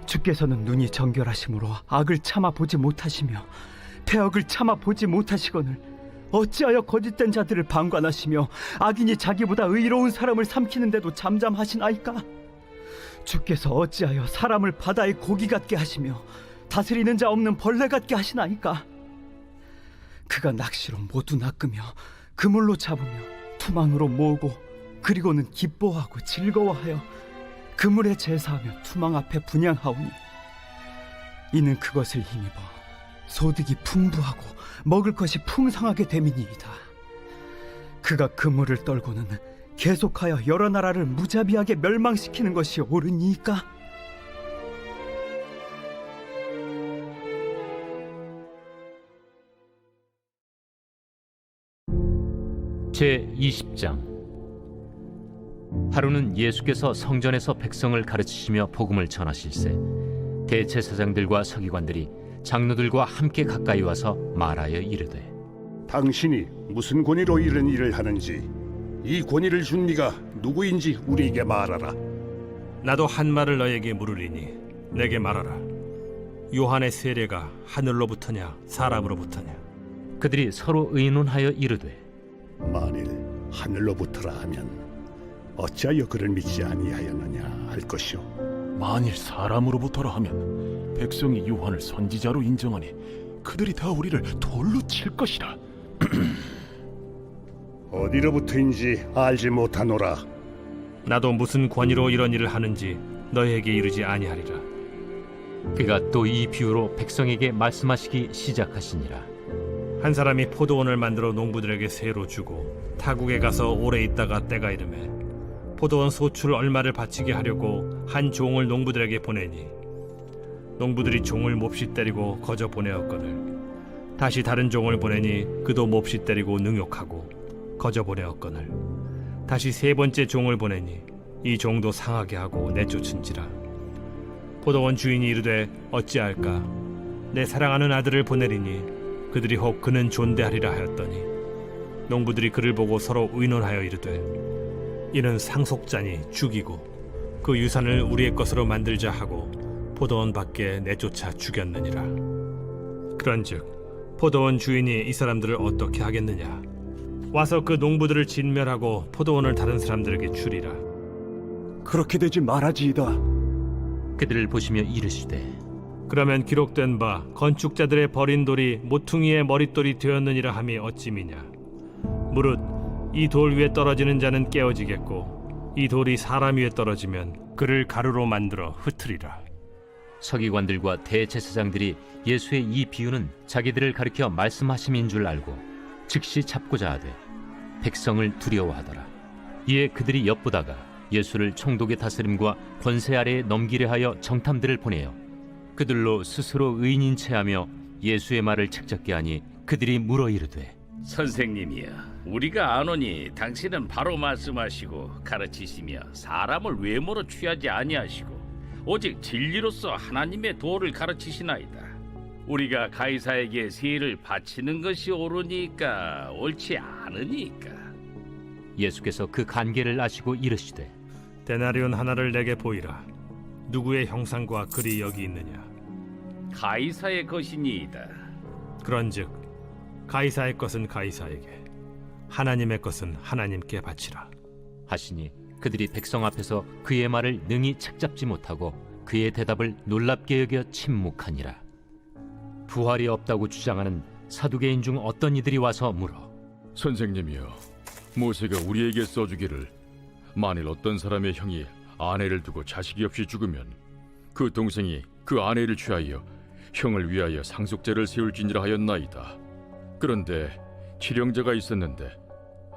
주께서는 눈이 정결하심으로 악을 참아 보지 못하시며 패역을 참아 보지 못하시거늘 어찌하여 거짓된 자들을 방관하시며 악인이 자기보다 의로운 사람을 삼키는데도 잠잠하시나이까? 주께서 어찌하여 사람을 바다의 고기 같게 하시며 다스리는 자 없는 벌레 같게 하시나이까? 그가 낚시로 모두 낚으며 그물로 잡으며 투망으로 모으고 그리고는 기뻐하고 즐거워하여 그물에 제사하며 투망 앞에 분향하오니 이는 그것을 힘입어 소득이 풍부하고 먹을 것이 풍성하게 됨이니이다. 그가 그물을 떨고는 계속하여 여러 나라를 무자비하게 멸망시키는 것이 옳으니까? 제20장. 하루는 예수께서 성전에서 백성을 가르치시며 복음을 전하실세 대제사장들과 서기관들이 장로들과 함께 가까이 와서 말하여 이르되 당신이 무슨 권위로 이런 일을 하는지 이 권위를 준 네가 누구인지 우리에게 말하라. 나도 한 말을 너에게 물으리니 내게 말하라. 요한의 세례가 하늘로부터냐 사람으로부터냐? 그들이 서로 의논하여 이르되 만일 하늘로부터라 하면 어찌하여 그를 믿지 아니하였느냐 할 것이오. 만일 사람으로부터라 하면 백성이 요한을 선지자로 인정하니 그들이 다 우리를 돌로 칠 것이라. 어디로부터인지 알지 못하노라. 나도 무슨 권위로 이런 일을 하는지 너에게 이르지 아니하리라. 그가 또 이 비유로 백성에게 말씀하시기 시작하시니라. 한 사람이 포도원을 만들어 농부들에게 세로 주고 타국에 가서 오래 있다가 때가 이르매 포도원 소출 얼마를 바치게 하려고 한 종을 농부들에게 보내니 농부들이 종을 몹시 때리고 거저 보내었거늘 다시 다른 종을 보내니 그도 몹시 때리고 능욕하고 거저 보내었거늘 다시 세 번째 종을 보내니 이 종도 상하게 하고 내쫓은지라. 포도원 주인이 이르되 어찌할까? 내 사랑하는 아들을 보내리니 그들이 혹 그는 존대하리라 하였더니 농부들이 그를 보고 서로 의논하여 이르되 이는 상속자니 죽이고 그 유산을 우리의 것으로 만들자 하고 포도원 밖에 내쫓아 죽였느니라. 그런즉 포도원 주인이 이 사람들을 어떻게 하겠느냐? 와서 그 농부들을 진멸하고 포도원을 다른 사람들에게 주리라. 그렇게 되지 말아지이다. 그들을 보시며 이르시되 그러면 기록된 바 건축자들의 버린 돌이 모퉁이의 머릿돌이 되었느니라 함이 어찌미냐? 무릇 이 돌 위에 떨어지는 자는 깨어지겠고 이 돌이 사람 위에 떨어지면 그를 가루로 만들어 흩으리라. 서기관들과 대제사장들이 예수의 이 비유는 자기들을 가리켜 말씀하심인 줄 알고 즉시 잡고자 하되 백성을 두려워하더라. 이에 그들이 엿보다가 예수를 총독의 다스림과 권세 아래에 넘기려 하여 정탐들을 보내어 그들로 스스로 의인인 체하며 예수의 말을 책잡게 하니 그들이 물어 이르되 선생님이여, 우리가 아노니 당신은 바로 말씀하시고 가르치시며 사람을 외모로 취하지 아니하시고 오직 진리로서 하나님의 도를 가르치시나이다. 우리가 가이사에게 세를 바치는 것이 옳으니까 옳지 않으니까. 예수께서 그 간계를 아시고 이르시되 데나리온 하나를 내게 보이라. 누구의 형상과 글이 여기 있느냐? 가이사의 것이니이다. 그런즉 가이사의 것은 가이사에게, 하나님의 것은 하나님께 바치라 하시니 그들이 백성 앞에서 그의 말을 능히 책잡지 못하고 그의 대답을 놀랍게 여겨 침묵하니라. 부활이 없다고 주장하는 사두개인 중 어떤 이들이 와서 물어 선생님이여, 모세가 우리에게 써주기를 만일 어떤 사람의 형이 아내를 두고 자식이 없이 죽으면 그 동생이 그 아내를 취하여 형을 위하여 상속제를 세울지니라 하였나이다. 그런데 칠형제가 있었는데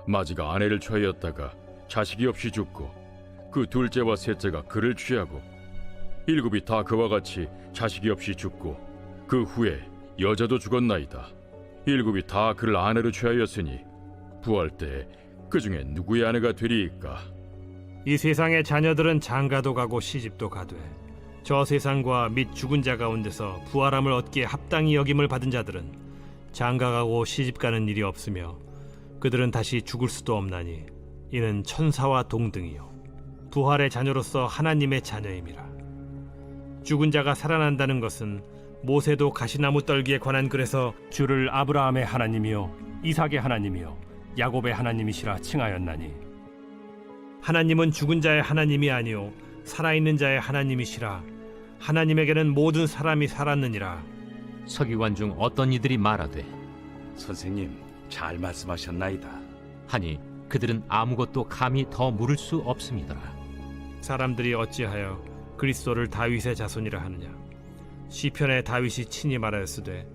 마지가 아내를 취하였다가 자식이 없이 죽고 그 둘째와 셋째가 그를 취하고 일곱이 다 그와 같이 자식이 없이 죽고 그 후에 여자도 죽었나이다. 일곱이 다 그를 아내로 취하였으니 부활 때 그 중에 누구의 아내가 되리이까? 이 세상의 자녀들은 장가도 가고 시집도 가되 저 세상과 및 죽은 자 가운데서 부활함을 얻기에 합당히 여김을 받은 자들은 장가가고 시집가는 일이 없으며 그들은 다시 죽을 수도 없나니 이는 천사와 동등이요 부활의 자녀로서 하나님의 자녀임이라. 죽은 자가 살아난다는 것은 모세도 가시나무 떨기에 관한 글에서 주를 아브라함의 하나님이요 이삭의 하나님이요 야곱의 하나님이시라 칭하였나니 하나님은 죽은 자의 하나님이 아니요 살아있는 자의 하나님이시라. 하나님에게는 모든 사람이 살았느니라. 서기관 중 어떤 이들이 말하되 선생님, 잘 말씀하셨나이다. 하니 그들은 아무것도 감히 더 물을 수 없음이더라. 사람들이 어찌하여 그리스도를 다윗의 자손이라 하느냐. 시편에 다윗이 친히 말하였으되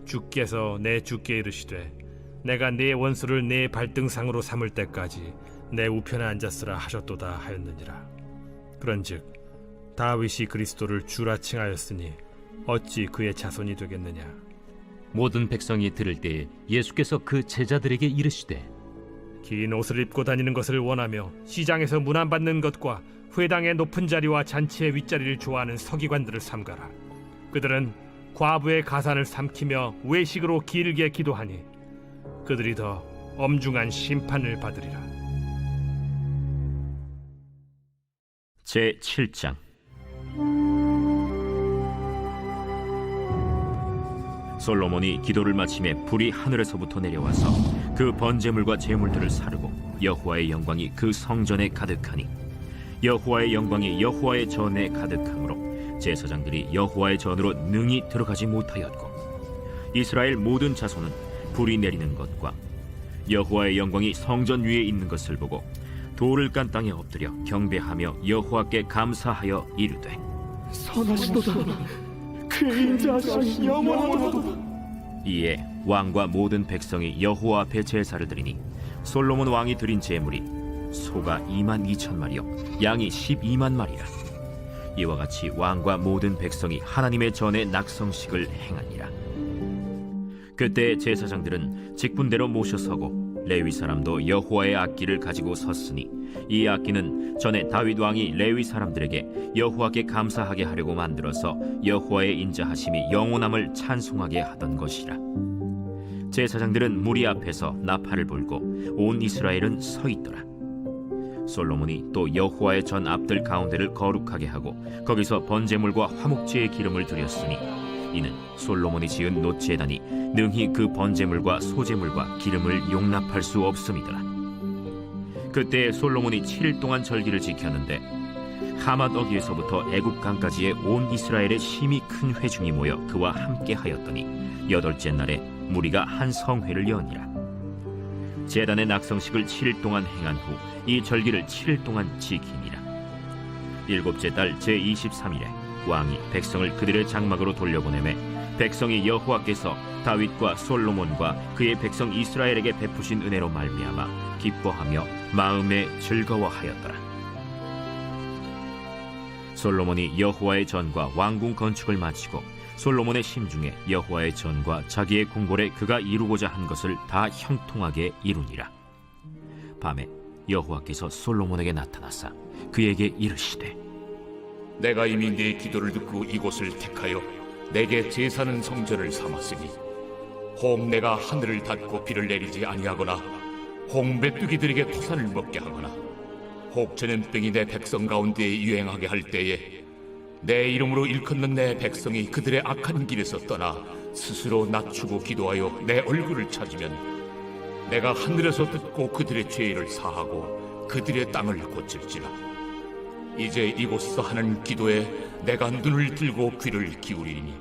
주께서 내 주께 이르시되 내가 네 원수를 네 발등상으로 삼을 때까지 내 우편에 앉았으라 하셨도다 하였느니라. 그런즉 다윗이 그리스도를 주라 칭하였으니 어찌 그의 자손이 되겠느냐. 모든 백성이 들을 때에 예수께서 그 제자들에게 이르시되 긴 옷을 입고 다니는 것을 원하며 시장에서 문안받는 것과 회당의 높은 자리와 잔치의 윗자리를 좋아하는 서기관들을 삼가라. 그들은 과부의 가산을 삼키며 외식으로 길게 기도하니 그들이 더 엄중한 심판을 받으리라. 제7장 솔로몬이 기도를 마침에 불이 하늘에서부터 내려와서 그 번제물과 제물들을 사르고 여호와의 영광이 그 성전에 가득하니 여호와의 영광이 여호와의 전에 가득하므로 제사장들이 여호와의 전으로 능히 들어가지 못하였고 이스라엘 모든 자손은 불이 내리는 것과 여호와의 영광이 성전 위에 있는 것을 보고 돌을 깐 땅에 엎드려 경배하며 여호와께 감사하여 이르되 선하시도다. 그의 인자하심이 영원하도다. 이에 왕과 모든 백성이 여호와 앞에 제사를 드리니 솔로몬 왕이 드린 제물이 소가 2만 2천 마리요 양이 12만 마리라. 이와 같이 왕과 모든 백성이 하나님의 전에 낙성식을 행하니라. 그때 제사장들은 직분대로 모셔서고 레위 사람도 여호와의 악기를 가지고 섰으니 이 악기는 전에 다윗 왕이 레위 사람들에게 여호와께 감사하게 하려고 만들어서 여호와의 인자하심이 영원함을 찬송하게 하던 것이라. 제사장들은 무리 앞에서 나팔을 불고 온 이스라엘은 서 있더라. 솔로몬이 또 여호와의 전 앞들 가운데를 거룩하게 하고 거기서 번제물과 화목제의 기름을 드렸으니 이는 솔로몬이 지은 놋제단이 능히 그 번제물과 소제물과 기름을 용납할 수 없음이더라. 그때 솔로몬이 7일 동안 절기를 지켰는데 하맛 어귀에서부터 애굽강까지의 온 이스라엘의 심히 큰 회중이 모여 그와 함께 하였더니 8째 날에 무리가 한 성회를 여니라. 제단의 낙성식을 7일 동안 행한 후 이 절기를 7일 동안 지키니라. 7째 달 제23일에 왕이 백성을 그들의 장막으로 돌려보내매 백성이 여호와께서 다윗과 솔로몬과 그의 백성 이스라엘에게 베푸신 은혜로 말미암아 기뻐하며 마음에 즐거워하였더라. 솔로몬이 여호와의 전과 왕궁 건축을 마치고 솔로몬의 심중에 여호와의 전과 자기의 궁궐에 그가 이루고자 한 것을 다 형통하게 이루니라. 밤에 여호와께서 솔로몬에게 나타나사 그에게 이르시되 내가 이미 네 기도를 듣고 이곳을 택하여 내게 제사는 성전을 삼았으니 혹 내가 하늘을 닫고 비를 내리지 아니하거나 혹 메뚜기들에게 토산을 먹게 하거나 혹 전염병이 내 백성 가운데 유행하게 할 때에 내 이름으로 일컫는 내 백성이 그들의 악한 길에서 떠나 스스로 낮추고 기도하여 내 얼굴을 찾으면 내가 하늘에서 듣고 그들의 죄를 사하고 그들의 땅을 고칠지라. 이제 이곳에서 하는 기도에 내가 눈을 들고 귀를 기울이니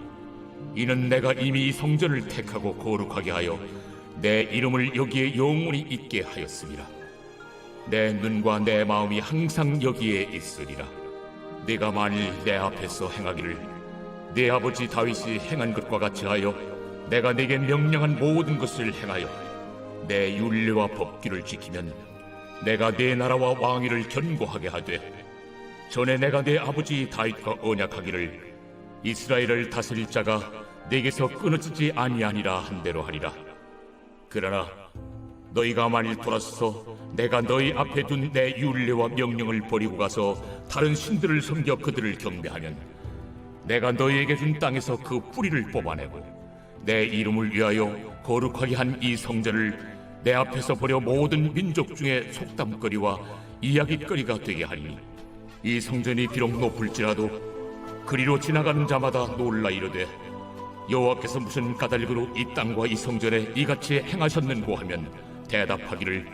이는 내가 이미 이 성전을 택하고 거룩하게 하여 내 이름을 여기에 영원히 있게 하였습니다. 내 눈과 내 마음이 항상 여기에 있으리라. 네가 만일 내 앞에서 행하기를 네 아버지 다윗이 행한 것과 같이 하여 내가 네게 명령한 모든 것을 행하여 내 율례와 법규를 지키면 내가 네 나라와 왕위를 견고하게 하되 전에 내가 네 아버지 다윗과 언약하기를 이스라엘을 다스릴 자가 내게서 끊어지지 아니하니라 한 대로 하리라. 그러나 너희가 만일 돌아서서 내가 너희 앞에 둔 내 율례와 명령을 버리고 가서 다른 신들을 섬겨 그들을 경배하면 내가 너희에게 준 땅에서 그 뿌리를 뽑아내고 내 이름을 위하여 거룩하게 한 이 성전을 내 앞에서 버려 모든 민족 중에 속담거리와 이야깃거리가 되게 하리니 이 성전이 비록 높을지라도 그리로 지나가는 자마다 놀라 이르되 여호와께서 무슨 까닭으로 이 땅과 이 성전에 이같이 행하셨는고 하면 대답하기를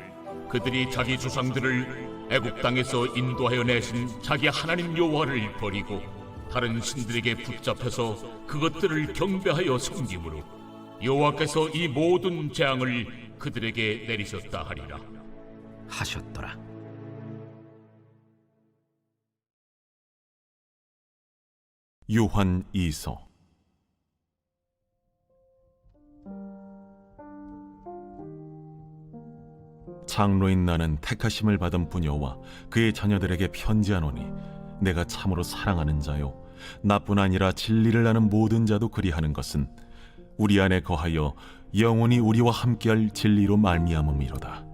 그들이 자기 조상들을 애굽 땅에서 인도하여 내신 자기 하나님 여호와를 버리고 다른 신들에게 붙잡혀서 그것들을 경배하여 섬김으로 여호와께서 이 모든 재앙을 그들에게 내리셨다 하리라 하셨더라. 요한 2서. 장로인 나는 택하심을 받은 부녀와 그의 자녀들에게 편지하노니 내가 참으로 사랑하는 자요 나뿐 아니라 진리를 아는 모든 자도 그리하는 것은 우리 안에 거하여 영원히 우리와 함께할 진리로 말미암음이로다.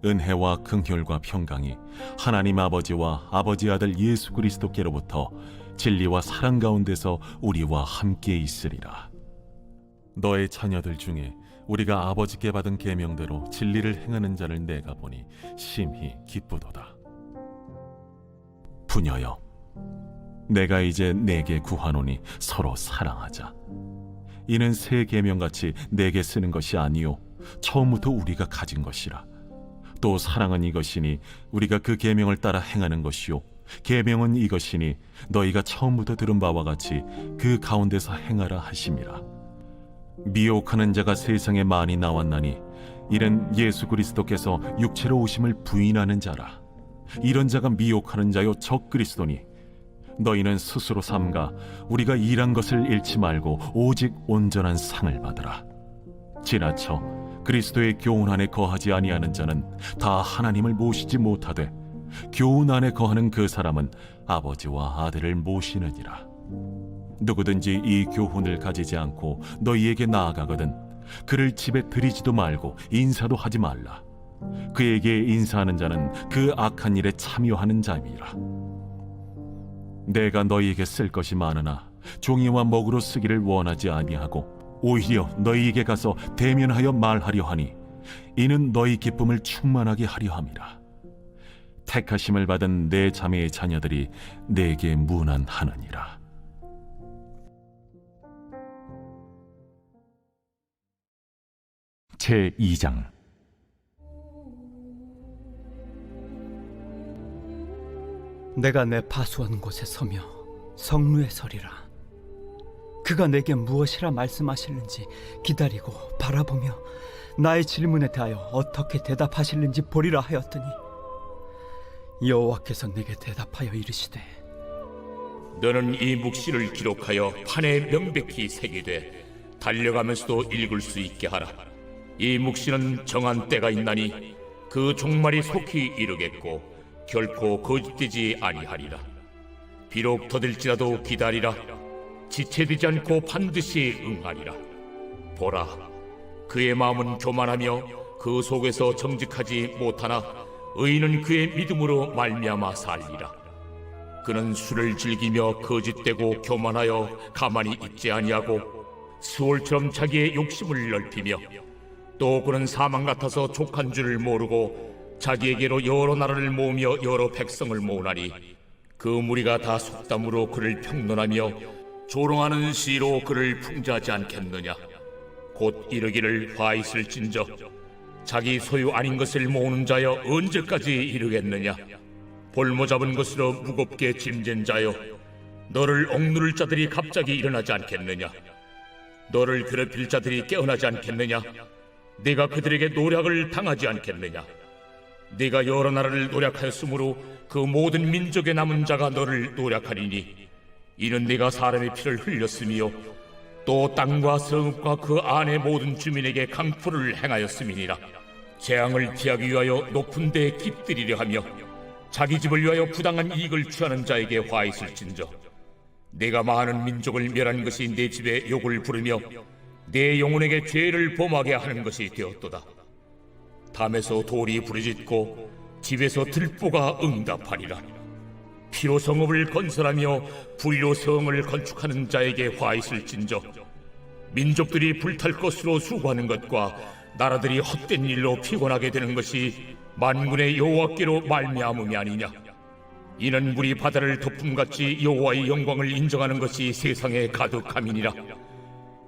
은혜와 긍휼과 평강이 하나님 아버지와 아버지 아들 예수 그리스도께로부터 진리와 사랑 가운데서 우리와 함께 있으리라. 너의 자녀들 중에 우리가 아버지께 받은 계명대로 진리를 행하는 자를 내가 보니 심히 기쁘도다. 부녀여, 내가 이제 내게 구하노니 서로 사랑하자. 이는 새 계명같이 내게 쓰는 것이 아니요 처음부터 우리가 가진 것이라. 또 사랑은 이것이니 우리가 그 계명을 따라 행하는 것이요 계명은 이것이니 너희가 처음부터 들은 바와 같이 그 가운데서 행하라 하심이라. 미혹하는 자가 세상에 많이 나왔나니 이는 예수 그리스도께서 육체로 오심을 부인하는 자라. 이런 자가 미혹하는 자요 적 그리스도니 너희는 스스로 삼가 우리가 일한 것을 잃지 말고 오직 온전한 상을 받으라. 지나쳐 그리스도의 교훈 안에 거하지 아니하는 자는 다 하나님을 모시지 못하되 교훈 안에 거하는 그 사람은 아버지와 아들을 모시느니라. 누구든지 이 교훈을 가지지 않고 너희에게 나아가거든 그를 집에 들이지도 말고 인사도 하지 말라. 그에게 인사하는 자는 그 악한 일에 참여하는 자임이라. 내가 너희에게 쓸 것이 많으나 종이와 먹으로 쓰기를 원하지 아니하고 오히려 너희에게 가서 대면하여 말하려 하니 이는 너희 기쁨을 충만하게 하려 함이라. 택하심을 받은 내 자매의 자녀들이 내게 문안하느니라. 제2장. 내가 내 파수한 곳에 서며 성루에 서리라. 그가 내게 무엇이라 말씀하실는지 기다리고 바라보며 나의 질문에 대하여 어떻게 대답하실는지 보리라 하였더니 여호와께서 내게 대답하여 이르시되 너는 이 묵시를 기록하여 판에 명백히 새기되 달려가면서도 읽을 수 있게 하라. 이 묵시는 정한 때가 있나니 그 종말이 속히 이르겠고 결코 거짓되지 아니하리라. 비록 더딜지라도 기다리라. 지체되지 않고 반드시 응하리라. 보라, 그의 마음은 교만하며 그 속에서 정직하지 못하나 의인은 그의 믿음으로 말미암아 살리라. 그는 술을 즐기며 거짓되고 교만하여 가만히 있지 아니하고 수월처럼 자기의 욕심을 넓히며 또 그는 사망 같아서 족한 줄을 모르고 자기에게로 여러 나라를 모으며 여러 백성을 모으나니 그 무리가 다 속담으로 그를 평론하며 조롱하는 시로 그를 풍자하지 않겠느냐. 곧 이르기를 화 있을진저 자기 소유 아닌 것을 모으는 자여 언제까지 이르겠느냐. 볼모 잡은 것으로 무겁게 짐진 자여 너를 억누를 자들이 갑자기 일어나지 않겠느냐. 너를 괴롭힐 자들이 깨어나지 않겠느냐. 네가 그들에게 노략을 당하지 않겠느냐. 네가 여러 나라를 노략하였으므로 그 모든 민족의 남은 자가 너를 노략하리니 이는 네가 사람의 피를 흘렸으며 또 땅과 성읍과 그 안의 모든 주민에게 강포를 행하였음이니라. 재앙을 피하기 위하여 높은 데에 깃들이려 하며 자기 집을 위하여 부당한 이익을 취하는 자에게 화 있을진저 네가 많은 민족을 멸한 것이 내 집에 욕을 부르며 내 영혼에게 죄를 범하게 하는 것이 되었도다. 담에서 돌이 부르짖고 집에서 들보가 응답하리라. 피로 성읍을 건설하며 불로 성을 건축하는 자에게 화 있을진저 민족들이 불탈 것으로 수고하는 것과 나라들이 헛된 일로 피곤하게 되는 것이 만군의 여호와께로 말미암음이 아니냐. 이는 물이 바다를 덮음같이 여호와의 영광을 인정하는 것이 세상에 가득함이니라.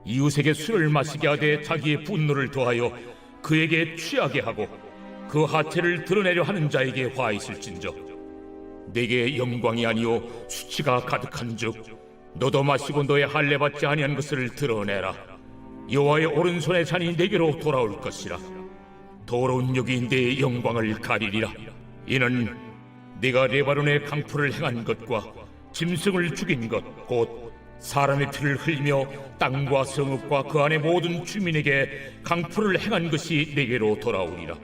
이웃에게 술을 마시게 하되 자기의 분노를 더하여 그에게 취하게 하고 그 하체를 드러내려 하는 자에게 화 있을진저. 내게 영광이 아니요 수치가 가득한즉 너도 마시고 너의 할례 받지 아니한 것을 드러내라. 여호와의 오른손의 잔이 내게로 돌아올 것이라. 더러운 역이 내 영광을 가리리라. 이는 네가 레바논의 강풀을 행한 것과 짐승을 죽인 것 곧 사람의 피를 흘리며 땅과 성읍과 그 안의 모든 주민에게 강풀을 행한 것이 내게로 돌아오리라.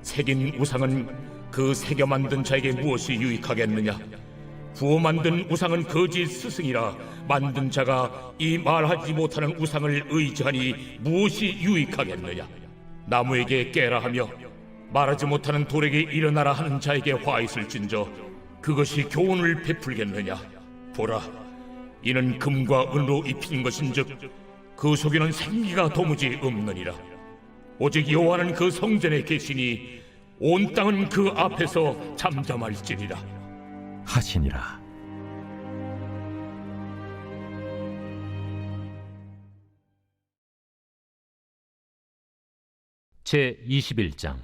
새긴 우상은 그 새겨 만든 자에게 무엇이 유익하겠느냐? 부어 만든 우상은 거짓 스승이라. 만든 자가 이 말하지 못하는 우상을 의지하니 무엇이 유익하겠느냐? 나무에게 깨라 하며 말하지 못하는 돌에게 일어나라 하는 자에게 화 있을진저 그것이 교훈을 베풀겠느냐? 보라, 이는 금과 은으로 입힌 것인즉 그 속에는 생기가 도무지 없느니라. 오직 여호와는 그 성전에 계시니 온 땅은 그 앞에서 잠잠할지니라 하시니라. 제 21장.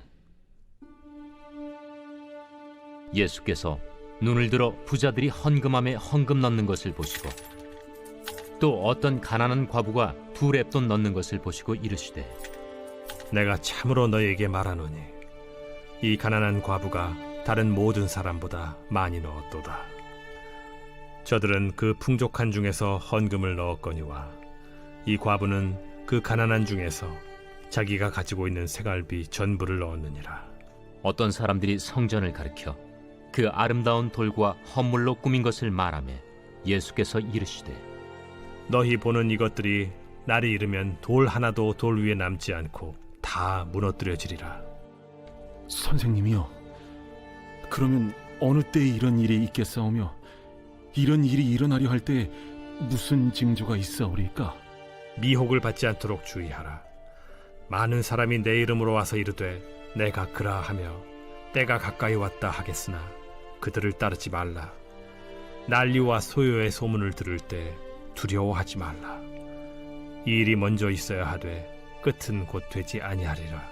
예수께서 눈을 들어 부자들이 헌금함에 헌금 넣는 것을 보시고 또 어떤 가난한 과부가 2렙돈 넣는 것을 보시고 이르시되 내가 참으로 너희에게 말하노니 이 가난한 과부가 다른 모든 사람보다 많이 넣었도다. 저들은 그 풍족한 중에서 헌금을 넣었거니와 이 과부는 그 가난한 중에서 자기가 가지고 있는 생활비 전부를 넣었느니라. 어떤 사람들이 성전을 가리켜 그 아름다운 돌과 헌물로 꾸민 것을 말하며 예수께서 이르시되 너희 보는 이것들이 날이 이르면 돌 하나도 돌 위에 남지 않고 다 무너뜨려지리라. 선생님이요, 그러면 어느 때에 이런 일이 있겠사오며 이런 일이 일어나려 할 때 무슨 징조가 있사오리까? 미혹을 받지 않도록 주의하라. 많은 사람이 내 이름으로 와서 이르되 내가 그라 하며 때가 가까이 왔다 하겠으나 그들을 따르지 말라. 난리와 소요의 소문을 들을 때 두려워하지 말라. 이 일이 먼저 있어야 하되 끝은 곧 되지 아니하리라.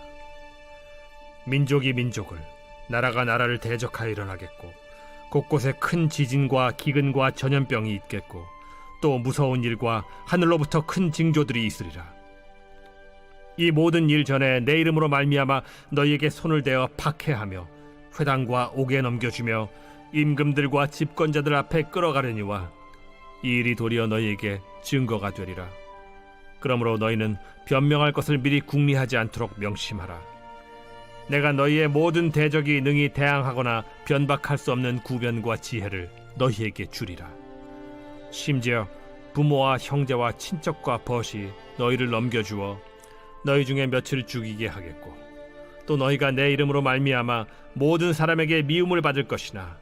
민족이 민족을, 나라가 나라를 대적하여 일어나겠고 곳곳에 큰 지진과 기근과 전염병이 있겠고 또 무서운 일과 하늘로부터 큰 징조들이 있으리라. 이 모든 일 전에 내 이름으로 말미암아 너희에게 손을 대어 박해하며 회당과 옥에 넘겨주며 임금들과 집권자들 앞에 끌어가려니와 이 일이 도리어 너희에게 증거가 되리라. 그러므로 너희는 변명할 것을 미리 궁리하지 않도록 명심하라. 내가 너희의 모든 대적이 능히 대항하거나 변박할 수 없는 구변과 지혜를 너희에게 주리라. 심지어 부모와 형제와 친척과 벗이 너희를 넘겨주어 너희 중에 며칠 죽이게 하겠고 또 너희가 내 이름으로 말미암아 모든 사람에게 미움을 받을 것이나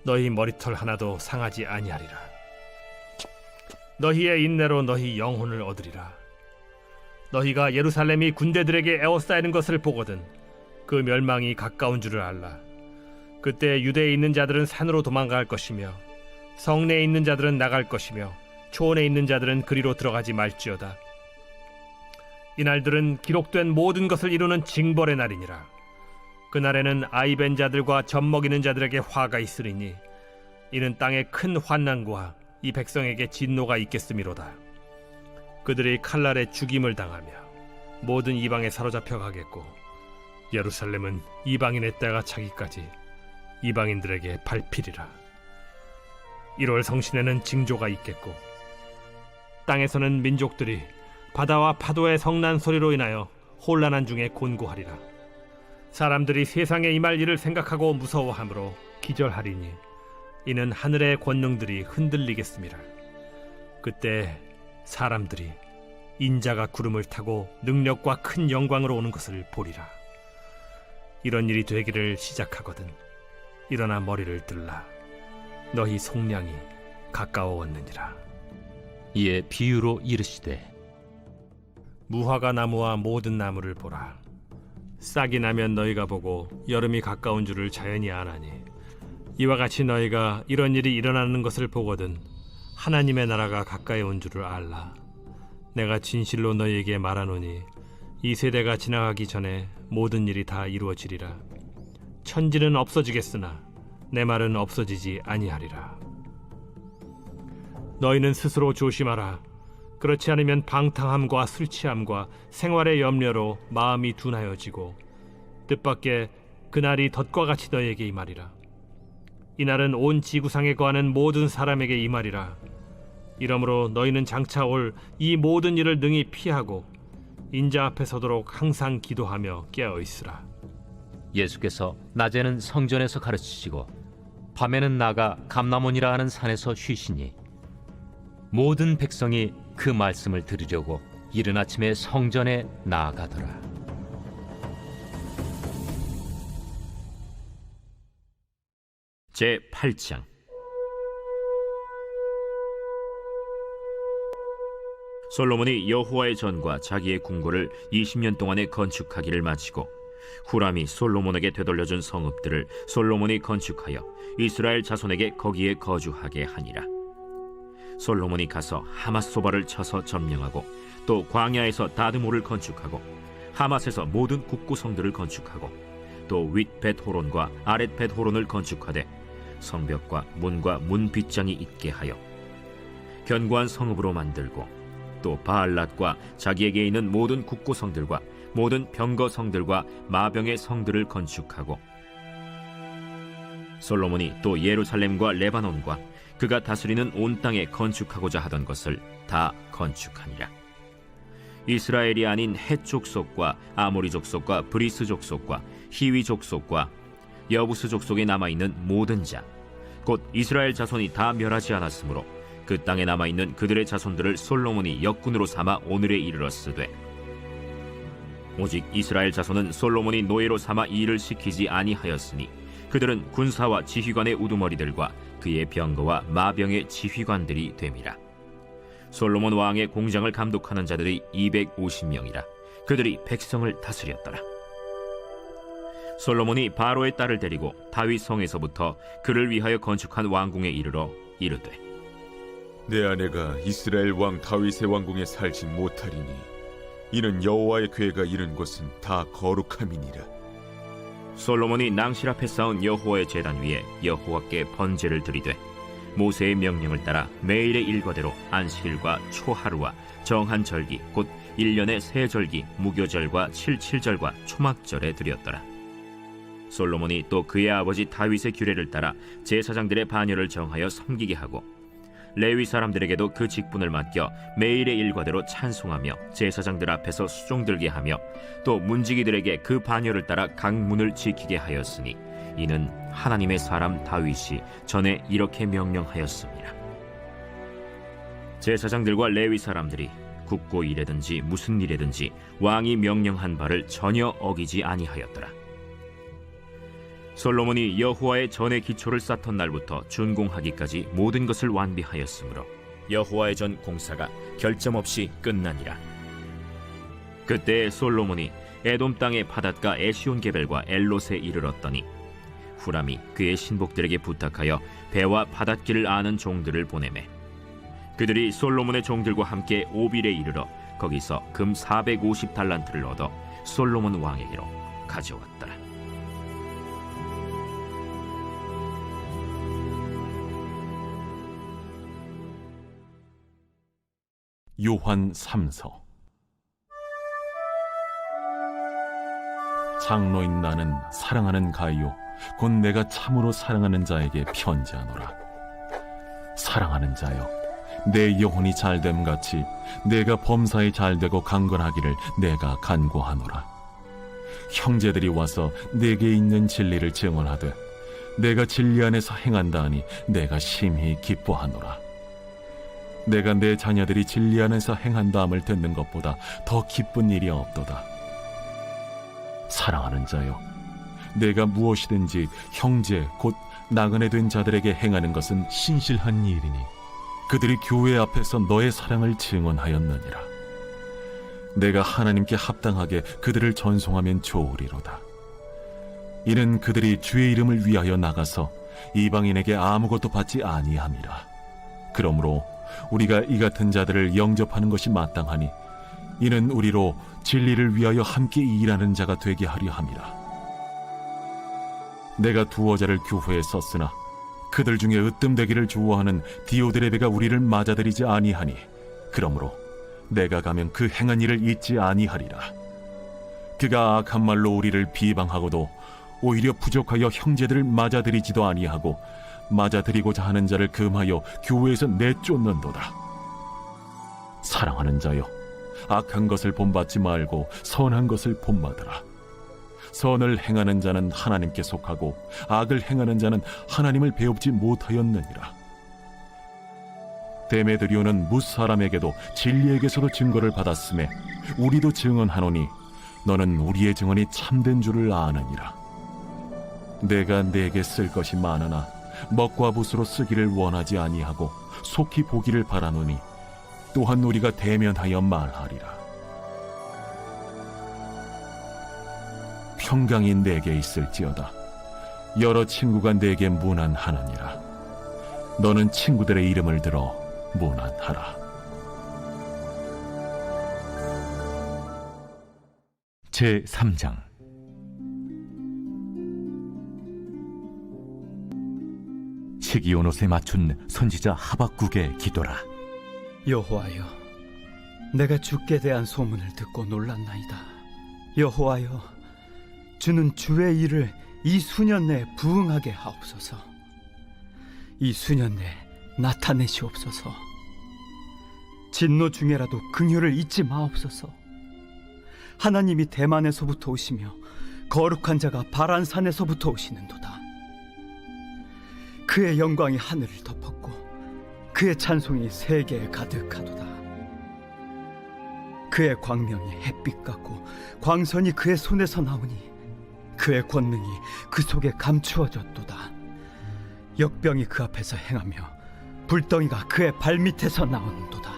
너희 머리털 하나도 상하지 아니하리라. 너희의 인내로 너희 영혼을 얻으리라. 너희가 예루살렘이 군대들에게 에워싸이는 것을 보거든 그 멸망이 가까운 줄을 알라. 그때 유대에 있는 자들은 산으로 도망갈 것이며 성내에 있는 자들은 나갈 것이며 초원에 있는 자들은 그리로 들어가지 말지어다. 이날들은 기록된 모든 것을 이루는 징벌의 날이니라. 그날에는 아이벤 자들과 젖먹이는 자들에게 화가 있으리니 이는 땅에 큰 환난과 이 백성에게 진노가 있겠음이로다. 그들이 칼날에 죽임을 당하며 모든 이방에 사로잡혀 가겠고 예루살렘은 이방인의 때가 차기까지 이방인들에게 밟히리라. 1월 성신에는 징조가 있겠고 땅에서는 민족들이 바다와 파도의 성난 소리로 인하여 혼란한 중에 곤고하리라. 사람들이 세상에 임할 일을 생각하고 무서워하므로 기절하리니 이는 하늘의 권능들이 흔들리겠습니다. 그때 사람들이 인자가 구름을 타고 능력과 큰 영광으로 오는 것을 보리라. 이런 일이 되기를 시작하거든 일어나 머리를 들라. 너희 속량이 가까워왔느니라. 이에 비유로 이르시되 무화과 나무와 모든 나무를 보라. 싹이 나면 너희가 보고 여름이 가까운 줄을 자연히 아나니 이와 같이 너희가 이런 일이 일어나는 것을 보거든 하나님의 나라가 가까이 온 줄을 알라. 내가 진실로 너희에게 말하노니 이 세대가 지나가기 전에 모든 일이 다 이루어지리라. 천지는 없어지겠으나 내 말은 없어지지 아니하리라. 너희는 스스로 조심하라. 그렇지 않으면 방탕함과 술 취함과 생활의 염려로 마음이 둔하여지고 뜻밖의 그날이 덫과 같이 너희에게 임하리라. 이날은 온 지구상에 거하는 모든 사람에게 임하리라. 이러므로 너희는 장차 올 이 모든 일을 능히 피하고 인자 앞에 서도록 항상 기도하며 깨어 있으라. 예수께서 낮에는 성전에서 가르치시고 밤에는 나가 감람원이라 하는 산에서 쉬시니 모든 백성이 그 말씀을 들으려고 이른 아침에 성전에 나아가더라. 제8장. 솔로몬이 여호와의 전과 자기의 궁궐을 20년 동안에 건축하기를 마치고 후람이 솔로몬에게 되돌려준 성읍들을 솔로몬이 건축하여 이스라엘 자손에게 거기에 거주하게 하니라. 솔로몬이 가서 하맛소바를 쳐서 점령하고 또 광야에서 다드모를 건축하고 하맛에서 모든 국구성들을 건축하고 또 윗 벳호론과 아랫 벳호론을 건축하되 성벽과 문과 문 빗장이 있게 하여 견고한 성읍으로 만들고 또 바알랏과 자기에게 있는 모든 국구성들과 모든 병거성들과 마병의 성들을 건축하고 솔로몬이 또 예루살렘과 레바논과 그가 다스리는 온 땅에 건축하고자 하던 것을 다 건축하니라. 이스라엘이 아닌 헷 족속과 아모리 족속과 브리스 족속과 히위 족속과 여부스 족속에 남아있는 모든 자 곧 이스라엘 자손이 다 멸하지 않았으므로 그 땅에 남아있는 그들의 자손들을 솔로몬이 역군으로 삼아 오늘에 이르렀으되 오직 이스라엘 자손은 솔로몬이 노예로 삼아 이 일을 시키지 아니하였으니 그들은 군사와 지휘관의 우두머리들과 그의 병거와 마병의 지휘관들이 됨이라. 솔로몬 왕의 공장을 감독하는 자들이 250명이라. 그들이 백성을 다스렸더라. 솔로몬이 바로의 딸을 데리고 다윗 성에서부터 그를 위하여 건축한 왕궁에 이르러 이르되 내 아내가 이스라엘 왕 다윗의 왕궁에 살지 못하리니 이는 여호와의 궤가 이른 곳은 다 거룩함이니라. 솔로몬이 낭실 앞에 쌓은 여호와의 제단 위에 여호와께 번제를 드리되 모세의 명령을 따라 매일의 일과대로 안식일과 초하루와 정한 절기 곧 1년의 세 절기 무교절과 칠칠절과 초막절에 드렸더라. 솔로몬이 또 그의 아버지 다윗의 규례를 따라 제사장들의 반열을 정하여 섬기게 하고 레위 사람들에게도 그 직분을 맡겨 매일의 일과대로 찬송하며 제사장들 앞에서 수종 들게 하며 또 문지기들에게 그 반열을 따라 각 문을 지키게 하였으니 이는 하나님의 사람 다윗이 전에 이렇게 명령하였습니다. 제사장들과 레위 사람들이 국고 일에든지 무슨 일에든지 왕이 명령한 바를 전혀 어기지 아니하였더라. 솔로몬이 여호와의 전의 기초를 쌓던 날부터 준공하기까지 모든 것을 완비하였으므로 여호와의 전 공사가 결점 없이 끝나니라. 그때 솔로몬이 에돔 땅의 바닷가 에시온게벨과 엘롯에 이르렀더니 후람이 그의 신복들에게 부탁하여 배와 바닷길을 아는 종들을 보내매 그들이 솔로몬의 종들과 함께 오빌에 이르러 거기서 금 450달란트를 얻어 솔로몬 왕에게로 가져왔더라. 요한 3서. 장로인 나는 사랑하는 가이요 곧 내가 참으로 사랑하는 자에게 편지하노라. 사랑하는 자여, 내 영혼이 잘됨 같이 내가 범사에 잘되고 강건하기를 내가 간구하노라. 형제들이 와서 내게 있는 진리를 증언하되 내가 진리 안에서 행한다 하니 내가 심히 기뻐하노라. 내가 내 자녀들이 진리 안에서 행한다함을 듣는 것보다 더 기쁜 일이 없도다. 사랑하는 자여, 내가 무엇이든지 형제 곧 나그네 된 자들에게 행하는 것은 신실한 일이니 그들이 교회 앞에서 너의 사랑을 증언하였느니라. 내가 하나님께 합당하게 그들을 전송하면 좋으리로다. 이는 그들이 주의 이름을 위하여 나가서 이방인에게 아무것도 받지 아니함이라. 그러므로 우리가 이 같은 자들을 영접하는 것이 마땅하니 이는 우리로 진리를 위하여 함께 일하는 자가 되게 하려 함이라. 내가 두어 자를 교회에 썼으나 그들 중에 으뜸되기를 좋아하는 디오드레베가 우리를 맞아들이지 아니하니 그러므로 내가 가면 그 행한 일을 잊지 아니하리라. 그가 악한 말로 우리를 비방하고도 오히려 부족하여 형제들을 맞아들이지도 아니하고 맞아들이고자 하는 자를 금하여 교회에서 내쫓는도다. 사랑하는 자여, 악한 것을 본받지 말고 선한 것을 본받으라. 선을 행하는 자는 하나님께 속하고 악을 행하는 자는 하나님을 배웁지 못하였느니라. 데메드리오는 무사람에게도 진리에게서도 증거를 받았음에 우리도 증언하노니 너는 우리의 증언이 참된 줄을 아느니라. 내가 네게 쓸 것이 많으나 먹과 붓으로 쓰기를 원하지 아니하고 속히 보기를 바라노니 또한 우리가 대면하여 말하리라. 평강이 내게 있을지어다. 여러 친구가 내게 문안하느니라. 너는 친구들의 이름을 들어 문안하라. 제3장. 시기온옷에 맞춘 선지자 하박국의 기도라. 여호와여, 내가 주께 대한 소문을 듣고 놀랐나이다. 여호와여, 주는 주의 일을 이 수년 내에 부응하게 하옵소서. 이 수년 내에 나타내시옵소서. 진노 중에라도 긍휼을 잊지 마옵소서. 하나님이 대만에서부터 오시며 거룩한 자가 바란산에서부터 오시는도다. 그의 영광이 하늘을 덮었고 그의 찬송이 세계에 가득하도다. 그의 광명이 햇빛 같고 광선이 그의 손에서 나오니 그의 권능이 그 속에 감추어졌도다. 역병이 그 앞에서 행하며 불덩이가 그의 발밑에서 나오는도다.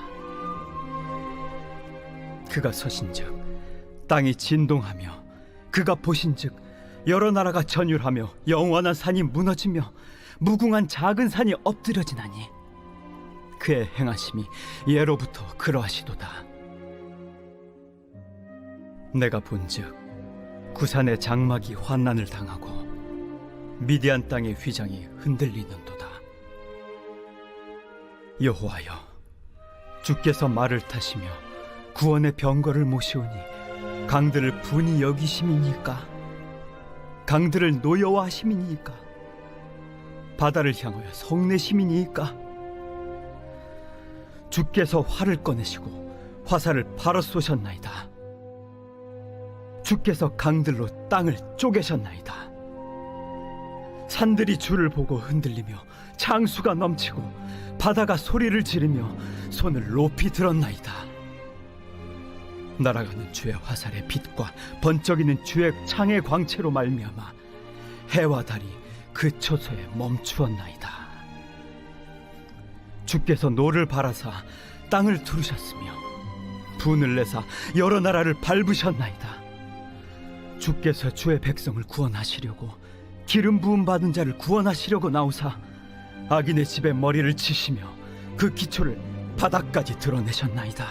그가 서신즉 땅이 진동하며 그가 보신즉 여러 나라가 전율하며 영원한 산이 무너지며 무궁한 작은 산이 엎드려지나니 그의 행하심이 예로부터 그러하시도다. 내가 본즉 구산의 장막이 환난을 당하고 미디안 땅의 휘장이 흔들리는도다. 여호와여, 주께서 말을 타시며 구원의 병거를 모시오니 강들을 분이 여기심이니까? 강들을 노여워하심이니까? 바다를 향하여 성내심이니까? 주께서 활을 꺼내시고 화살을 바로 쏘셨나이다. 주께서 강들로 땅을 쪼개셨나이다. 산들이 주를 보고 흔들리며 창수가 넘치고 바다가 소리를 지르며 손을 높이 들었나이다. 날아가는 주의 화살의 빛과 번쩍이는 주의 창의 광채로 말미암아 해와 달이 그 초소에 멈추었나이다. 주께서 노를 바라사 땅을 두르셨으며 분을 내사 여러 나라를 밟으셨나이다. 주께서 주의 백성을 구원하시려고 기름 부음 받은 자를 구원하시려고 나오사 악인의 집에 머리를 치시며 그 기초를 바닥까지 드러내셨나이다.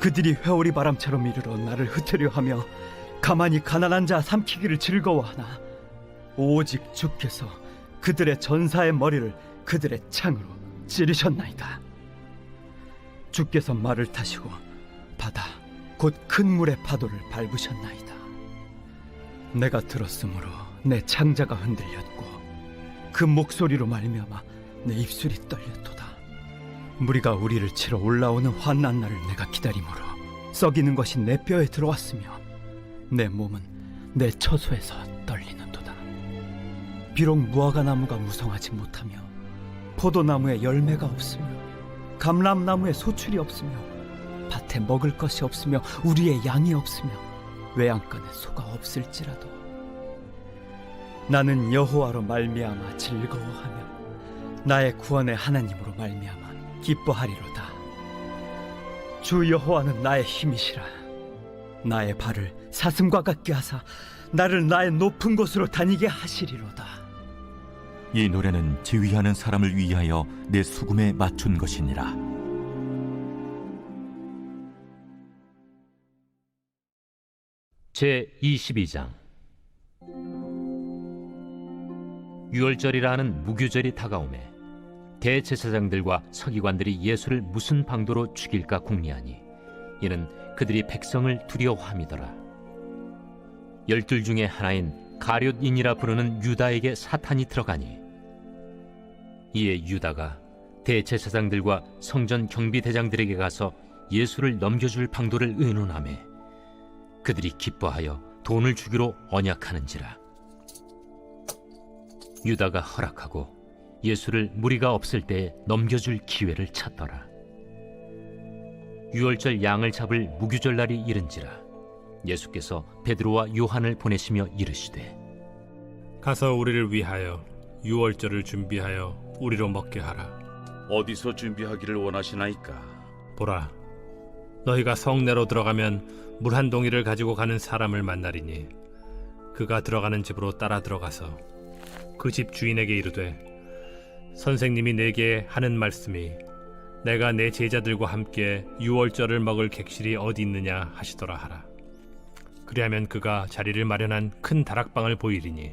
그들이 회오리 바람처럼 이르러 나를 흩으려 하며 가만히 가난한 자 삼키기를 즐거워하나 오직 주께서 그들의 전사의 머리를 그들의 창으로 찌르셨나이다. 주께서 말을 타시고 바다 곧 큰 물의 파도를 밟으셨나이다. 내가 들었으므로 내 창자가 흔들렸고 그 목소리로 말미암아 내 입술이 떨렸도다. 무리가 우리를 치러 올라오는 환난 날을 내가 기다림으로 썩이는 것이 내 뼈에 들어왔으며 내 몸은 내 처소에서 떨리는도다. 비록 무화과 나무가 무성하지 못하며 포도나무에 열매가 없으며 감람나무에 소출이 없으며 밭에 먹을 것이 없으며 우리의 양이 없으며 외양간에 소가 없을지라도 나는 여호와로 말미암아 즐거워하며 나의 구원의 하나님으로 말미암아 기뻐하리로다. 주 여호와는 나의 힘이시라. 나의 발을 사슴과 같게 하사 나를 나의 높은 곳으로 다니게 하시리로다. 이 노래는 지휘하는 사람을 위하여 내 수금에 맞춘 것이니라. 제 22장. 유월절이라 하는 무교절이 다가오매 대제사장들과 서기관들이 예수를 무슨 방도로 죽일까 궁리하니 이는 그들이 백성을 두려워함이더라. 12 중에 하나인 가룟인이라 부르는 유다에게 사탄이 들어가니 이에 유다가 대제사장들과 성전 경비대장들에게 가서 예수를 넘겨줄 방도를 의논하매 그들이 기뻐하여 돈을 주기로 언약하는지라. 유다가 허락하고 예수를 무리가 없을 때에 넘겨줄 기회를 찾더라. 유월절 양을 잡을 무교절 날이 이른지라. 예수께서 베드로와 요한을 보내시며 이르시되 가서 우리를 위하여 유월절을 준비하여 우리로 먹게 하라. 어디서 준비하기를 원하시나이까? 보라, 너희가 성내로 들어가면 물 한 동이를 가지고 가는 사람을 만나리니 그가 들어가는 집으로 따라 들어가서 그 집 주인에게 이르되 선생님이 내게 하는 말씀이 내가 내 제자들과 함께 유월절을 먹을 객실이 어디 있느냐 하시더라 하라. 그리하면 그가 자리를 마련한 큰 다락방을 보이리니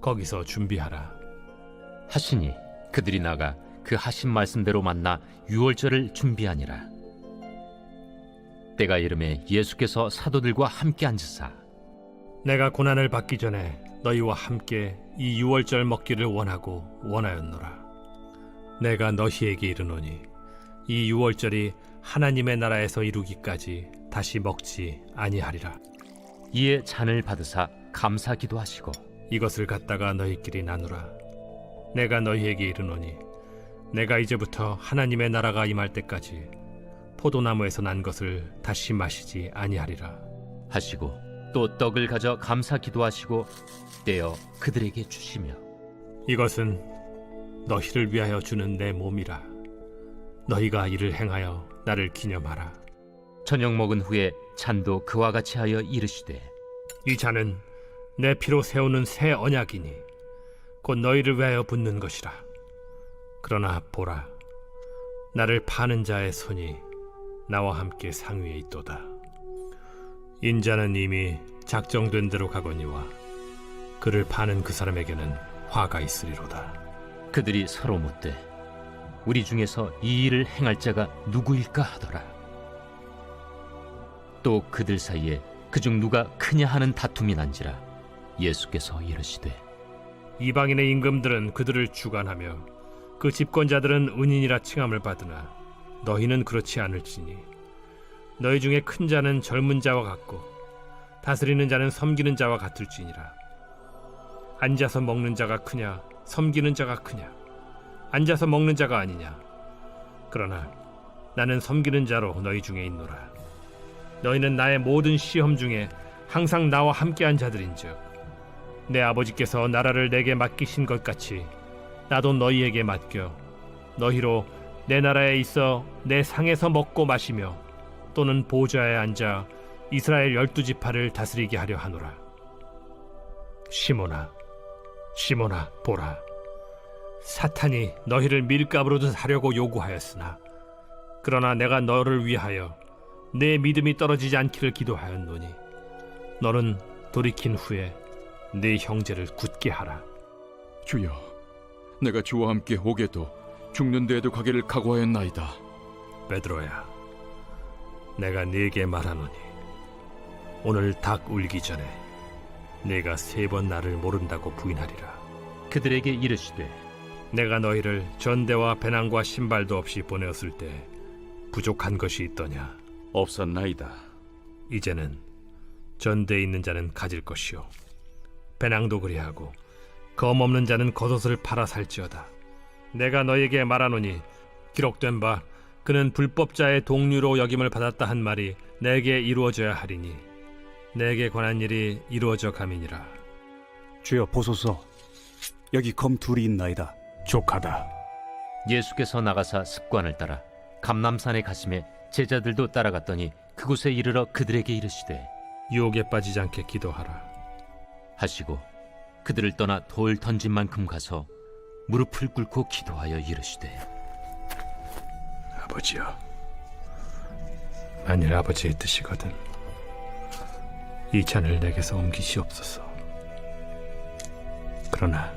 거기서 준비하라 하시니 그들이 나가 그 하신 말씀대로 만나 유월절을 준비하니라. 때가 이르매 예수께서 사도들과 함께 앉으사 내가 고난을 받기 전에 너희와 함께 이 유월절 먹기를 원하였노라. 내가 너희에게 이르노니 이 유월절이 하나님의 나라에서 이루기까지 다시 먹지 아니하리라. 이에 잔을 받으사 감사 기도하시고 이것을 갖다가 너희끼리 나누라. 내가 너희에게 이르노니 내가 이제부터 하나님의 나라가 임할 때까지 포도나무에서 난 것을 다시 마시지 아니하리라 하시고 또 떡을 가져 감사 기도하시고 떼어 그들에게 주시며 이것은 너희를 위하여 주는 내 몸이라. 너희가 이를 행하여 나를 기념하라. 저녁 먹은 후에 잔도 그와 같이 하여 이르시되 이 잔은 내 피로 세우는 새 언약이니 곧 너희를 위하여 붓는 것이라. 그러나 보라, 나를 파는 자의 손이 나와 함께 상위에 있도다. 인자는 이미 작정된 대로 가거니와 그를 파는 그 사람에게는 화가 있으리로다. 그들이 서로 묻되 우리 중에서 이 일을 행할 자가 누구일까 하더라. 또 그들 사이에 그중 누가 크냐 하는 다툼이 난지라. 예수께서 이르시되 이방인의 임금들은 그들을 주관하며 그 집권자들은 은인이라 칭함을 받으나 너희는 그렇지 않을지니 너희 중에 큰 자는 젊은 자와 같고 다스리는 자는 섬기는 자와 같을지니라. 앉아서 먹는 자가 크냐 섬기는 자가 크냐? 앉아서 먹는 자가 아니냐? 그러나 나는 섬기는 자로 너희 중에 있노라. 너희는 나의 모든 시험 중에 항상 나와 함께한 자들인즉 내 아버지께서 나라를 내게 맡기신 것 같이 나도 너희에게 맡겨 너희로 내 나라에 있어 내 상에서 먹고 마시며 또는 보좌에 앉아 이스라엘 12지파를 다스리게 하려 하노라. 시몬아, 시몬아, 보라, 사탄이 너희를 밀가루로 하려고 요구하였으나 그러나 내가 너를 위하여 내 믿음이 떨어지지 않기를 기도하였노니 너는 돌이킨 후에 네 형제를 굳게 하라. 주여, 내가 주와 함께 오게도 죽는 데에도 가기를 각오하였나이다. 베드로야, 내가 네게 말하노니 오늘 닭 울기 전에 네가 3번 나를 모른다고 부인하리라. 그들에게 이르시되 내가 너희를 전대와 배낭과 신발도 없이 보내었을 때 부족한 것이 있더냐? 없었나이다. 이제는 전대에 있는 자는 가질 것이요 배낭도 그리하고 검 없는 자는 겉옷을 팔아 살지어다. 내가 너에게 말하노니 기록된 바 그는 불법자의 동류로 여김을 받았다 한 말이 내게 이루어져야 하리니 내게 관한 일이 이루어져 감이니라. 주여 보소서, 여기 검 둘이 있나이다. 족하다. 예수께서 나가사 습관을 따라 감람산에 가심에 제자들도 따라갔더니 그곳에 이르러 그들에게 이르시되 유혹에 빠지지 않게 기도하라 하시고 그들을 떠나 돌 던진 만큼 가서 무릎을 꿇고 기도하여 이르시되 아버지여, 만일 아버지의 뜻이거든 이 잔을 내게서 옮기시옵소서. 그러나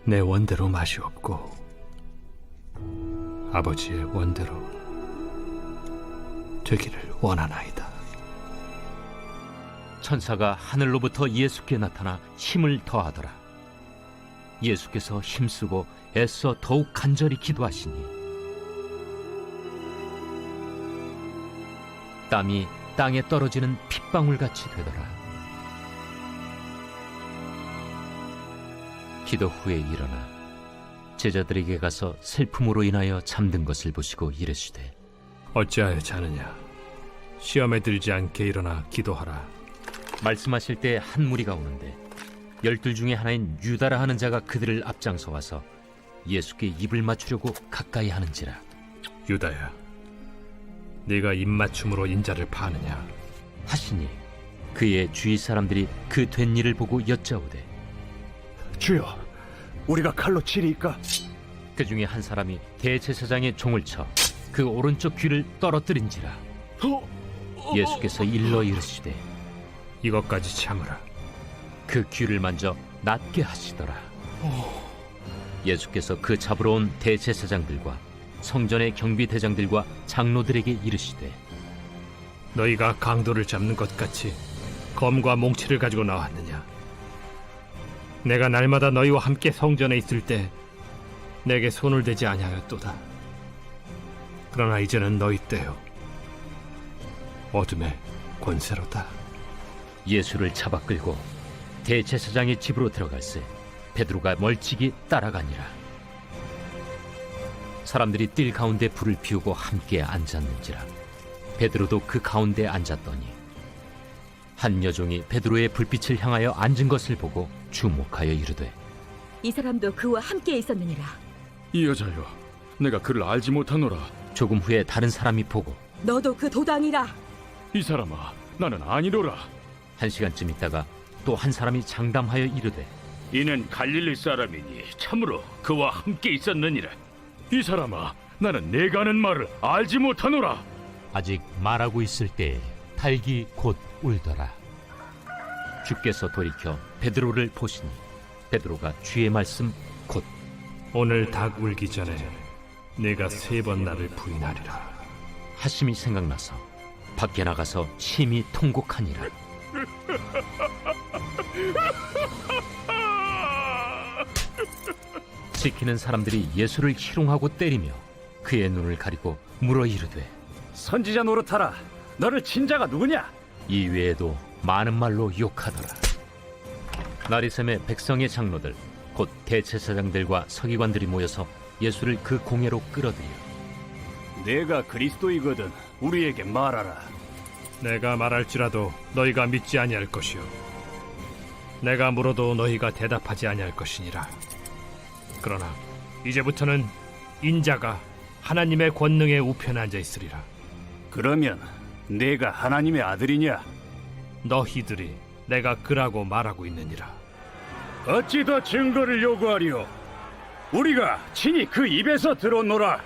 내 원대로 마시옵고 아버지의 원대로 되기를 원하나이다. 천사가 하늘로부터 예수께 나타나 힘을 더하더라. 예수께서 힘쓰고 애써 더욱 간절히 기도하시니 땀이 땅에 떨어지는 핏방울같이 되더라. 기도 후에 일어나 제자들에게 가서 슬픔으로 인하여 잠든 것을 보시고 이르시되 어찌하여 자느냐? 시험에 들지 않게 일어나 기도하라. 말씀하실 때 한 무리가 오는데 12 중에 하나인 유다라 하는 자가 그들을 앞장서 와서 예수께 입을 맞추려고 가까이 하는지라. 유다야, 네가 입맞춤으로 인자를 파느냐? 하시니 그의 주위 사람들이 그 된 일을 보고 여짜오되 주여, 우리가 칼로 치리이까? 그 중에 한 사람이 대제사장의 종을 쳐 그 오른쪽 귀를 떨어뜨린지라. 예수께서 일러 이르시되 이것까지 참으라. 그 귀를 만져 낫게 하시더라. 예수께서 그 잡으러 온 대제사장들과 성전의 경비대장들과 장로들에게 이르시되 너희가 강도를 잡는 것 같이 검과 몽치를 가지고 나왔느냐? 내가 날마다 너희와 함께 성전에 있을 때 내게 손을 대지 아니하였도다. 그러나 이제는 너희 때요 어둠의 권세로다. 예수를 잡아 끌고 대제사장의 집으로 들어갈새 베드로가 멀찍이 따라가니라. 사람들이 뜰 가운데 불을 피우고 함께 앉았는지라. 베드로도 그 가운데 앉았더니 한 여종이 베드로의 불빛을 향하여 앉은 것을 보고 주목하여 이르되 이 사람도 그와 함께 있었느니라. 이 여자여, 내가 그를 알지 못하노라. 조금 후에 다른 사람이 보고 너도 그 도당이라. 이 사람아, 나는 아니로라. 1시간쯤 있다가 또 한 사람이 장담하여 이르되 이는 갈릴리 사람이니 참으로 그와 함께 있었느니라. 이 사람아, 나는 내가 하는 말을 알지 못하노라. 아직 말하고 있을 때에 닭이 곧 울더라. 주께서 돌이켜 베드로를 보시니 베드로가 주의 말씀 곧 오늘 닭 울기 전에 네가 3번 나를 부인하리라 하심이 생각나서 밖에 나가서 심히 통곡하니라. 지키는 사람들이 예수를 희롱하고 때리며 그의 눈을 가리고 물어 이르되 선지자 노릇하라. 너를 친 자가 누구냐? 이 외에도 많은 말로 욕하더라. 나리샘의 백성의 장로들 곧 대제사장들과 서기관들이 모여서 예수를 그 공회로 끌어들여 내가 그리스도이거든 우리에게 말하라. 내가 말할지라도 너희가 믿지 아니할 것이요 내가 물어도 너희가 대답하지 아니할 것이니라. 그러나 이제부터는 인자가 하나님의 권능의 우편에 앉아 있으리라. 그러면 내가 하나님의 아들이냐? 너희들이 내가 그라고 말하고 있느니라. 어찌 더 증거를 요구하리오? 우리가 친히 그 입에서 들었노라.